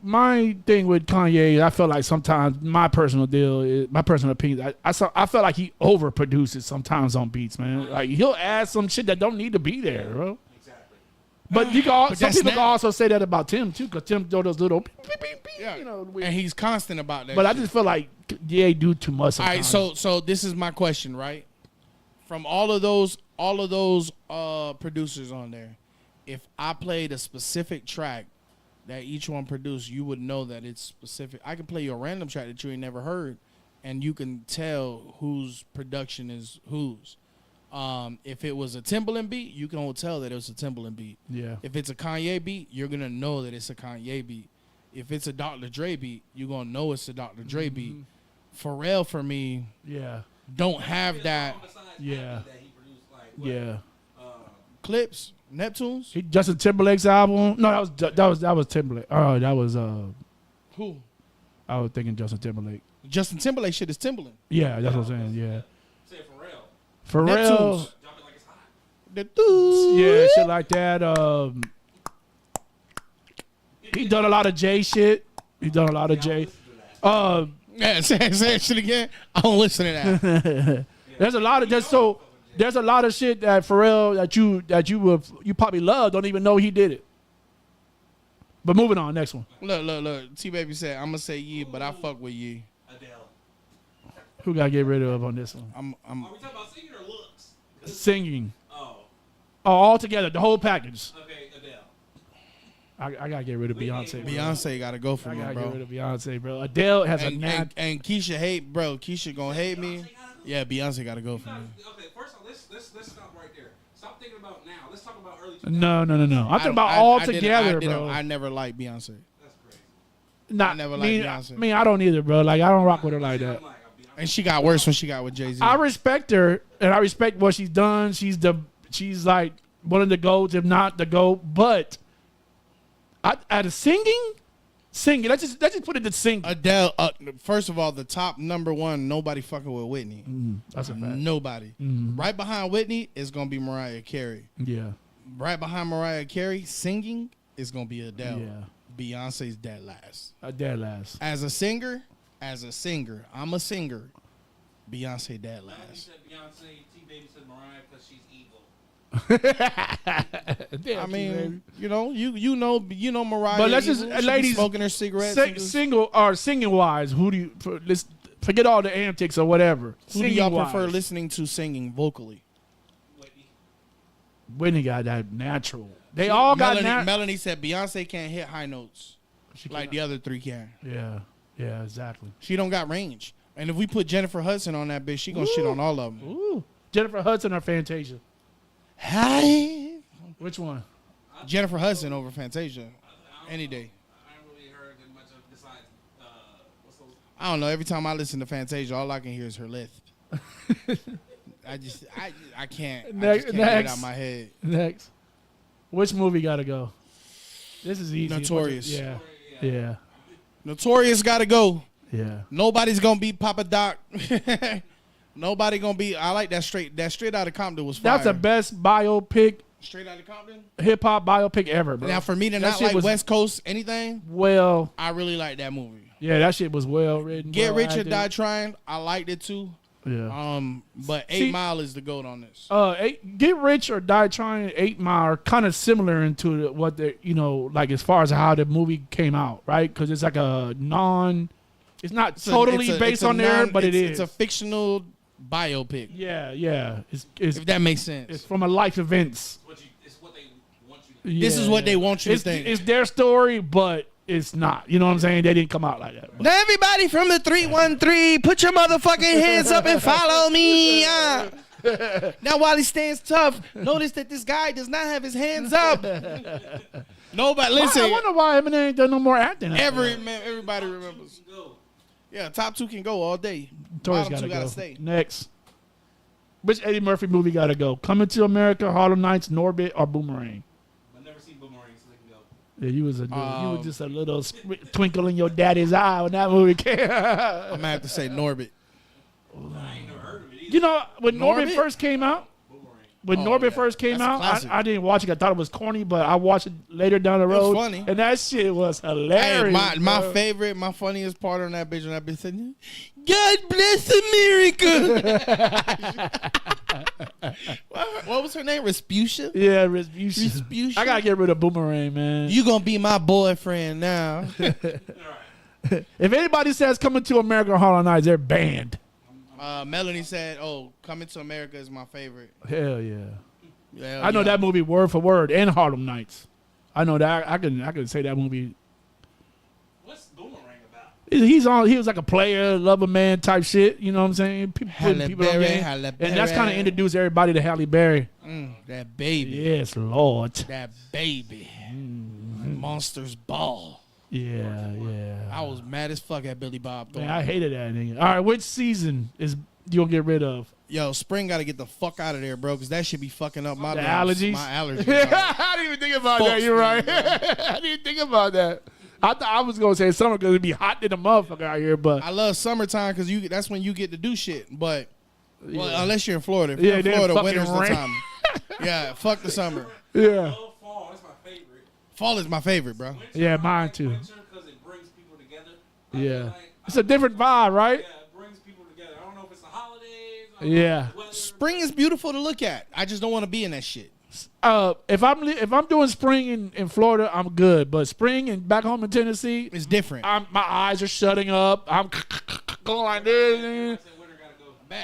thing with Kanye. I feel like sometimes my personal opinion. I felt like he overproduces sometimes on beats, man. Like he'll add some shit that don't need to be there, bro. Exactly. But you can some people can also say that about Tim too, because Tim throw those little beep, beep, beep, beep, Yeah. you know. And he's constant about that. But shit. I just feel like do too much. All right, Sometimes. so this is my question, right? From all of those producers on there, if I played a specific track that each one produced, you would know that it's specific. I can play you a random track that you ain't never heard, and you can tell whose production is whose. If it was a Timbaland beat, you can tell that it was a Timbaland beat. Yeah. If it's a Kanye beat, you're gonna know that it's a Kanye beat. If it's a Dr. Dre beat, you're gonna know it's a Dr. Dre beat. Pharrell, for me, don't have that. Yeah. Yeah. Clips, Neptunes. Justin Timberlake's album. No, that was Timberlake. Oh, that was Who? I was thinking Justin Timberlake. Justin Timberlake shit is Timbaland. Yeah, that's what I'm saying. Yeah. Say Pharrell. Pharrell. Neptunes. Drop it like it's hot. The dudes. Yeah, shit like that. He done a lot of J shit. He done a lot of J. Yeah, say that shit again. I don't listen to that. There's a lot of there's a lot of shit that Pharrell that you probably love, don't even know he did it. But moving on, next one. Look. T-Baby said, I'm gonna say Ye, but I fuck with Ye. Adele. Who gotta get rid of on this one? I'm Are we talking about singing or looks? Singing. Oh. Oh, all together, the whole package. Okay, Adele. I gotta get rid of Beyonce. Bro. Beyonce gotta go for I me, gotta bro. get rid of Beyonce, bro. Adele has and Keisha hate, bro. Keisha gonna hate me. Yeah, Beyonce gotta go for me. Okay, first off, let's stop right there. Stop thinking about now. Let's talk about early 2000s. No. I'm talking about all together, bro. I never liked Beyonce. That's crazy. Not, I never liked Beyonce. I mean, I don't either, bro. Like, I don't rock with her like that. And she got worse when she got with Jay-Z. I respect her, and I respect what she's done. She's like one of the GOATs, if not the GOAT. But at a singing, let's just put it to singing. Adele, first of all, the top number one, nobody fucking with Whitney. That's a fact. Nobody. Right behind Whitney is going to be Mariah Carey. Yeah. Right behind Mariah Carey, singing is going to be Adele. Yeah. Beyonce's dead last. Dead last. As a singer, I'm a singer. Beyonce dead You last. said Beyonce, T-Baby said Mariah because she's evil. I mean, you know Mariah. But let's evil. just, She ladies, be smoking her cigarettes. singing wise, who do you let's forget all the antics or whatever. Who do y'all prefer listening to singing vocally? Whitney got that natural. They all got Melanie said Beyonce can't hit high notes like the other three can. Yeah, exactly. She don't got range. And if we put Jennifer Hudson on that bitch, she gonna shit on all of them. Ooh, Jennifer Hudson or Fantasia? Hi. Which one? Jennifer Hudson over Fantasia, any day. I haven't really heard that much of besides what's those? I don't know. Every time I listen to Fantasia, all I can hear is her lisp. I can't. Next, get it out of my head. Next, which movie gotta go? This is easy. Notorious. Yeah. Notorious gotta go. Yeah. Nobody's gonna beat Papa Doc. Nobody gonna beat. I like that straight. That Straight Outta Compton was fire. That's the best biopic, Straight Outta Compton. hip hop biopic ever, bro. Now for me to That not shit like was West Coast anything, well, I really like that movie. Yeah, that shit was well written. Get well Rich or acted. Die Trying. I liked it too. Yeah. But 8 Mile is the GOAT on this. Get Rich or Die Trying, 8 Mile are kind of similar into what they, like as far as how the movie came out, right? Because it's like it's not totally based on there, but it is. It's a fictional biopic. Yeah. It's if that makes sense. It's from a life events. It's what they want you to This is what they want you to think. It's their story, but it's not. You know what I'm saying? They didn't come out like that. But. Now everybody from the 313, put your motherfucking hands up and follow me. Now while he stands tough, notice that this guy does not have his hands up. Nobody listen. I wonder why Eminem ain't done no more acting. Everybody remembers. Yeah, top 2 can go all day. Tory's Bottom 2 gotta go. stay. Next. Which Eddie Murphy movie gotta go? Coming to America, Harlem Nights, Norbit, or Boomerang? I've never seen Boomerang, so they can go. Yeah, you was just a little twinkle in your daddy's eye when that movie came. I'm gonna have to say Norbit. I ain't never heard of it either. You know, when Norbit Norbit? first came out, first came That's a out, classic. I didn't watch it. I thought it was corny, but I watched it later down the road. funny. And that shit was Hey, hilarious. my funniest part on that bitch when that bitch said, God bless America. What was her name? Respucia? Yeah, Respucia. Respucia? I gotta get rid of Boomerang, man. You gonna be my boyfriend now. If anybody says Coming to America or Harlem Nights, they're banned. Melanie said, Coming to America is my favorite. Hell yeah. Hell I know yeah. that movie word for word, and Harlem Nights. I know that. I can say that movie. What's Boomerang about? He was like a player, lover man type shit. You know what I'm saying? People on game. And that's kind of introduced everybody to Halle Berry. That baby. Yes, Lord. That baby. Monsters Ball. Yeah. I was mad as fuck at Billy Bob Thornton. Man, I hated that nigga. All right, which season is you gonna get rid of? Yo, spring got to get the fuck out of there, bro, because that should be fucking up my allergies. My allergies. Bro. I didn't even think about that. You're right. I didn't think about that. I thought I was gonna say summer because it'd be hot in the motherfucker out here, but I love summertime because that's when you get to do shit. But unless you're in Florida, if Yeah, you're in then Florida, fucking winter's the rain. time. Yeah, fuck the summer. yeah, Fall, that's my favorite. Fall is my favorite, bro. yeah, mine too. Winter because it brings people together. Yeah, it's a different vibe, right? Yeah, it brings people together. I don't know if it's the holidays. Yeah. Spring is beautiful to look at. I just don't want to be in that shit. If I'm doing spring in Florida, I'm good. But spring and back home in Tennessee, It's different. my eyes are shutting up. I'm going like this.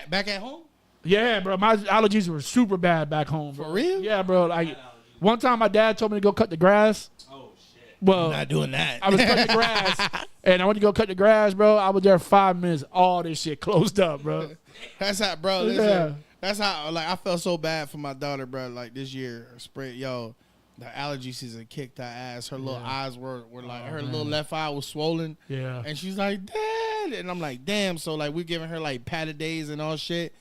Back at home? Yeah, bro. My allergies were super bad back home. Bro. For real? Yeah, bro. Like one time, my dad told me to go cut the grass. Oh shit. Well, Not doing that. I was cutting the grass, and I went to go cut the grass, bro. I was there 5 minutes. All this shit closed up, bro. That's how, bro. Listen, Yeah. That's how. Like I felt so bad for my daughter, bro. Like this year, the allergy season kicked her ass. Her little eyes were like her little left eye was swollen. Yeah. And she's like, Dad, and I'm like, damn. So like we're giving her like patted days and all shit.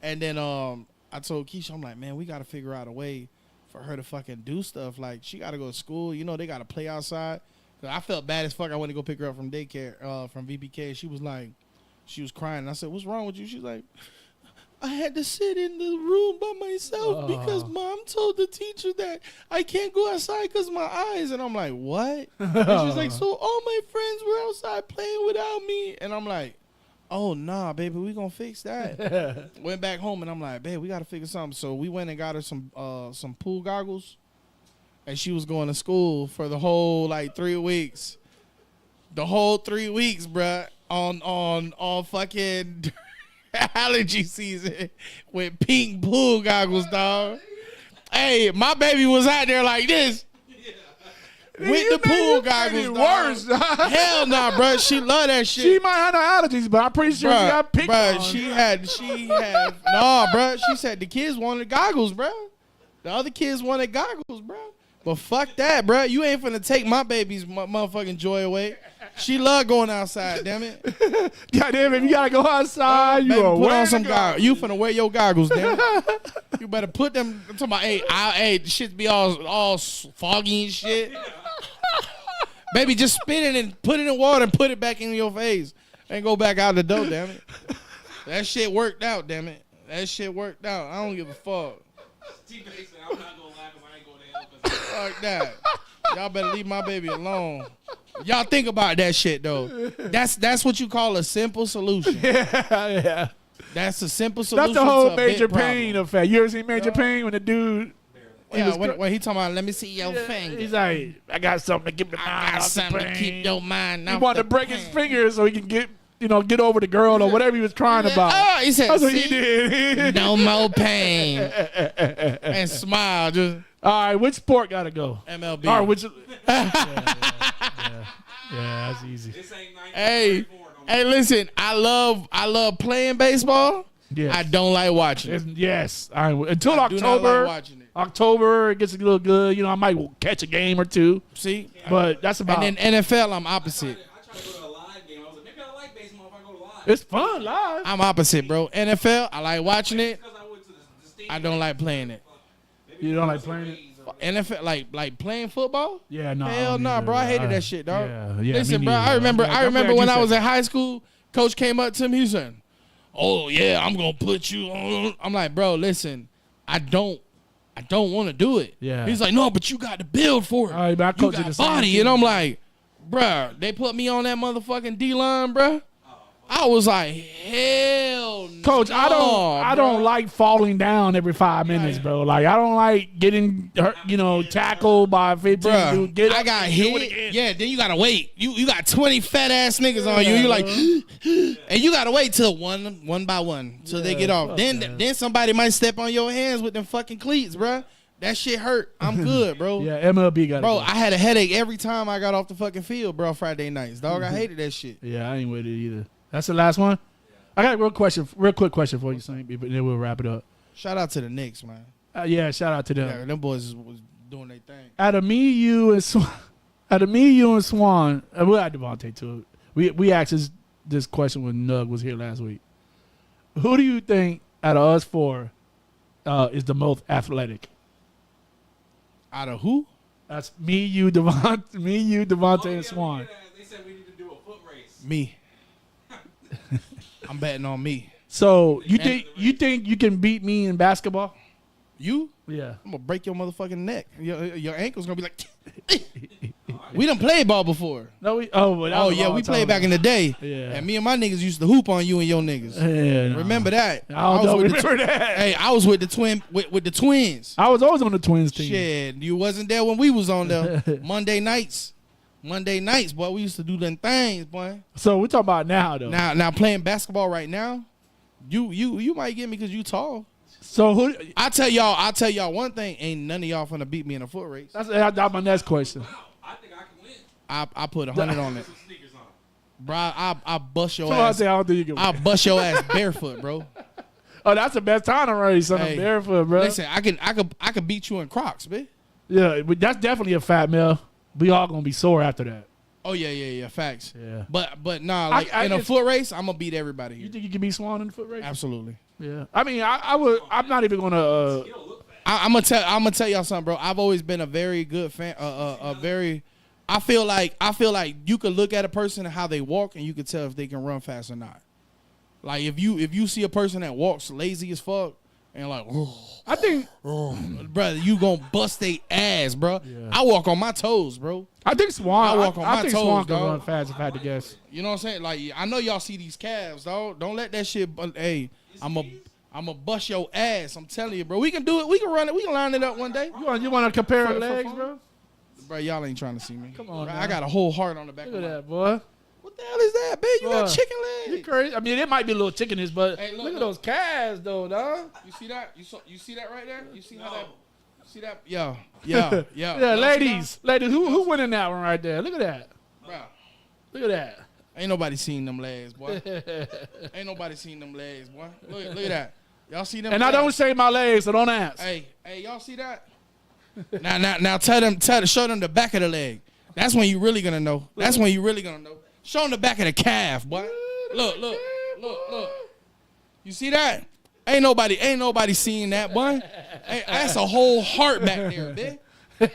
And then I told Keisha, I'm like, man, we got to figure out a way for her to fucking do stuff. Like she got to go to school. You know, they got to play outside. Cause I felt bad as fuck. I went to go pick her up from daycare, from VPK. And she was crying. And I said, what's wrong with you? She's like, I had to sit in the room by myself because Mom told the teacher that I can't go outside because my eyes. And I'm like, what? And she's like, so all my friends were outside playing without me. And I'm like, oh, nah, baby, we going to fix that. Went back home, and I'm like, babe, we got to figure something. So we went and got her some pool goggles. And she was going to school for the whole, 3 weeks. The whole 3 weeks, bruh, on fucking allergy season with pink pool goggles, dog. Hey, my baby was out there like this. With the pool goggles, worse. Hell nah, bro. She love that shit. She might have no allergies, but I'm pretty sure she got pink on. She had. Nah, bro. She said the kids wanted goggles, bro. The other kids wanted goggles, bro. But fuck that, bro. You ain't finna take my baby's motherfucking joy away. She love going outside, damn it. Goddamn, if you gotta go outside, you Baby, gonna put wear on some the goggles. You finna wear your goggles, damn it. You better put them. I'm talking about, hey, the shit be all foggy and shit. Baby, just spit it and put it in water and put it back in your face and go back out the door, damn it. That shit worked out, damn it. That shit worked out. I don't give a fuck. T-Pain said, I'm not gonna laugh because I ain't going to hell. Fuck that. Y'all better leave my baby alone. Y'all think about that shit though. That's what you call a simple solution. Yeah. That's a simple solution. That's the whole to a Major big Pain problem. effect. You ever seen Major Pain when the dude? Yeah, when he talking about, let me see your finger. He's like, I got something to keep your mind I got off the something to pain. keep your mind He off wanted the to break his pain. fingers so he can get over the girl or whatever he was trying about. Oh, he said, That's what see? he did. No more pain. And smile. Just All right, which sport got to go? MLB. All right, which? Yeah, that's easy. Hey, listen, I love playing baseball. Yes. I don't like watching it. Yes. All right, until I do not October. like watching it. October, it gets a little good. I might catch a game or two. See? But that's about And then NFL, I'm opposite. I tried to go to a live game. I was like, maybe I like baseball if I go live. It's fun live. I'm opposite, bro. NFL, I like watching it. Because I went to the stadium. I don't like playing it. You don't like playing it? NFL, like playing football? Yeah, no. Hell no, bro. I hated that shit, dog. Yeah, Listen, me bro. neither, I remember I'm glad when you I was said in high school. Coach came up to me. He said, "Oh yeah, I'm gonna put you on." I'm like, bro, listen, I don't want to do it. Yeah. He's like, no, but you got to build for it. All right, but I You coach got the same body, team. and I'm like, bro, they put me on that motherfucking D line, bro. I was like, hell, Coach, no, I don't bro. like falling down every 5 minutes, bro. Like I don't like getting hurt, tackled by 15 Bruh, dudes. Get up I got and do it hit. again. Yeah, then you gotta wait. You got 20 fat ass niggas on you. You like, and you gotta wait till one by one till they get off. Then somebody might step on your hands with them fucking cleats, bruh. That shit hurt. I'm good, bro. Yeah, MLB got Bro, I had a headache every time I got off the fucking field, bro. Friday nights, dog. I hated that shit. Yeah, I ain't with it either. That's the last one. I got a real quick question for you, Saint, but then we'll wrap it up. Shout out to the Knicks, man. Yeah, shout out to them. Yeah, them boys was doing their thing. Out of me, you, and Swan, we'll add Devontae to it. We asked this question when Nug was here last week. Who do you think out of us four is the most athletic? Out of who? That's me, you, Devontae, and Swan. They said we need to do a foot race. Me. I'm betting on me. So you think you can beat me in basketball? You? Yeah. I'm gonna break your motherfucking neck. Your ankle's gonna be like. We done played ball before. No, we played back in the day. Yeah. And me and my niggas used to hoop on you and your niggas. Yeah, no. Remember that? I don't remember that. Hey, I was with the twins. I was always on the Twins team. Shit, you wasn't there when we was on the Monday nights, boy. We used to do them things, boy. So we're talking about now, though. Now playing basketball right now, you might get me because you tall. So who? I tell y'all one thing: ain't none of y'all finna beat me in a foot race. That's my next question. I think I can win. I put 100 on it, Some sneakers on. bro. I bust your So I ass. say I don't think you can. I bust your ass barefoot, bro. Oh, that's the best time to race on Hey, barefoot, bro. Listen, I could beat you in Crocs, bitch. Yeah, but that's definitely a fat male. We all gonna be sore after that. Oh yeah, facts. Yeah. But nah, like in a foot race, I'm gonna beat everybody here. You think you can beat Swan in the foot race? Absolutely. Yeah. I mean, I would. I'm not even gonna. I'm gonna tell y'all something, bro. I've always been a very good fan. I feel like you could look at a person and how they walk, and you could tell if they can run fast or not. Like if you see a person that walks lazy as fuck and like, I think, brother, you gonna bust they ass, bro. Yeah. I walk on my toes, bro. I think Swan. I walk on my think toes, Swan can dog. run fast if I had to guess. You know what I'm saying? Like I know y'all see these calves, dog. Don't let that shit. Hey, I'm a bust your ass. I'm telling you, bro. We can do it. We can run it. We can line it up one day. You want to compare For legs, fun? bro? Bro, y'all ain't trying to see me. Come on, Bro, now. I got a whole heart on the back Look of at my. that, boy. What the hell is that, bitch? You got Boy. chicken You legs. crazy? I mean, it might be a little chickenish, but Hey, look at look. those calves, though, dog. You see that? You see that right there? You see how that? See that? Yeah. Y'all Yeah, see ladies, who winning that one right there? Look at that. that? Bro, Look at that. ain't nobody seen them legs, boy. Ain't nobody seen them legs, boy. Look at that. Y'all see them? And I legs? don't shave my legs, so don't ask. Hey, y'all see that? now, show them the back of the leg. That's when you really gonna know. That's when you really gonna know. Show them the back of the calf, boy. Look. You see that? Ain't nobody seeing that, boy. Hey, that's a whole heart back there, bitch.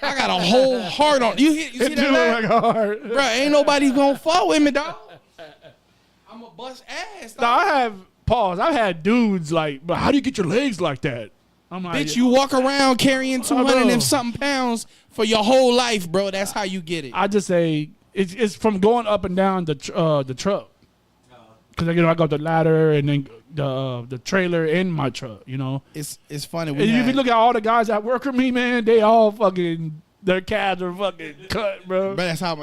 I got a whole heart on. You see It that? do leg? look like hard. Bro, ain't nobody gonna fall with me, dog. I'm a bust ass, Now, dog. I've had dudes like, but how do you get your legs like that? I'm like, Bitch, you walk around carrying 200 know. and something pounds for your whole life, bro. That's how you get it. I just say it's from going up and down the truck. Because I got the ladder and then the trailer in my truck. It's funny. And if you look at all the guys that work with me, man, they all fucking their cabs are fucking cut, bro. But that's how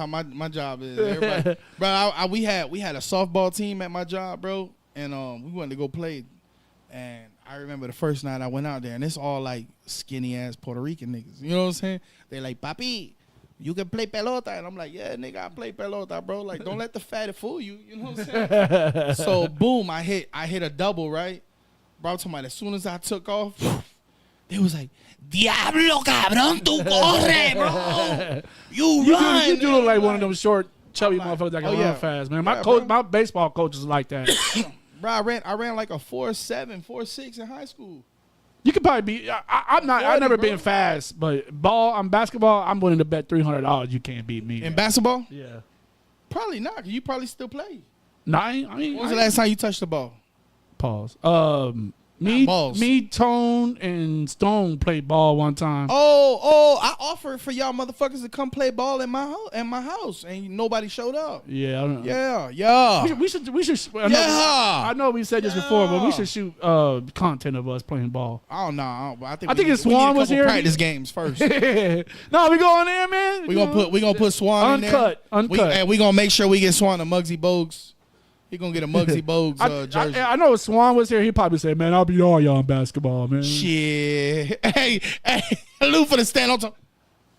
my job is. Everybody, bro, we had a softball team at my job, bro, and we wanted to go play, and I remember the first night I went out there, and it's all like skinny ass Puerto Rican niggas. You know what I'm saying? They like, papi, you can play pelota, and I'm like, yeah, nigga, I play pelota, bro. Like, don't let the fatty fool you. You know what I'm saying? So boom, I hit a double, right, bro. I'm talking about as soon as I took off, they was like, Diablo, cabrón, tú corre, bro. You run. You do look like one of them short, chubby motherfuckers that can run fast, man. My baseball coach is like that. Bro, I ran like a 4.7, 4.6 in high school. You could probably be. I've never been fast, but basketball, I'm willing to bet $300 you can't beat me. In basketball? Yeah. Probably not. 'Cause you probably still play. No, I mean. When was the last time you touched the ball? Pause. Me, Tone, and Stone played ball one time. Oh! I offered for y'all motherfuckers to come play ball in my house, and nobody showed up. Yeah, I don't know. Yeah. We should. I know we said this before, but we should shoot content of us playing ball. I don't know. I think if Swan was here, practice games first. No, we going there, man. We gonna put Swan in there. Uncut. And we gonna make sure we get Swan a Muggsy Bogues. He gonna get a Muggsy Bogues jersey. I know if Swan was here, he'd probably say, "Man, I'll be all y'all in basketball, man." Shit. Hey, Lou for the stand on top.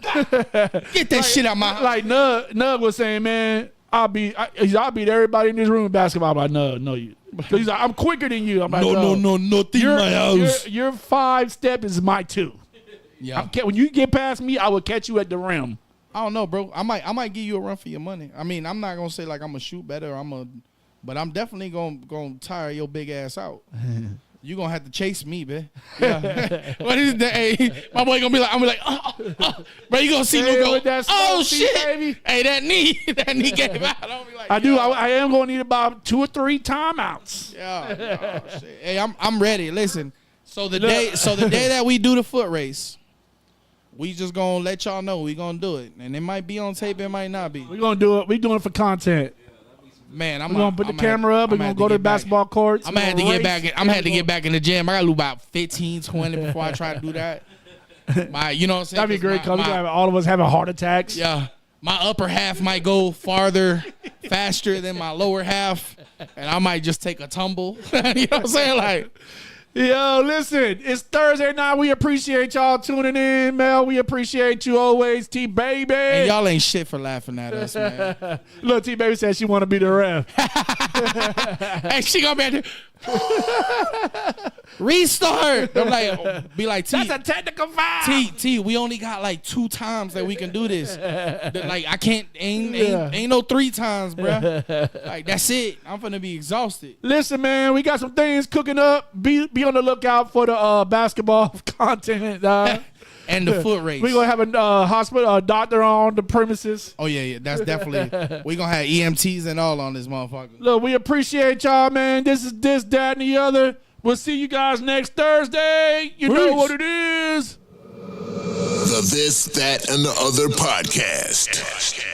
Get that shit out my house. Like Nug was saying, man, I'll beat everybody in this room in basketball. I'm like, no, you. He's like, I'm quicker than you. I'm like, no, not in my house. Your 5 step is my 2. Yeah. When you get past me, I will catch you at the rim. I don't know, bro. I might give you a run for your money. I mean, I'm not gonna say like I'm gonna shoot better. But I'm definitely gonna tire your big ass out. You gonna have to chase me, man. Yeah. What is that? Hey, my boy gonna be like, bro. You gonna see me go? Oh shit, baby. Hey, that knee gave out. I am gonna need about 2 or 3 timeouts. Yeah. Oh, shit. Hey, I'm ready. Listen. So the day that we do the foot race, we just gonna let y'all know we gonna do it, and it might be on tape, it might not be. We gonna do it. We doing it for content. Man, we're gonna put the camera up. We're gonna go to the basketball courts. I'm gonna have to get back. I'm gonna have to get back in the gym. I gotta lose about 15, 20 before I try to do that. You know what I'm saying? That'd be great. Cause all of us having heart attacks. Yeah, my upper half might go farther, faster than my lower half, and I might just take a tumble. You know what I'm saying? Like, yo, listen, it's Thursday night. We appreciate y'all tuning in, Mel. We appreciate you always, T-Baby. And y'all ain't shit for laughing at us, man. Look, T-Baby said she want to be the ref. Hey, she gonna be at the restart. I'm like, be like, T. That's a technical foul. T, we only got like 2 times that we can do this. Like, I can't, ain't no 3 times, bro. Like, that's it. I'm finna be exhausted. Listen, man, we got some things cooking up. Be on the lookout for the basketball content. And the foot race. We're going to have a doctor on the premises. Oh, yeah. That's definitely. We're going to have EMTs and all on this motherfucker. Look, we appreciate y'all, man. This is This, That, and the Other. We'll see you guys next Thursday. You know what it is. The This, That, and the Other podcast.